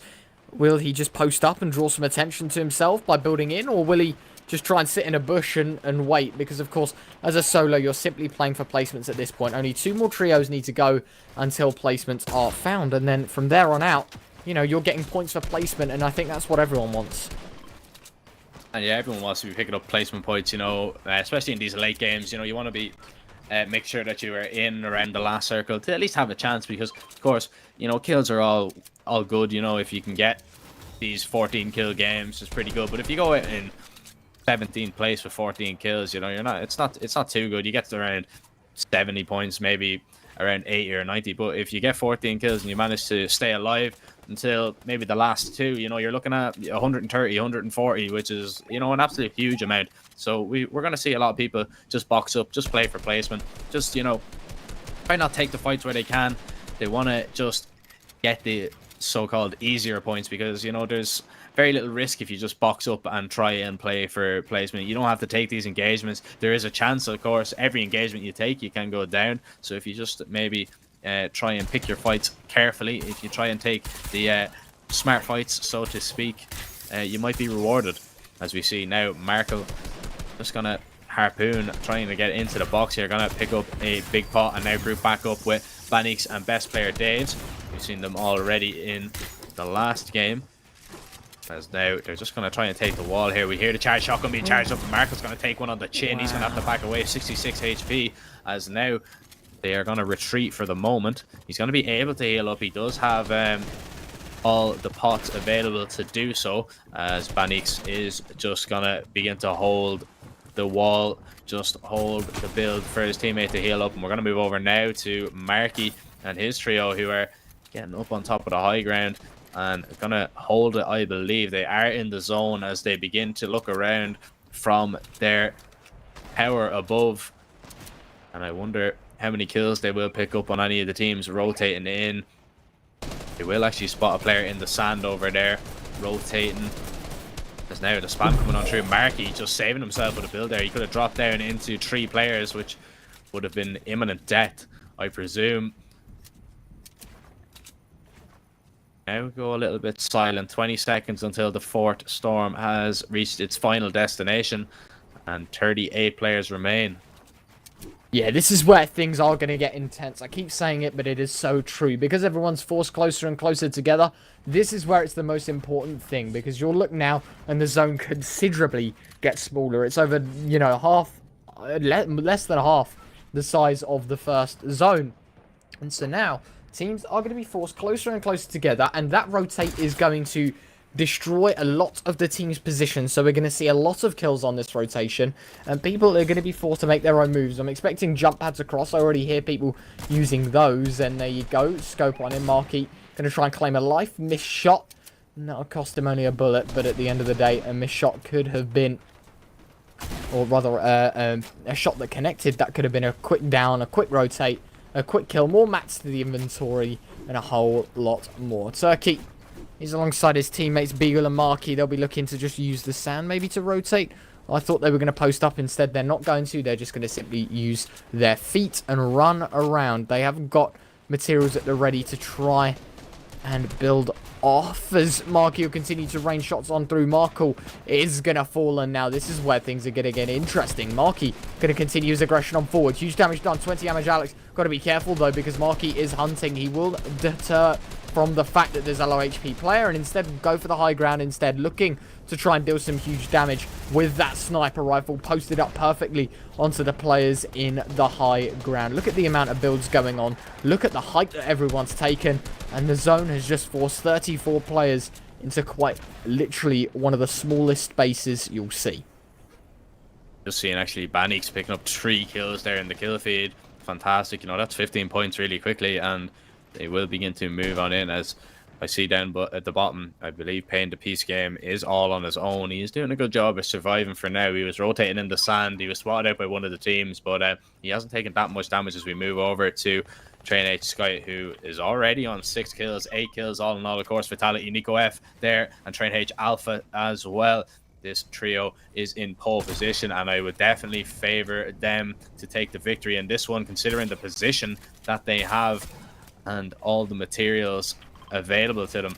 will he just post up and draw some attention to himself by building in? Or will he just try and sit in a bush and wait? Because, of course, as a solo, you're simply playing for placements at this point. Only 2 more trios need to go until placements are found. And then from there on out, you know, you're getting points for placement. And I think that's what everyone wants. And yeah, everyone wants to be picking up placement points, you know, especially in these late games. You know, you want to be make sure that you are in around the last circle to at least have a chance, because of course, you know, kills are all good. You know, if you can get these 14 kill games, it's pretty good. But if you go in 17th place with 14 kills, you know, it's not too good. You get to around 70 points, maybe around 80 or 90. But if you get 14 kills and you manage to stay alive until maybe the last 2, you know, you're looking at 130, 140, which is, you know, an absolute huge amount. So we're going to see a lot of people just box up, just play for placement, just, you know, try not take the fights where they can. They want to just get the so-called easier points, because, you know, there's very little risk if you just box up and try and play for placement. You don't have to take these engagements. There is a chance, of course, every engagement you take, you can go down. So if you just maybe try and pick your fights carefully, if you try and take the smart fights, so to speak, you might be rewarded. As we see now, Markle just gonna harpoon, trying to get into the box here, gonna pick up a big pot, and now group back up with Banix and best player Daves. We've seen them already in the last game. As now they're just going to try and take the wall here. We hear the charge shotgun being charged up, and Marco's going to take one on the chin. Wow. He's going to have to back away, 66 HP, as now they are going to retreat for the moment. He's going to be able to heal up. He does have all the pots available to do so, as Banix is just going to begin to hold the wall, just hold the build for his teammate to heal up. And we're going to move over now to Marky and his trio, who are getting up on top of the high ground and gonna hold it. I believe they are in the zone as they begin to look around from their tower above, and I wonder how many kills they will pick up on any of the teams rotating in. They will actually spot a player in the sand over there rotating. There's now the spam coming on through. Marky just saving himself with a build there. He could have dropped down into 3 players, which would have been imminent death, I presume. Now go a little bit silent. 20 seconds until the Fort Storm has reached its final destination, and 38 players remain. Yeah, this is where things are going to get intense. I keep saying it, but it is so true. Because everyone's forced closer and closer together, this is where it's the most important thing. Because you'll look now, and the zone considerably gets smaller. It's over, you know, less than half the size of the first zone. And so now teams are going to be forced closer and closer together, and that rotate is going to destroy a lot of the team's position. So we're going to see a lot of kills on this rotation, and people are going to be forced to make their own moves. I'm expecting jump pads across. I already hear people using those, and there you go. Scope on him. Marky going to try and claim a life. Missed shot. That'll cost him only a bullet, but at the end of the day, a missed shot could have been, or rather a shot that connected. That could have been a quick down, a quick rotate, a quick kill, more mats to the inventory, and a whole lot more. Turkey, he's alongside his teammates Beagle and Marky. They'll be looking to just use the sand maybe to rotate. I thought they were going to post up. Instead, they're not going to. They're just going to simply use their feet and run around. They haven't got materials that they're ready to try and build off, as Marky will continue to rain shots on through. Markle is going to fall, and now this is where things are going to get interesting. Marky going to continue his aggression on forward. Huge damage done, 20 damage Alex. Got to be careful though, because Marky is hunting. He will deter from the fact that there's a low HP player, and instead go for the high ground instead, looking to try and deal some huge damage with that sniper rifle posted up perfectly onto the players in the high ground. Look at the amount of builds going on. Look at the height that everyone's taken, and the zone has just forced 34 players into quite literally one of the smallest spaces you'll see. Just seeing actually Banix picking up 3 kills there in the kill feed. Fantastic. You know, that's 15 points really quickly, and they will begin to move on in. As I see down but at the bottom, I believe Payne the Peace Game is all on his own. He's doing a good job of surviving for now. He was rotating in the sand. He was spotted out by one of the teams, but he hasn't taken that much damage as we move over to Train H Sky, who is already on 6 kills, 8 kills all in all. Of course, Vitality, Nico F there, and Train H Alpha as well. This trio is in pole position, and I would definitely favor them to take the victory in this one, considering the position that they have and all the materials available to them.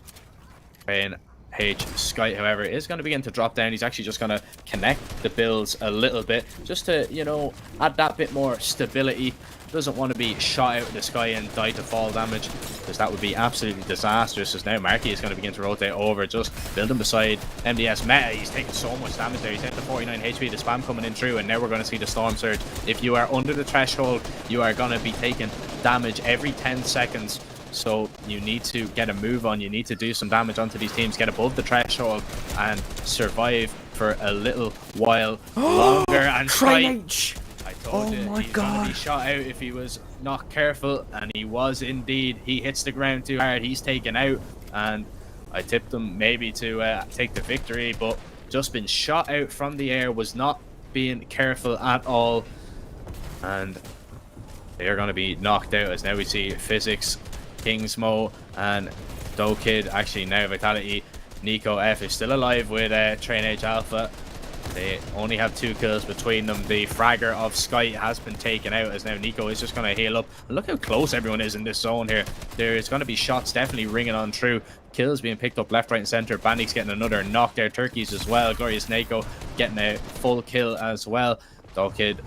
Train H Sky, however, is going to begin to drop down. He's actually just going to connect the builds a little bit, just to, you know, add that bit more stability. Doesn't want to be shot out of the sky and die to fall damage, because that would be absolutely disastrous. As now Marky is going to begin to rotate over, just building beside MDS Meta. He's taking so much damage there. He's down to 49 HP. The spam coming in through, and now we're going to see the Storm Surge. If you are under the threshold, you are going to be taking damage every 10 seconds. So you need to get a move on. You need to do some damage onto these teams, get above the threshold, and survive for a little while longer. And Train H! I told you, my he's God. gonna be shot out if he was not careful, and he was indeed. He hits the ground too hard. He's taken out, and I tipped him maybe to take the victory, but just been shot out from the air, was not being careful at all, and they are going to be knocked out. As now we see Physics, Kingsmo, and Dokid. Actually, now Vitality, Nico F is still alive with Train H Alpha. They only have 2 kills between them. The fragger of Sky has been taken out, as now Nico is just going to heal up. And look how close everyone is in this zone here. There's going to be shots definitely ringing on through. Kills being picked up left, right, and center. Bandic's getting another knocked out. Turkeys as well. Glorious Nako getting a full kill as well. Dokid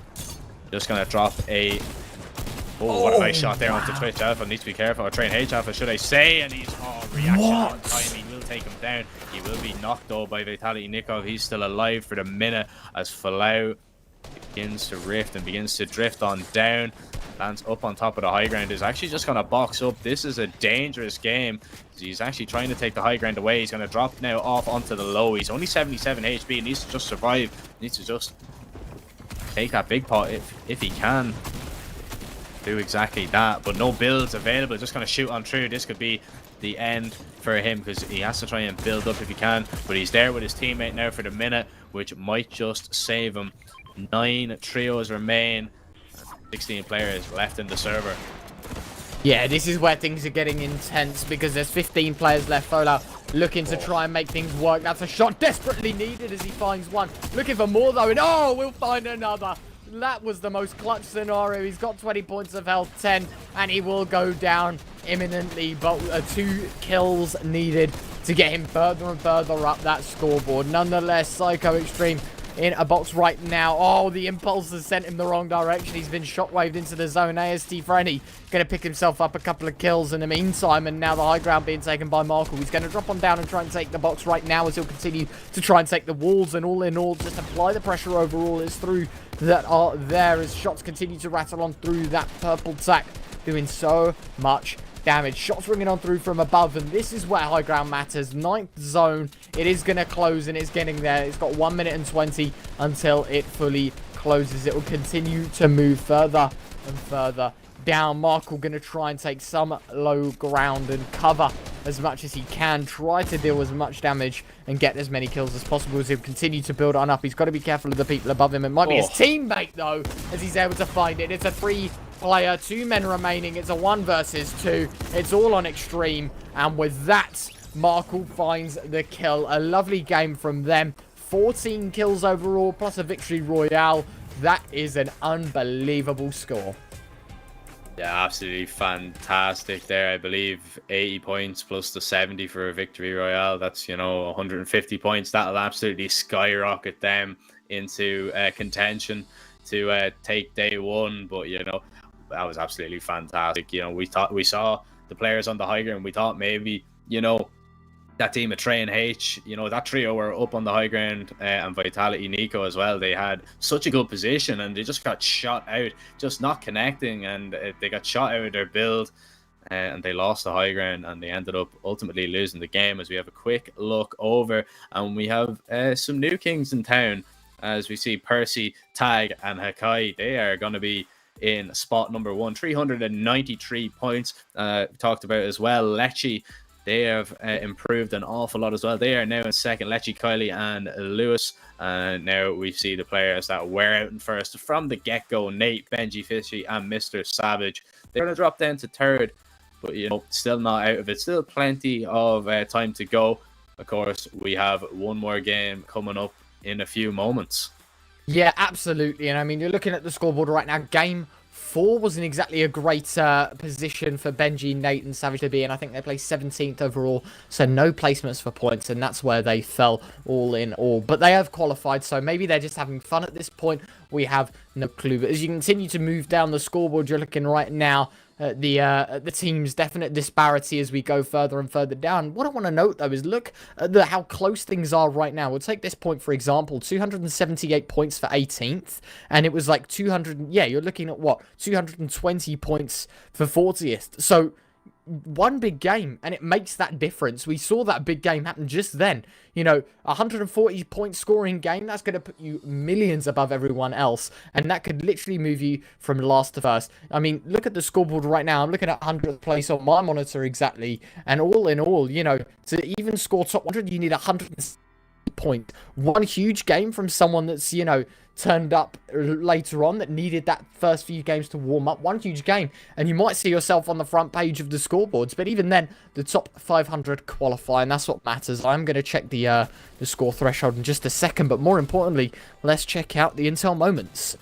just going to drop a... Oh, what a nice shot there onto Twitch Alpha. Needs to be careful. Or Train H Alpha, should I say? And he's reaction on time. He will take him down. He will be knocked though by Vitality Nikov. He's still alive for the minute as Falau begins to rift and begins to drift on down. Lands up on top of the high ground. Is actually just going to box up. This is a dangerous game. He's actually trying to take the high ground away. He's going to drop now off onto the low. He's only 77 HP. He needs to just survive. He needs to just take that big pot if he can. Do exactly that, but no builds available. Just going to shoot on through. This could be the end for him, because he has to try and build up if he can, but he's there with his teammate now for the minute, which might just save him. 9 trios remain, 16 players left in the server. Yeah, this is where things are getting intense, because there's 15 players left. Fola looking to try and make things work. That's a shot desperately needed as he finds one. Looking for more though, and oh, we'll find another. That was the most clutch scenario. He's got 20 points of health, 10, and he will go down imminently, but 2 kills needed to get him further and further up that scoreboard. Nonetheless, Psycho Extreme in a box right now. Oh, the impulse has sent him the wrong direction. He's been shockwaved into the zone. AST Frenny going to pick himself up a couple of kills in the meantime, and now the high ground being taken by Markle. He's going to drop on down and try and take the box right now, as he'll continue to try and take the walls, and all in all, just apply the pressure overall. It's through that are there as shots continue to rattle on through that purple tack, doing so much damage. Shots ringing on through from above, and this is where high ground matters. 9th zone. It is going to close, and it's getting there. It's got 1 minute and 20 until it fully closes. It will continue to move further and further down. Markle going to try and take some low ground and cover as much as he can. Try to deal as much damage and get as many kills as possible as he'll continue to build on up. He's got to be careful of the people above him. It might be his teammate, though, as he's able to find it. It's a 3-player, 2 men remaining. It's a 1 versus 2. It's all on Extreme. And with that, Markle finds the kill. A lovely game from them. 14 kills overall, plus a victory royale. That is an unbelievable score. Yeah, absolutely fantastic there. I believe 80 points plus the 70 for a victory royale. That's, you know, 150 points. That'll absolutely skyrocket them into contention to take day 1. But, you know, that was absolutely fantastic. You know, we saw the players on the high ground. We thought maybe, you know, that team of Train H, you know, that trio were up on the high ground, and Vitality Nico as well. They had such a good position, and they just got shot out, just not connecting, and they got shot out of their build, and they lost the high ground, and they ended up ultimately losing the game. As we have a quick look over, and we have some new kings in town, as we see Percy, Tag, and Hakai. They are going to be in spot number 1, 393 points. Talked about as well, Lecce they have improved an awful lot as well. They are now in second, Lecce, Kylie, and Lewis. And now we see the players that were out in first from the get-go: Nate, Benji, Fishy, and Mr. Savage. They're going to drop down to third, but still not out of it. Still plenty of time to go. Of course, we have one more game coming up in a few moments. Yeah, absolutely. And I mean, you're looking at the scoreboard right now. Game 4 wasn't exactly a great position for Benji, Nate, and Savage to be in. I think they placed 17th overall, so no placements for points, and that's where they fell all in all. But they have qualified, so maybe they're just having fun at this point. We have no clue. But as you continue to move down the scoreboard, you're looking right now at the team's definite disparity as we go further and further down. What I want to note, though, is look at how close things are right now. We'll take this point, for example, 278 points for 18th, and it was like 200, yeah, you're looking at what, 220 points for 40th. So one big game, and it makes that difference. We saw that big game happen just then. 140 point scoring game, that's going to put you millions above everyone else, and that could literally move you from last to first. I mean, look at the scoreboard right now. I'm looking at 100th place on my monitor exactly, and all in all, to even score top 100, you need 100 point. One huge game from someone that's, turned up later on, that needed that first few games to warm up. One huge game, and you might see yourself on the front page of the scoreboards. But even then, the top 500 qualify, and that's what matters. I'm going to check the score threshold in just a second, but more importantly, let's check out the intel moments.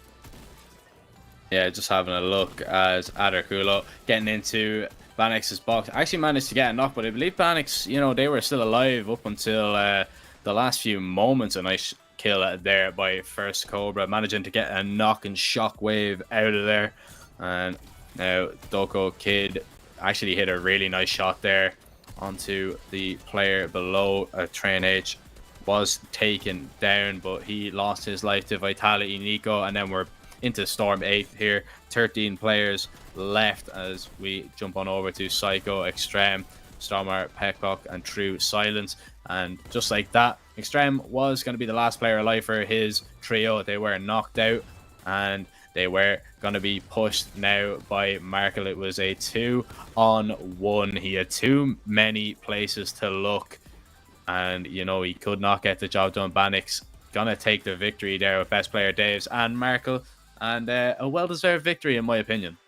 Yeah, just having a look as Adarkulo getting into Banix's box. I actually managed to get a knock, but I believe Banix, they were still alive up until the last few moments. A nice kill there by First Cobra, managing to get a knock and shockwave out of there. And now Doko Kid actually hit a really nice shot there onto the player below. Train H was taken down, but he lost his life to Vitality Nico. And then we're into Storm 8 here. 13 players left as we jump on over to Psycho, Extreme, Stormar, Pecklock, and True Silence. And just like that, Extreme was going to be the last player alive for his trio. They were knocked out, and they were going to be pushed now by Markle. It was a 2-on-1. He had too many places to look, and he could not get the job done. Banix gonna take the victory there with best player Daves and Markle, and a well-deserved victory in my opinion.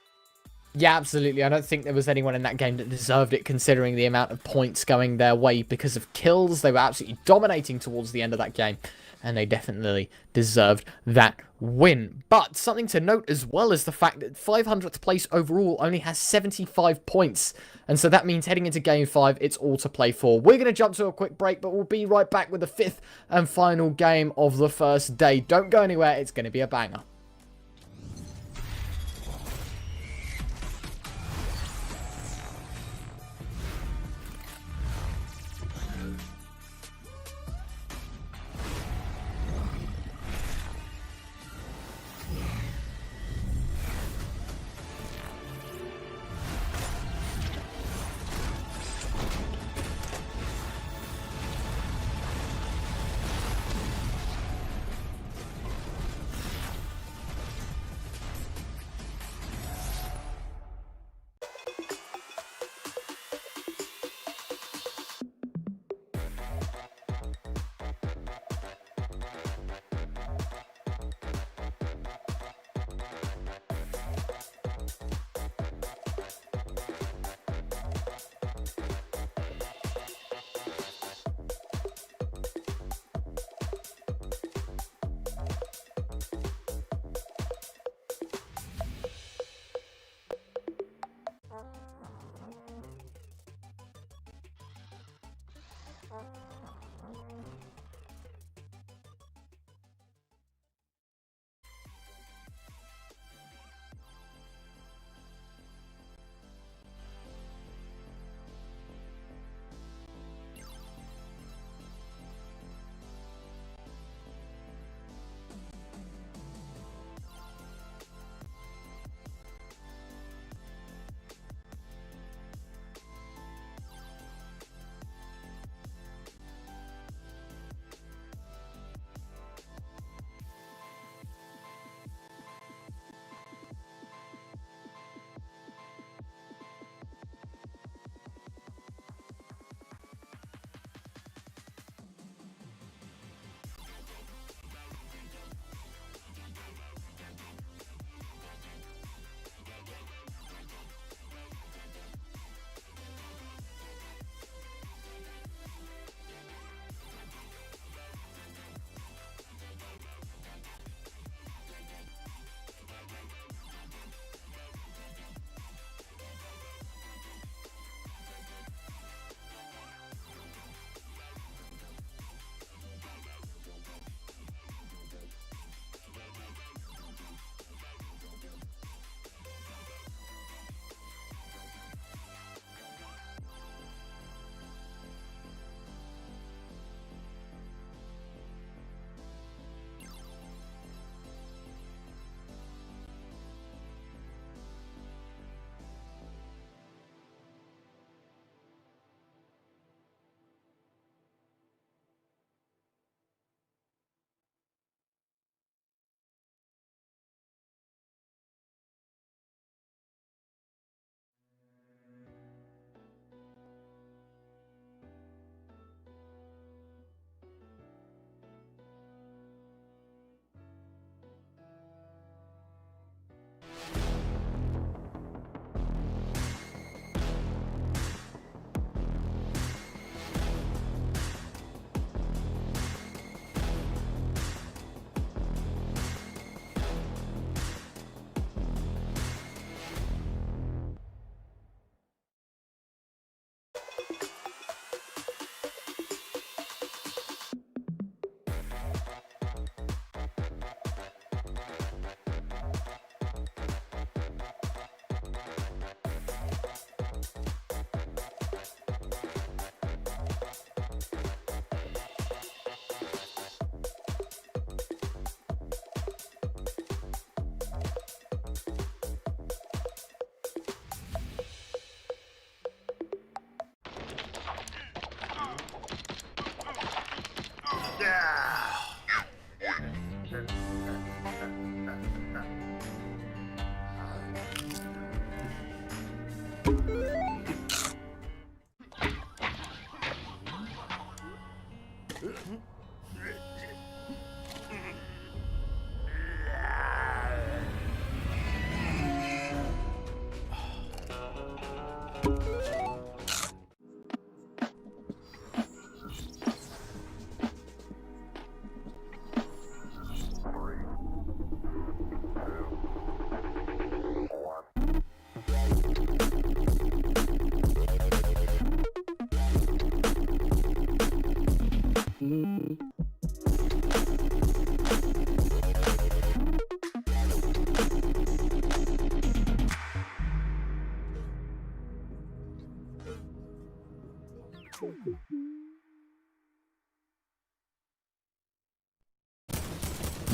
Yeah, absolutely. I don't think there was anyone in that game that deserved it, considering the amount of points going their way because of kills. They were absolutely dominating towards the end of that game, and they definitely deserved that win. But something to note as well is the fact that 500th place overall only has 75 points. And so that means heading into Game 5, it's all to play for. We're going to jump to a quick break, but we'll be right back with the 5th and final game of the first day. Don't go anywhere. It's going to be a banger.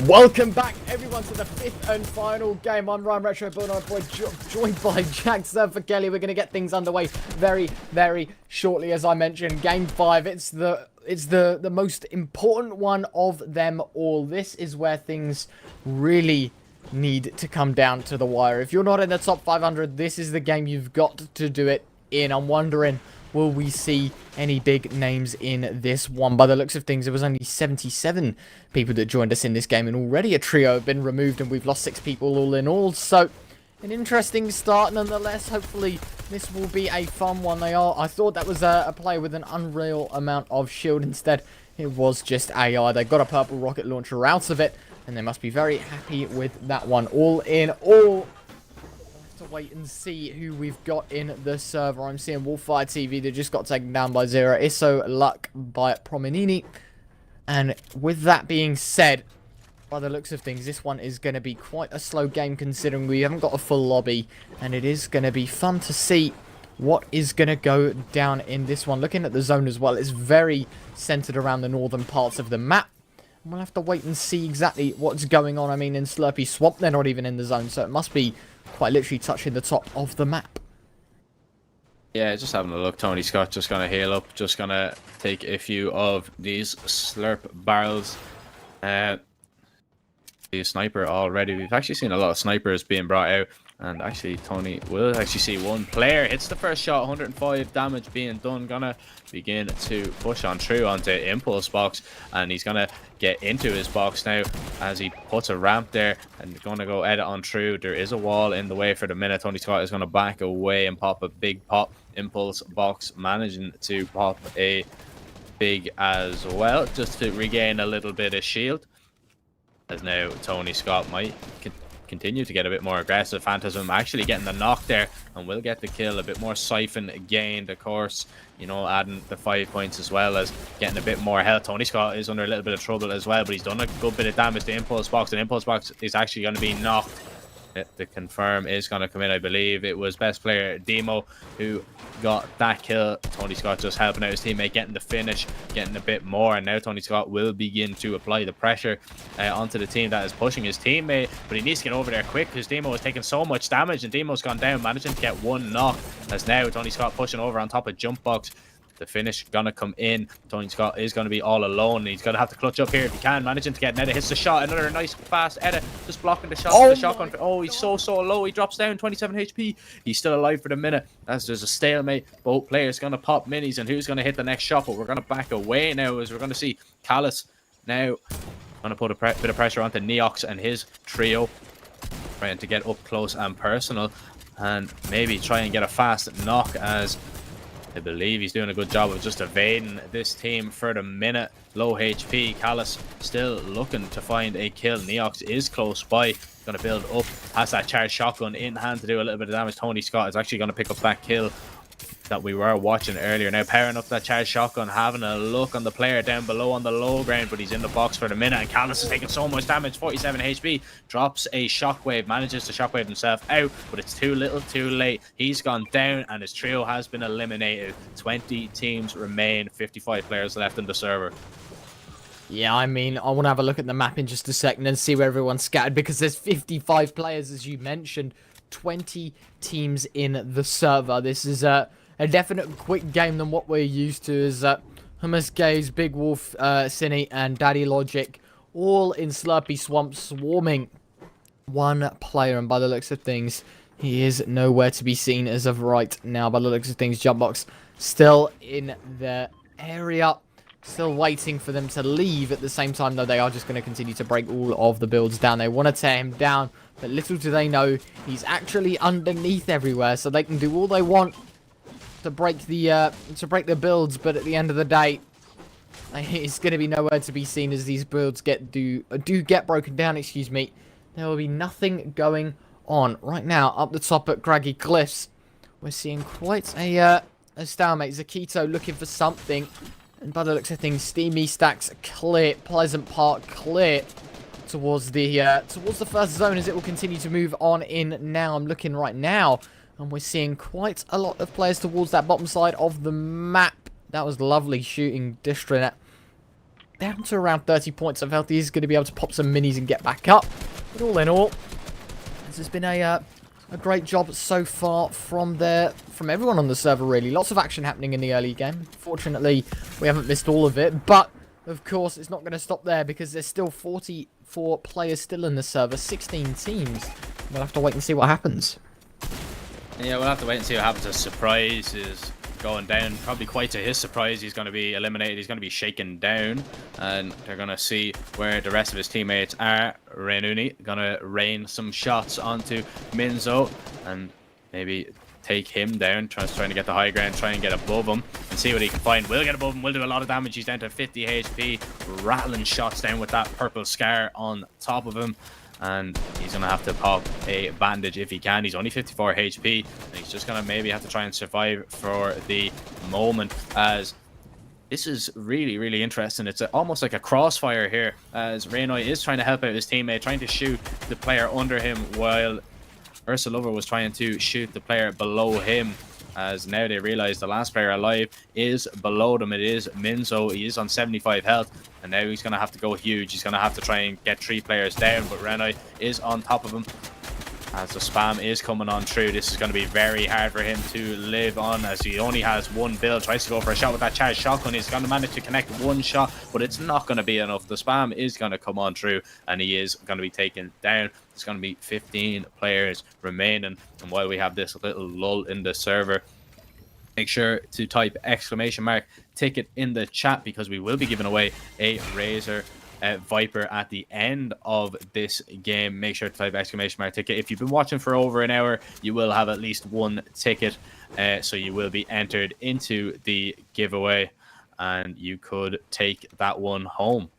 Welcome back, everyone, to the 5th and final game. I'm Ryan Retro, boy, joined by Jack Surfer Kelly. We're going to get things underway very, very shortly. As I mentioned, Game 5. It's the most important one of them all. This is where things really need to come down to the wire. If you're not in the top 500, this is the game you've got to do it in. I'm wondering, will we see any big names in this one? By the looks of things, there was only 77 people that joined us in this game, and already a trio have been removed, and we've lost 6 people all in all. So, an interesting start nonetheless. Hopefully, this will be a fun one. I thought that was a player with an unreal amount of shield. Instead, it was just AI. They got a purple rocket launcher out of it, and they must be very happy with that one. All in all, to wait and see who we've got in the server. I'm seeing Wolfire TV that just got taken down by Zero. Isso Luck by Promenini. And with that being said, by the looks of things, this one is going to be quite a slow game considering we haven't got a full lobby. And it is going to be fun to see what is going to go down in this one. Looking at the zone as well, it's very centered around the northern parts of the map. We'll have to wait and see exactly what's going on. I mean, in Slurpy Swamp, they're not even in the zone, so it must be quite literally touching the top of the map. Yeah, just having a look. Tony Scott just going to heal up. Just going to take a few of these slurp barrels. The sniper already. We've actually seen a lot of snipers being brought out. And actually, Tony will actually see one player. Hits the first shot, 105 damage being done. Gonna begin to push on through onto Impulse box. And he's gonna get into his box now as he puts a ramp there. And gonna go edit on through. There is a wall in the way for the minute. Tony Scott is gonna back away and pop a big pop. Impulse box managing to pop a big as well. Just to regain a little bit of shield. As now Tony Scott might continue to get a bit more aggressive. Phantasm actually getting the knock there and will get the kill. A bit more siphon gained, of course, you know, adding the 5 points as well as getting a bit more health. Tony Scott is under a little bit of trouble as well, but he's done a good bit of damage to Impulse box, and Impulse box is actually going to be knocked. The confirm is going to come in. I believe it was best player Demo who got that kill. Tony Scott just helping out his teammate, getting the finish, getting a bit more, and now Tony Scott will begin to apply the pressure onto the team that is pushing his teammate, but he needs to get over there quick because Demo is taking so much damage, and Demo's gone down, managing to get one knock. As now Tony Scott pushing over on top of Jump Box. The finish gonna come in. Tony Scott is gonna be all alone. He's gonna have to clutch up here if he can. Managing to get an edit. Hits the shot. Another nice fast edit. Just blocking the shot. Oh, the shotgun. Oh, he's so low. He drops down 27 HP. He's still alive for the minute. As there's a stalemate. Both players gonna pop minis, and who's gonna hit the next shot? But we're gonna back away now as we're gonna see Callus now gonna put a bit of pressure onto Neox and his trio, trying to get up close and personal, and maybe try and get a fast knock as I believe he's doing a good job of just evading this team for the minute. Low HP. Callus still looking to find a kill. Neox is close by. Going to build up. Has that charged shotgun in hand to do a little bit of damage. Tony Scott is actually going to pick up that kill that we were watching earlier. Now powering up that charged shotgun, having a look on the player down below on the low ground, but he's in the box for the minute, and Callus is taking so much damage. 47 HP. Drops a shockwave, manages to shockwave himself out, but it's too little too late. He's gone down and his trio has been eliminated. 20 teams remain, 55 players left in the server. Yeah, I mean, I want to have a look at the map in just a second and see where everyone's scattered, because there's 55 players, as you mentioned, 20 teams in the server. This is a definite quick game than what we're used to, as Hummus Gaze, Big Wolf, Cine, and Daddy Logic all in Slurpy Swamp, swarming one player, and by the looks of things, he is nowhere to be seen as of right now. By the looks of things, Jumpbox still in the area. Still waiting for them to leave. At the same time, though, they are just going to continue to break all of the builds down. They want to tear him down, but little do they know he's actually underneath everywhere, so they can do all they want to break the builds. But at the end of the day, it's going to be nowhere to be seen as these builds do get broken down. Excuse me. There will be nothing going on right now up the top at Craggy Cliffs. We're seeing quite a stalemate. Zakito looking for something. And by the looks of things, Steamy Stacks clear, Pleasant Park clear towards the first zone as it will continue to move on in now. I'm looking right now, and we're seeing quite a lot of players towards that bottom side of the map. That was lovely shooting. Distronet down to around 30 points of health. He's going to be able to pop some minis and get back up. But all in all, this has been a great job so far from everyone on the server, really. Lots of action happening in the early game. Fortunately, we haven't missed all of it, but of course, it's not going to stop there because there's still 44 players still in the server, 16 teams. We'll have to wait and see what happens. Yeah, we'll have to wait and see what happens. A surprise is going down. Probably quite to his surprise, he's going to be eliminated. He's going to be shaken down, and they're going to see where the rest of his teammates are. Rainuni going to rain some shots onto Minzo and maybe take him down, trying to get the high ground, try and get above him and see what he can find. Will get above him, will do a lot of damage. He's down to 50 HP, rattling shots down with that purple scar on top of him. And he's going to have to pop a bandage if he can. He's only 54 HP. And he's just going to maybe have to try and survive for the moment, as this is really, really interesting. It's almost like a crossfire here, as Reynoy is trying to help out his teammate, trying to shoot the player under him, while Ursulova was trying to shoot the player below him. As now they realize the last player alive is below them. It is Minzo. He is on 75 health, and now he's going to have to go huge. He's going to have to try and get 3 players down, but Renai is on top of him. As the spam is coming on through, this is going to be very hard for him to live on, as he only has one build. Tries to go for a shot with that charged shotgun. He's going to manage to connect one shot, but it's not going to be enough. The spam is going to come on through, and he is going to be taken down. It's going to be 15 players remaining, and while we have this little lull in the server, make sure to type !ticket in the chat, because we will be giving away a Razer Viper at the end of this game. Make sure to type !ticket. If you've been watching for over an hour, you will have at least one ticket, so you will be entered into the giveaway, and you could take that one home.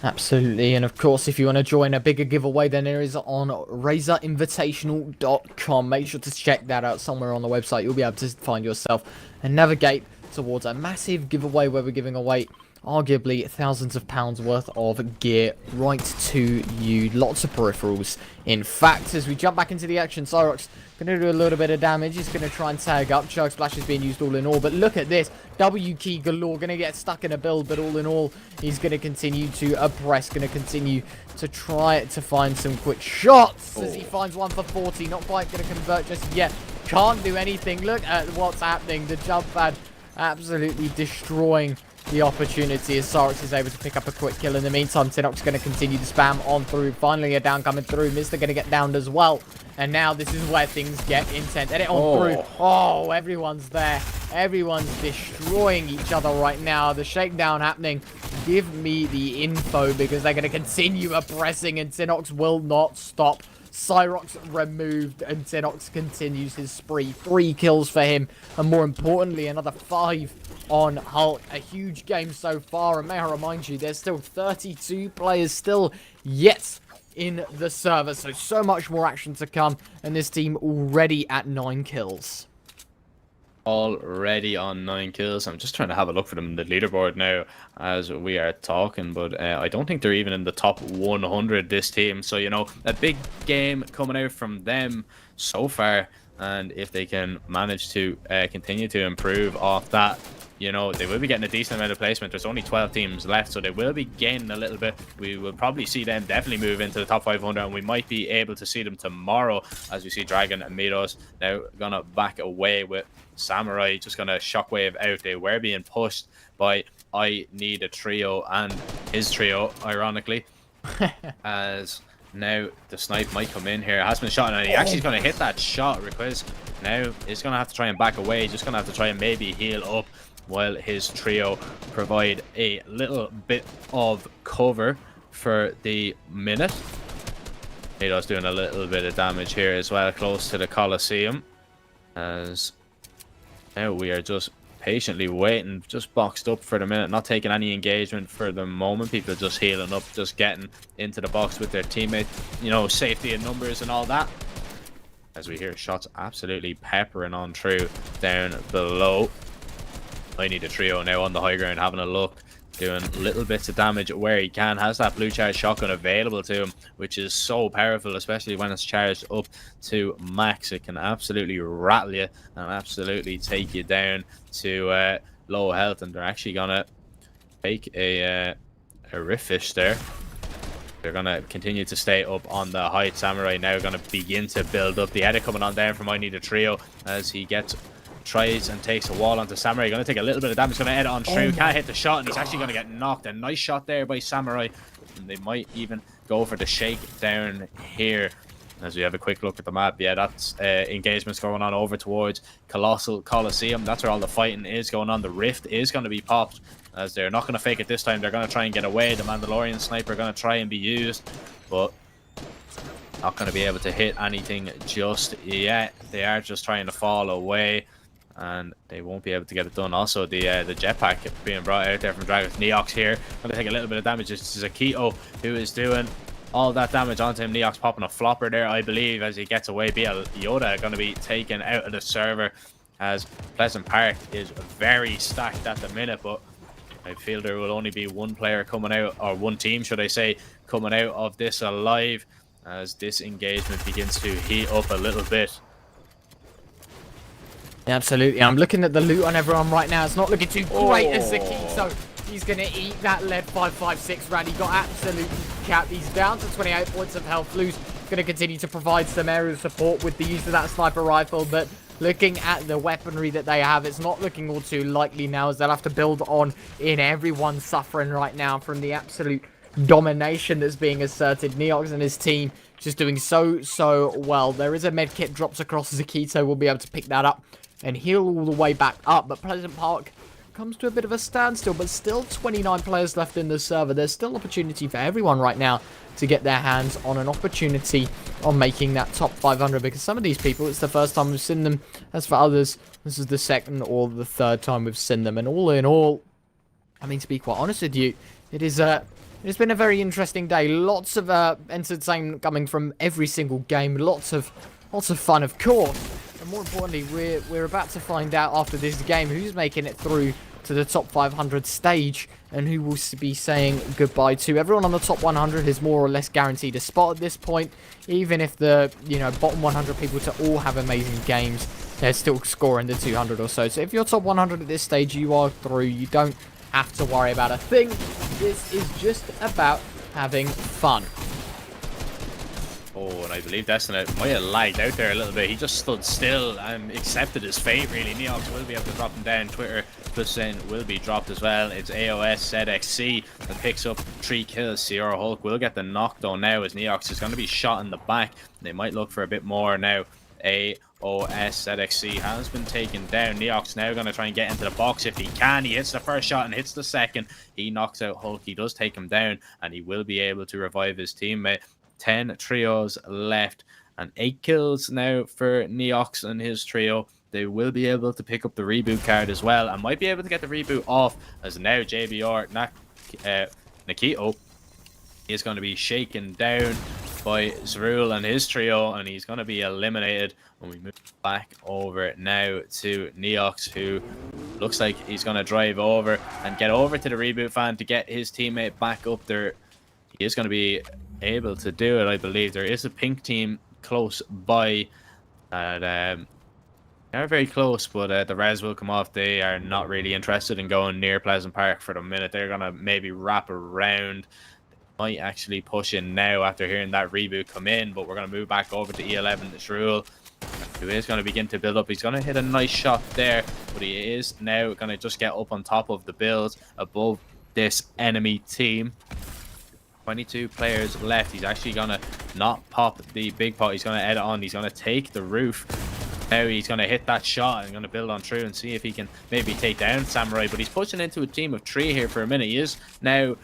Absolutely, and of course, if you want to join a bigger giveaway, then there is on razerinvitational.com. Make sure to check that out somewhere on the website. You'll be able to find yourself and navigate towards a massive giveaway where we're giving away arguably thousands of pounds worth of gear right to you. Lots of peripherals. In fact, as we jump back into the action, Cyrox going to do a little bit of damage. He's going to try and tag up. Chug Splash is being used all in all, but look at this. W key galore. Going to get stuck in a build, but all in all, he's going to continue to oppress. Going to continue to try to find some quick shots as he finds one for 40. Not quite going to convert just yet. Can't do anything. Look at what's happening. The jump pad absolutely destroying the opportunity as Cyrox is able to pick up a quick kill. In the meantime, Tinox going to continue to spam on through. Finally, a down coming through. Mister going to get downed as well. And now this is where things get intense. Edit on through. Oh, everyone's there. Everyone's destroying each other right now. The shakedown happening. Give me the info, because they're going to continue oppressing, and Tinox will not stop. Cyrox removed, and Tinox continues his spree. 3 kills for him, and more importantly, another 5 on Hulk. A huge game so far, and may I remind you, there's still 32 players still yet in the server, so much more action to come, and this team already at 9 kills. Already on 9 kills. I'm just trying to have a look for them in the leaderboard now as we are talking, but I don't think they're even in the top 100, this team. So, you know, a big game coming out from them so far, and if they can manage to continue to improve off that, you know, they will be getting a decent amount of placement. There's only 12 teams left, so they will be gaining a little bit. We will probably see them definitely move into the top 500, and we might be able to see them tomorrow as we see Dragon and Midos now gonna back away with Samurai just gonna shockwave out. They were being pushed by I Need a Trio and his trio, ironically, as now the snipe might come in here. Has been shot, and he actually is going to hit that shot. Request now is going to have to try and back away. Just going to have to try and maybe heal up. while his trio provide a little bit of cover for the minute. Nado's doing a little bit of damage here as well, close to the Coliseum. As now we are just patiently waiting, just boxed up for the minute, not taking any engagement for the moment. People just healing up, just getting into the box with their teammate, you know, safety in numbers and all that. As we hear shots absolutely peppering on through down below. I need a trio now on the high ground, having a look, doing little bits of damage where he can. Has that blue charge shotgun available to him, which is so powerful, especially when it's charged up to max. It can absolutely rattle you and absolutely take you down to low health. And they're actually gonna take a rift fish there. They're gonna continue to stay up on the height. Samurai now gonna begin to build up. The edit coming on down from I Need a Trio as he tries and takes a wall onto Samurai. Going to take a little bit of damage. Going to edit on through. Can't hit the shot, and he's actually going to get knocked. A nice shot there by Samurai. And they might even go for the shake down here. As we have a quick look at the map, yeah, that's engagements going on over towards Colossal Coliseum. That's where all the fighting is going on. The rift is going to be popped, as they're not going to fake it this time. They're going to try and get away. The Mandalorian sniper going to try and be used, but not going to be able to hit anything just yet. They are just trying to fall away, and they won't be able to get it done. Also, the jetpack being brought out there from Dragon's Neox here. Going to take a little bit of damage. This is Akito who is doing all that damage onto him. Neox popping a flopper there, I believe, as he gets away. BL Yoda going to be taken out of the server, as Pleasant Park is very stacked at the minute, but I feel there will only be one player coming out, or one team, should I say, coming out of this alive, as this engagement begins to heat up a little bit. Absolutely. I'm looking at the loot on everyone right now. It's not looking too great as Akito. He's going to eat that lead 5.56 round. He got absolutely capped. He's down to 28 points of health. Blue's going to continue to provide some aerial support with the use of that sniper rifle, but looking at the weaponry that they have, it's not looking all too likely now, as they'll have to build on in. Everyone's suffering right now from the absolute domination that's being asserted. Neox and his team just doing so well. There is a medkit drops across. Akito will be able to pick that up and heal all the way back up, but Pleasant Park comes to a bit of a standstill, but still 29 players left in the server. There's still opportunity for everyone right now to get their hands on an opportunity on making that top 500, because some of these people, it's the first time we've seen them. As for others, this is the second or the third time we've seen them. And all in all, I mean, to be quite honest with you, it's been a very interesting day. Lots of entertainment coming from every single game. Lots of fun, of course. And more importantly, we're about to find out after this game who's making it through to the top 500 stage and who will be saying goodbye to. Everyone on the top 100 is more or less guaranteed a spot at this point. Even if the bottom 100 people to all have amazing games, they're still scoring the 200 or so. So if you're top 100 at this stage, you are through. You don't have to worry about a thing. This is just about having fun. Oh, and I believe Destinate might have lagged out there a little bit. He just stood still and accepted his fate, really. Neox will be able to drop him down. Twitter +10 will be dropped as well. It's AOS ZXC that picks up 3 kills. Sierra Hulk will get the knockdown now, as Neox is going to be shot in the back. They might look for a bit more now. AOS ZXC has been taken down. Neox now going to try and get into the box if he can. He hits the first shot and hits the second. He knocks out Hulk. He does take him down, and he will be able to revive his teammate. 10 trios left and 8 kills now for Neox and his trio. They will be able to pick up the reboot card as well, and might be able to get the reboot off, as now JBR Nakito is going to be shaken down by Zrul and his trio, and he's going to be eliminated. When we move back over now to Neox, who looks like he's going to drive over and get over to the reboot fan to get his teammate back up there. He is going to be able to do it, I believe. There is a pink team close by, and they're very close, but the res will come off. They are not really interested in going near Pleasant Park for the minute. They're going to maybe wrap around. They might actually push in now after hearing that reboot come in, but we're going to move back over to E11. It's Rule, who is going to begin to build up. He's going to hit a nice shot there, but he is now going to just get up on top of the build above this enemy team. 22 players left. He's actually going to not pop the big pot. He's going to edit on. He's going to take the roof. Now he's going to hit that shot and going to build on through and see if he can maybe take down Samurai. But he's pushing into a team of 3 here for a minute. He is now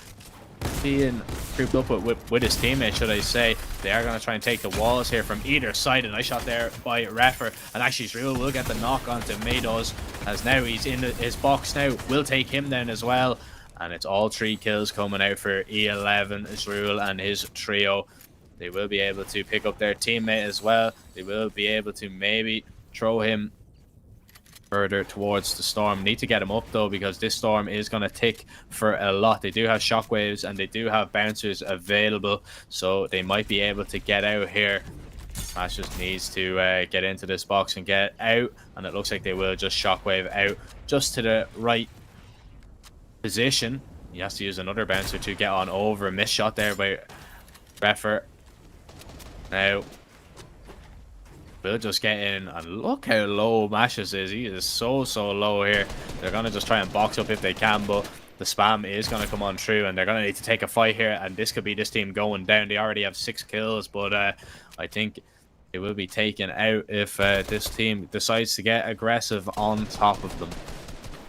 being grouped up with his teammates, should I say. They are going to try and take the walls here from either side. A nice shot there by Refer. And actually, Zrul will get the knock onto Mados, as now he's in his box now. Will take him down as well. And it's all 3 kills coming out for E11, Zrul and his trio. They will be able to pick up their teammate as well. They will be able to maybe throw him further towards the storm. Need to get him up though, because this storm is going to tick for a lot. They do have shockwaves and they do have bouncers available, so they might be able to get out here. Smash just needs to get into this box and get out, and it looks like they will just shockwave out just to the right position. He has to use another bouncer to get on over. Missed shot there by Refer. Now we'll just get in, and look how low Mashes is. He is so low here. They're gonna just try and box up if they can, but the spam is gonna come on through, and they're gonna need to take a fight here, and this could be this team going down. They already have 6 kills, but I think it will be taken out if this team decides to get aggressive on top of them.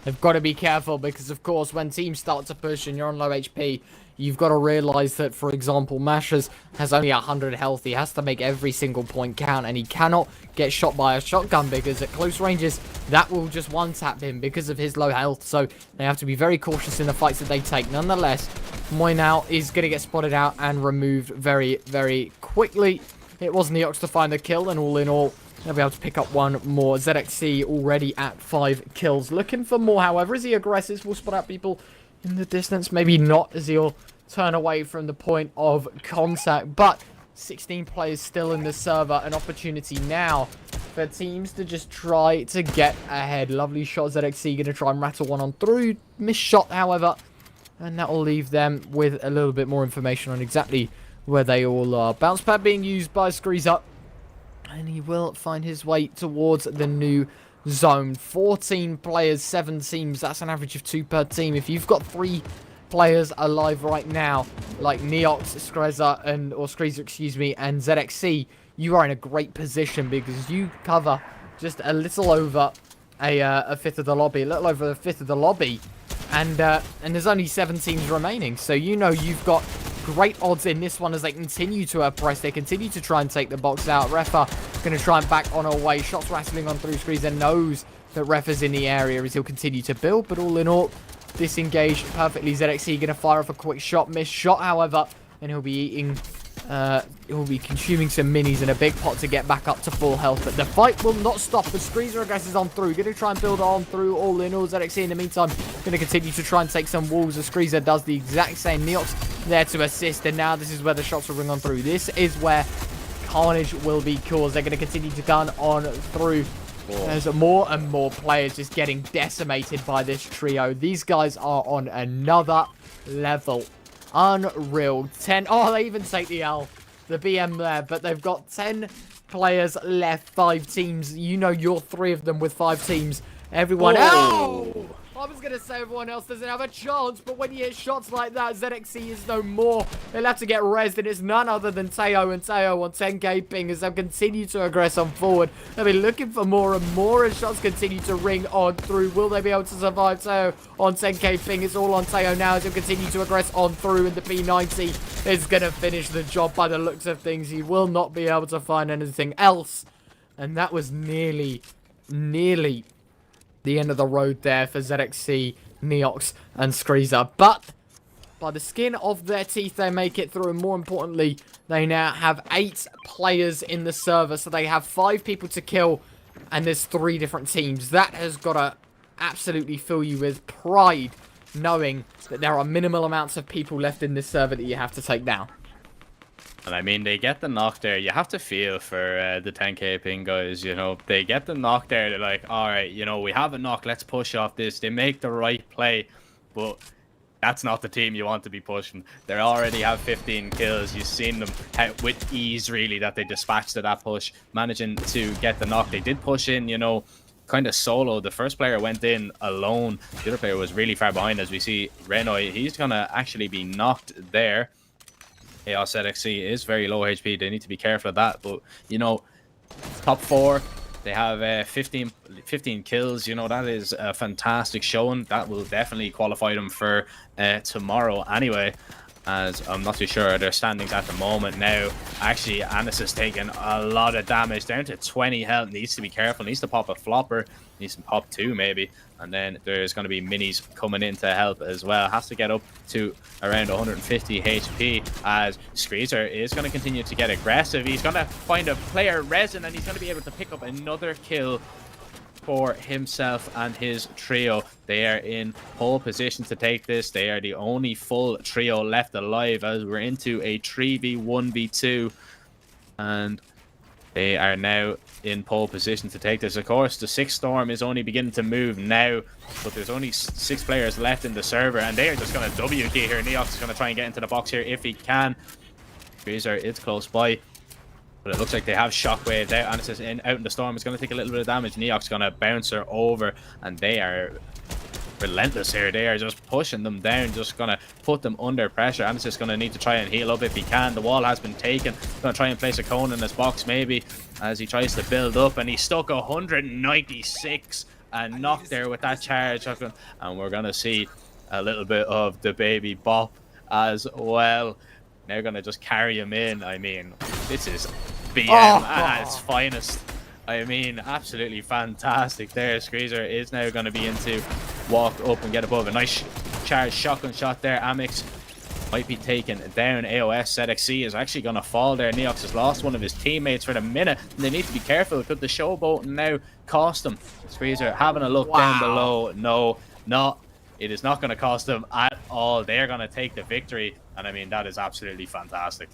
They've got to be careful, because of course when teams start to push and you're on low HP, you've got to realize that, for example, Mashers has only 100 health. He has to make every single point count, and he cannot get shot by a shotgun, because at close ranges, that will just one-tap him because of his low health. So they have to be very cautious in the fights that they take. Nonetheless, Moynau is going to get spotted out and removed very quickly. It was Neox to find the kill, and all in all, they'll be able to pick up one more. ZXC already at 5 kills. Looking for more, however, as he aggressive, will spot out people in the distance. Maybe not, as he'll turn away from the point of contact. But 16 players still in the server. An opportunity now for teams to just try to get ahead. Lovely shot. ZXC going to try and rattle one on through. Missed shot, however. And that will leave them with a little bit more information on exactly where they all are. Bounce pad being used by Screezer, and he will find his way towards the new zone. 14 players, 7 teams. That's an average of 2 per team. If you've got 3 players alive right now, like Neox, Screezer, and ZXC, you are in a great position, because you cover just a little over a fifth of the lobby, a little over a fifth of the lobby, and there's only 7 teams remaining. So you know you've got great odds in this one as they continue to press. They continue to try and take the box out. Refa going to try and back on away. Shots rattling on through. Screezer knows that Refa's in the area as he'll continue to build, but all in all, disengaged perfectly. ZXC going to fire off a quick shot. Missed shot, however, and he'll be eating, he'll be consuming some minis in a big pot to get back up to full health. But the fight will not stop as Screezer aggresses on through. Going to try and build on through. All in all, ZXC in the meantime going to continue to try and take some walls as Screezer does the exact same. Neox there to assist, and now this is where the shots will ring on through. This is where carnage will be caused. They're going to continue to gun on through. There's more and more players just getting decimated by this trio. These guys are on another level. Unreal. 10. Oh, they even take the L. The BM there, but they've got 10 players left. 5 teams. You know you're 3 of them with 5 teams. Everyone. Oh! I was going to say everyone else doesn't have a chance, but when you hit shots like that, ZXC is no more. They'll have to get rezzed, and it's none other than Teo, and Teo on 10k ping as they'll continue to aggress on forward. They'll be looking for more and more as shots continue to ring on through. Will they be able to survive? Teo on 10k ping. It's all on Teo now as he'll continue to aggress on through, and the P90 is going to finish the job by the looks of things. He will not be able to find anything else, and that was nearly the end of the road there for ZXC, Neox, and Screezer. But by the skin of their teeth, they make it through, and more importantly, they now have 8 players in the server, so they have 5 people to kill, and there's 3 different teams. That has got to absolutely fill you with pride, knowing that there are minimal amounts of people left in this server that you have to take down. And I mean, they get the knock there. You have to feel for the 10k ping guys, you know. They get the knock there. They're like, all right, you know, we have a knock. Let's push off this. They make the right play, but that's not the team you want to be pushing. They already have 15 kills. You've seen them with ease, really, that they dispatched to that push, managing to get the knock. They did push in, you know, kind of solo. The first player went in alone. The other player was really far behind, as we see Renoy. He's going to actually be knocked there. Chaos ZXC is very low HP. They need to be careful of that. But, you know, top 4, They have 15 kills. You know, that is a fantastic showing. That will definitely qualify them for tomorrow anyway, as I'm not too sure of their standings at the moment now. Actually, Anis is taking a lot of damage, down to 20 health. Needs to be careful, needs to pop a flopper, needs to pop 2 maybe. And then there's going to be minis coming in to help as well. Has to get up to around 150 HP, as Squeezer is going to continue to get aggressive. He's going to find a player resin, and he's going to be able to pick up another kill for himself and his trio. They are in pole position to take this. They are the only full trio left alive, as we're into a 3v1v2, and they are now in pole position to take this. Of course, the 6th storm is only beginning to move now, but there's only 6 players left in the server, and they are just going to W key here. Neox is going to try and get into the box here if he can. Razer is close by, but it looks like they have Shockwave there, and it's out in the storm. It's going to take a little bit of damage. Neox is going to bounce her over, and they are relentless here. They are just pushing them down, just going to put them under pressure. And it's just going to need to try and heal up if he can. The wall has been taken. Going to try and place a cone in his box maybe, as he tries to build up, and he stuck 196 and knocked there with that charge. And we're going to see a little bit of the baby bop as well. They're going to just carry him in. I mean, this is BM at its finest. I mean, absolutely fantastic there. Squeezer is now going to be into walk up and get above. A nice charge shotgun shot there. Amix might be taken down. AOS ZXC is actually going to fall there. Neox has lost one of his teammates for the minute, and they need to be careful. Could the showboat now cost them? Squeezer having a look down below. No, not. It is not going to cost them at all. They're going to take the victory, and I mean, that is absolutely fantastic.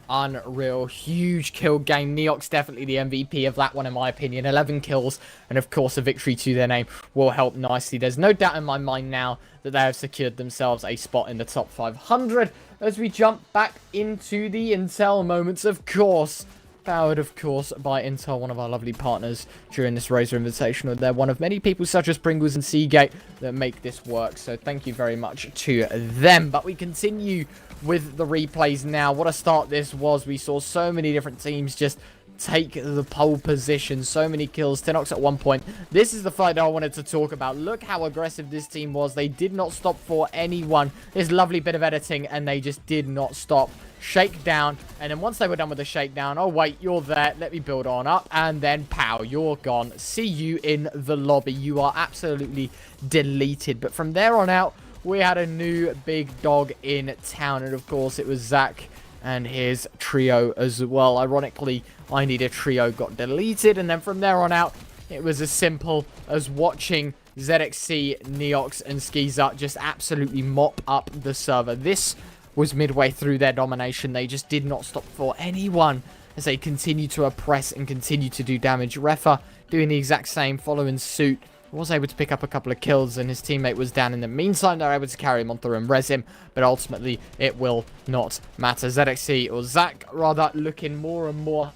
Unreal. Huge kill game. Neox definitely the MVP of that one, in my opinion. 11 kills, and of course a victory to their name will help nicely. There's no doubt in my mind now that they have secured themselves a spot in the top 500 as we jump back into the Intel moments, of course. Powered, of course, by Intel, one of our lovely partners during this Razer Invitational. They're one of many people, such as Pringles and Seagate, that make this work. So thank you very much to them. But we continue with the replays now. What a start this was. We saw so many different teams just take the pole position. So many kills. Tinox at one point. This is the fight that I wanted to talk about. Look how aggressive this team was. They did not stop for anyone. This lovely bit of editing, and they just did not stop. Shakedown, and then once they were done with the shakedown, oh wait, you're there, let me build on up, and then pow, you're gone. See you in the lobby. You are absolutely deleted. But from there on out, we had a new big dog in town, and of course it was Zach and his trio as well. Ironically, I Need a Trio got deleted, and then from there on out, it was as simple as watching ZXC, Neox, and Skiza just absolutely mop up the server. This was midway through their domination. They just did not stop for anyone as they continue to oppress and continue to do damage. Refa doing the exact same, following suit. Was able to pick up a couple of kills, and his teammate was down in the meantime. They're able to carry him on through and res him, but ultimately it will not matter. ZXC, or Zach rather, looking more and more,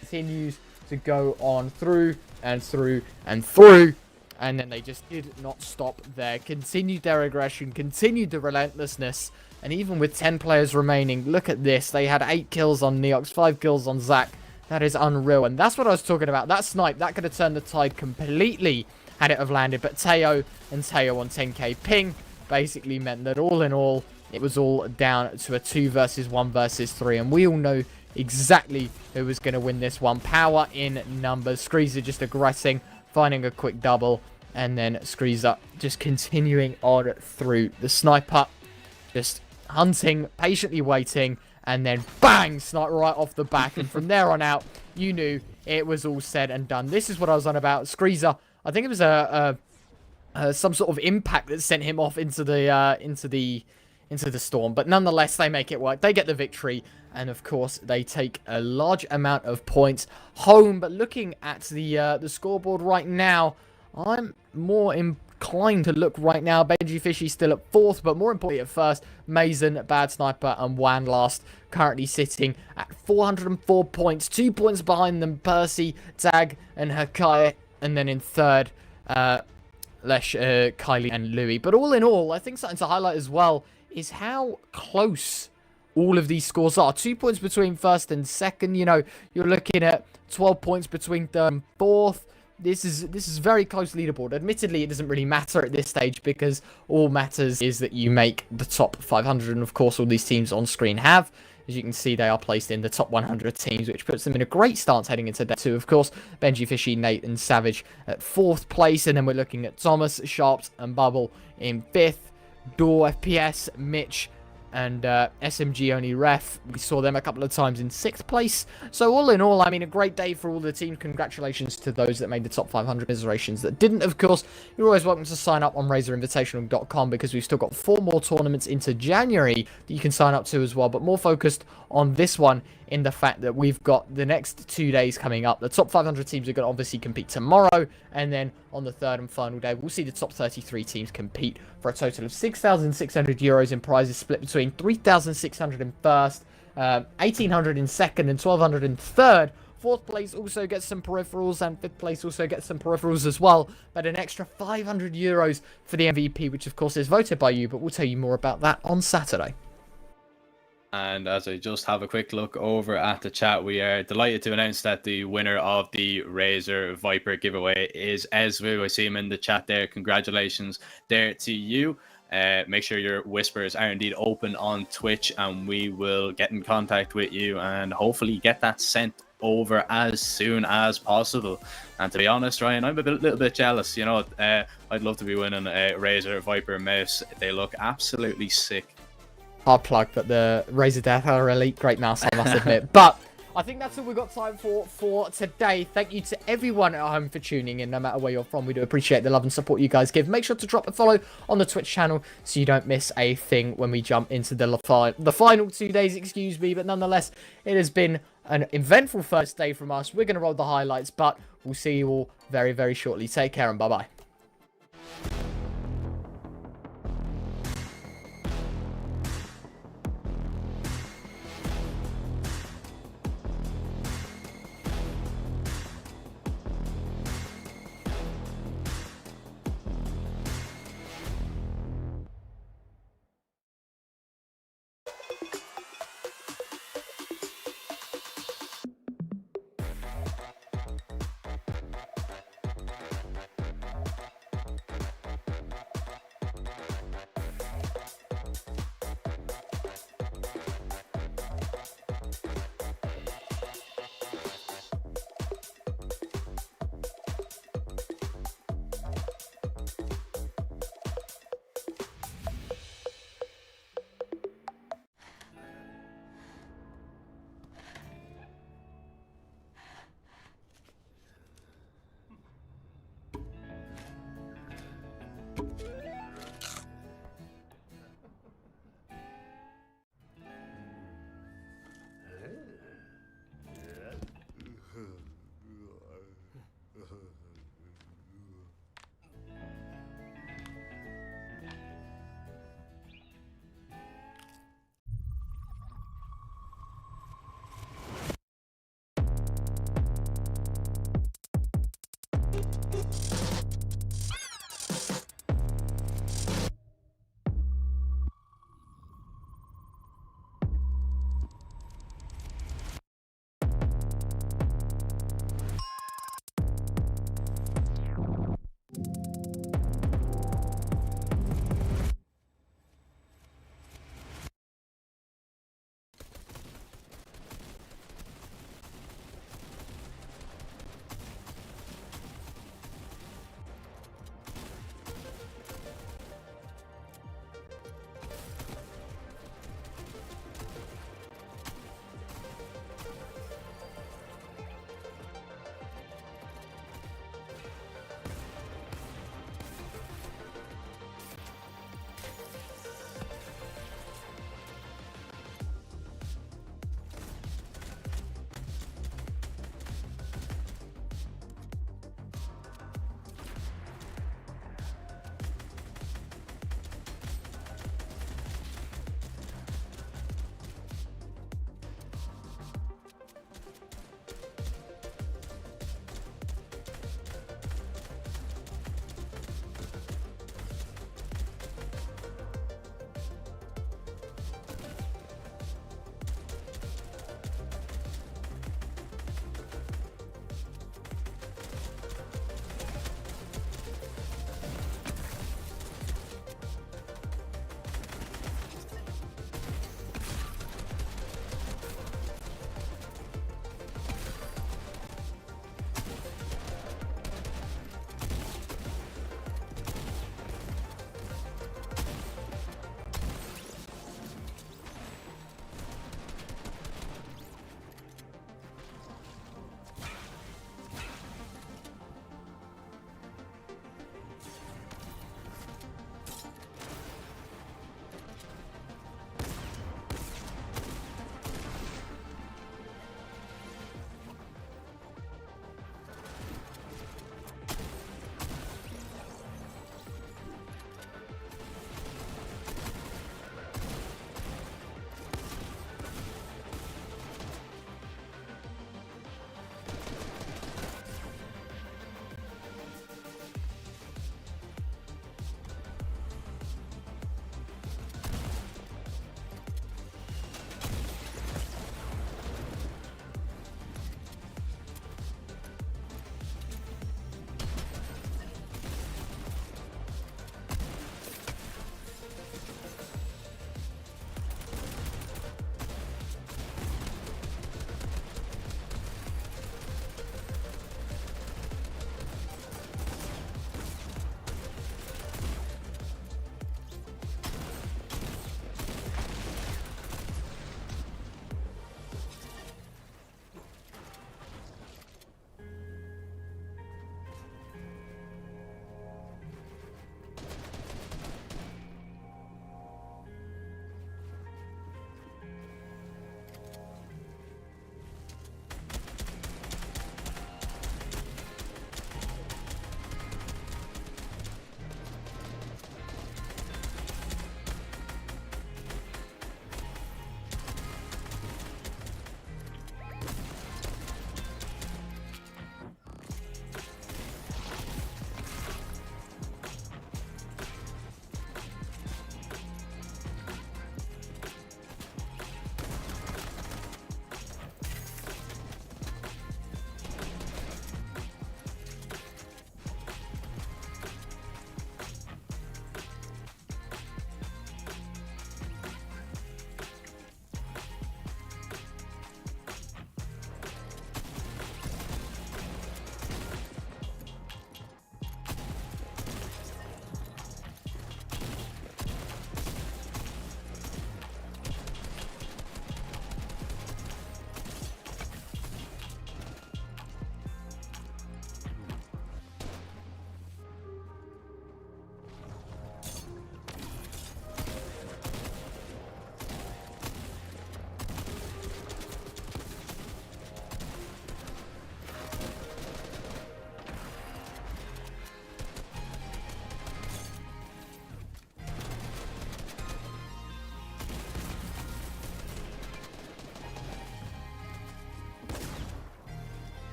continues to go on through and through and through. And then they just did not stop there. Continued their aggression, continued the relentlessness. And even with 10 players remaining, look at this. They had 8 kills on Neox, 5 kills on Zach. That is unreal. And that's what I was talking about. That snipe, that could have turned the tide completely had it have landed. But Teo and Teo on 10k ping basically meant that all in all, it was all down to a 2 versus 1 versus 3. And we all know exactly who was going to win this one. Power in numbers. Screezer just aggressing, finding a quick double. And then Screezer just continuing on through. The sniper just hunting, patiently waiting, and then bang, snipe right off the back. And from there on out, you knew it was all said and done. This is what I was on about. Screezer, I think it was some sort of impact that sent him off into the storm, but nonetheless they make it work. They get the victory, and of course they take a large amount of points home. But looking at the scoreboard right now, I'm more inclined to look right now. Benji Fishy still at 4th, but more importantly at 1st, Mason, Bad Sniper, and Wan last, currently sitting at 404 points. 2 points behind them, Percy, Tag, and Hakai, and then in 3rd, Lesh, Kylie, and Louis. But all in all, I think something to highlight as well is how close all of these scores are. 2 points between first and second. You know, you're looking at 12 points between third and fourth. This is very close leaderboard. Admittedly, it doesn't really matter at this stage because all matters is that you make the top 500, and of course all these teams on screen have. As you can see, they are placed in the top 100 teams, which puts them in a great stance heading into day 2. Of course, Benji, Fishy, Nate, and Savage at 4th place. And then we're looking at Thomas, Sharps, and Bubble in 5th. Door, FPS, Mitch, and SMG only ref. We saw them a couple of times in 6th place. So all in all, I mean, a great day for all the teams. Congratulations to those that made the top 500. Miserations that didn't, of course. You're always welcome to sign up on RazerInvitational.com because we've still got 4 more tournaments into January that you can sign up to as well. But more focused on this one in the fact that we've got the next 2 days coming up. The top 500 teams are going to obviously compete tomorrow. And then on the 3rd and final day, we'll see the top 33 teams compete for a total of €6,600 in prizes split between 3,600 in first, 1,800 in second, and 1,200 in third. 4th place also gets some peripherals, and 5th place also gets some peripherals as well. But an extra €500 for the MVP, which of course is voted by you, but we'll tell you more about that on Saturday. And as I just have a quick look over at the chat, we are delighted to announce that the winner of the Razer Viper giveaway is Ezvu. I see him in the chat there. Congratulations there to you. Make sure your whispers are indeed open on Twitch, and we will get in contact with you and hopefully get that sent over as soon as possible. And to be honest, Ryan, I'm a little bit jealous. You know, I'd love to be winning a Razer Viper mouse. They look absolutely sick. Hard plug, but the Razer Death are elite. Great mouse, I must admit. But I think that's all we've got time for today. Thank you to everyone at home for tuning in, no matter where you're from. We do appreciate the love and support you guys give. Make sure to drop a follow on the Twitch channel so you don't miss a thing when we jump into the final 2 days, excuse me. But nonetheless, it has been an eventful first day from us. We're going to roll the highlights, but we'll see you all very, very shortly. Take care and bye-bye.